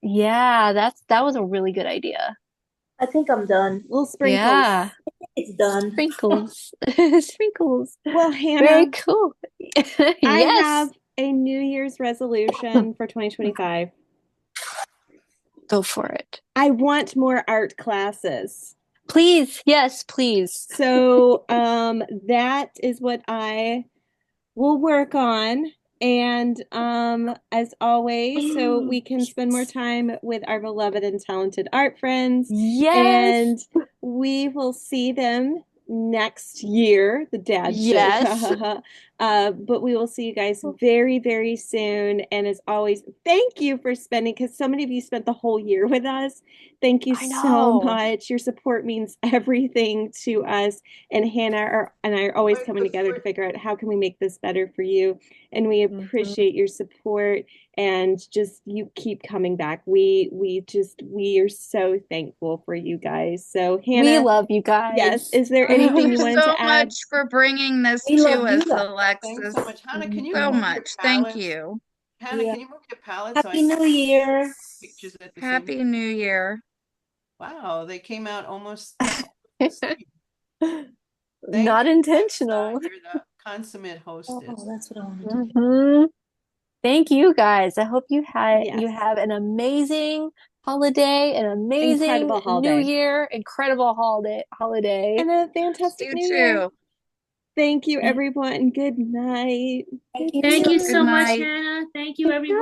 Speaker 7: Yeah, that was a really good idea.
Speaker 3: I think I'm done.
Speaker 1: Little sprinkles.
Speaker 7: Yeah.
Speaker 3: It's done.
Speaker 7: Sprinkles. Sprinkles.
Speaker 1: Well, Hannah,
Speaker 7: very cool.
Speaker 1: I
Speaker 7: Yes.
Speaker 1: have a New Year's resolution for 2025.
Speaker 7: Go for it.
Speaker 1: I want more art classes.
Speaker 7: Please. Yes, please.
Speaker 1: So, that is what I will work on. And as always, so we can spend more time with our beloved and talented art friends.
Speaker 7: Yes.
Speaker 1: And we will see them next year, the dad
Speaker 7: Yes.
Speaker 1: but we will see you guys very, very soon. And as always, thank you for spending, because so many of you spent the whole year with us. Thank you so much. Your support means everything to us. And Hannah and I are always coming together to figure out how can we make this better for you. And we appreciate your support, and just you keep coming back. We are so thankful for you guys. So Hannah,
Speaker 7: we love you guys.
Speaker 1: Yes. Is there anything you want to add?
Speaker 4: Much for bringing this
Speaker 3: We
Speaker 4: to
Speaker 3: love you
Speaker 4: us,
Speaker 3: guys.
Speaker 4: Alexis.
Speaker 6: Thanks so much. Hannah, can you
Speaker 4: So
Speaker 6: move
Speaker 4: much.
Speaker 6: your
Speaker 4: Thank
Speaker 6: palettes?
Speaker 4: you.
Speaker 6: Hannah, can you move your palette so I
Speaker 3: Happy New Year.
Speaker 6: pictures at the
Speaker 4: Happy
Speaker 6: same
Speaker 4: New Year.
Speaker 6: Wow, they came out almost
Speaker 7: Not intentional.
Speaker 6: You're the consummate hostess.
Speaker 3: Oh, that's what I want to do.
Speaker 7: Thank you guys. I hope you
Speaker 1: Yes.
Speaker 7: have an amazing holiday, an amazing
Speaker 1: Incredible holiday.
Speaker 7: New Year, incredible holiday.
Speaker 1: And a fantastic
Speaker 4: You
Speaker 1: New
Speaker 4: too.
Speaker 1: Year. Thank you, everyone. Good night.
Speaker 10: Thank you so
Speaker 4: Good
Speaker 10: much,
Speaker 4: night.
Speaker 10: Hannah. Thank you, everyone.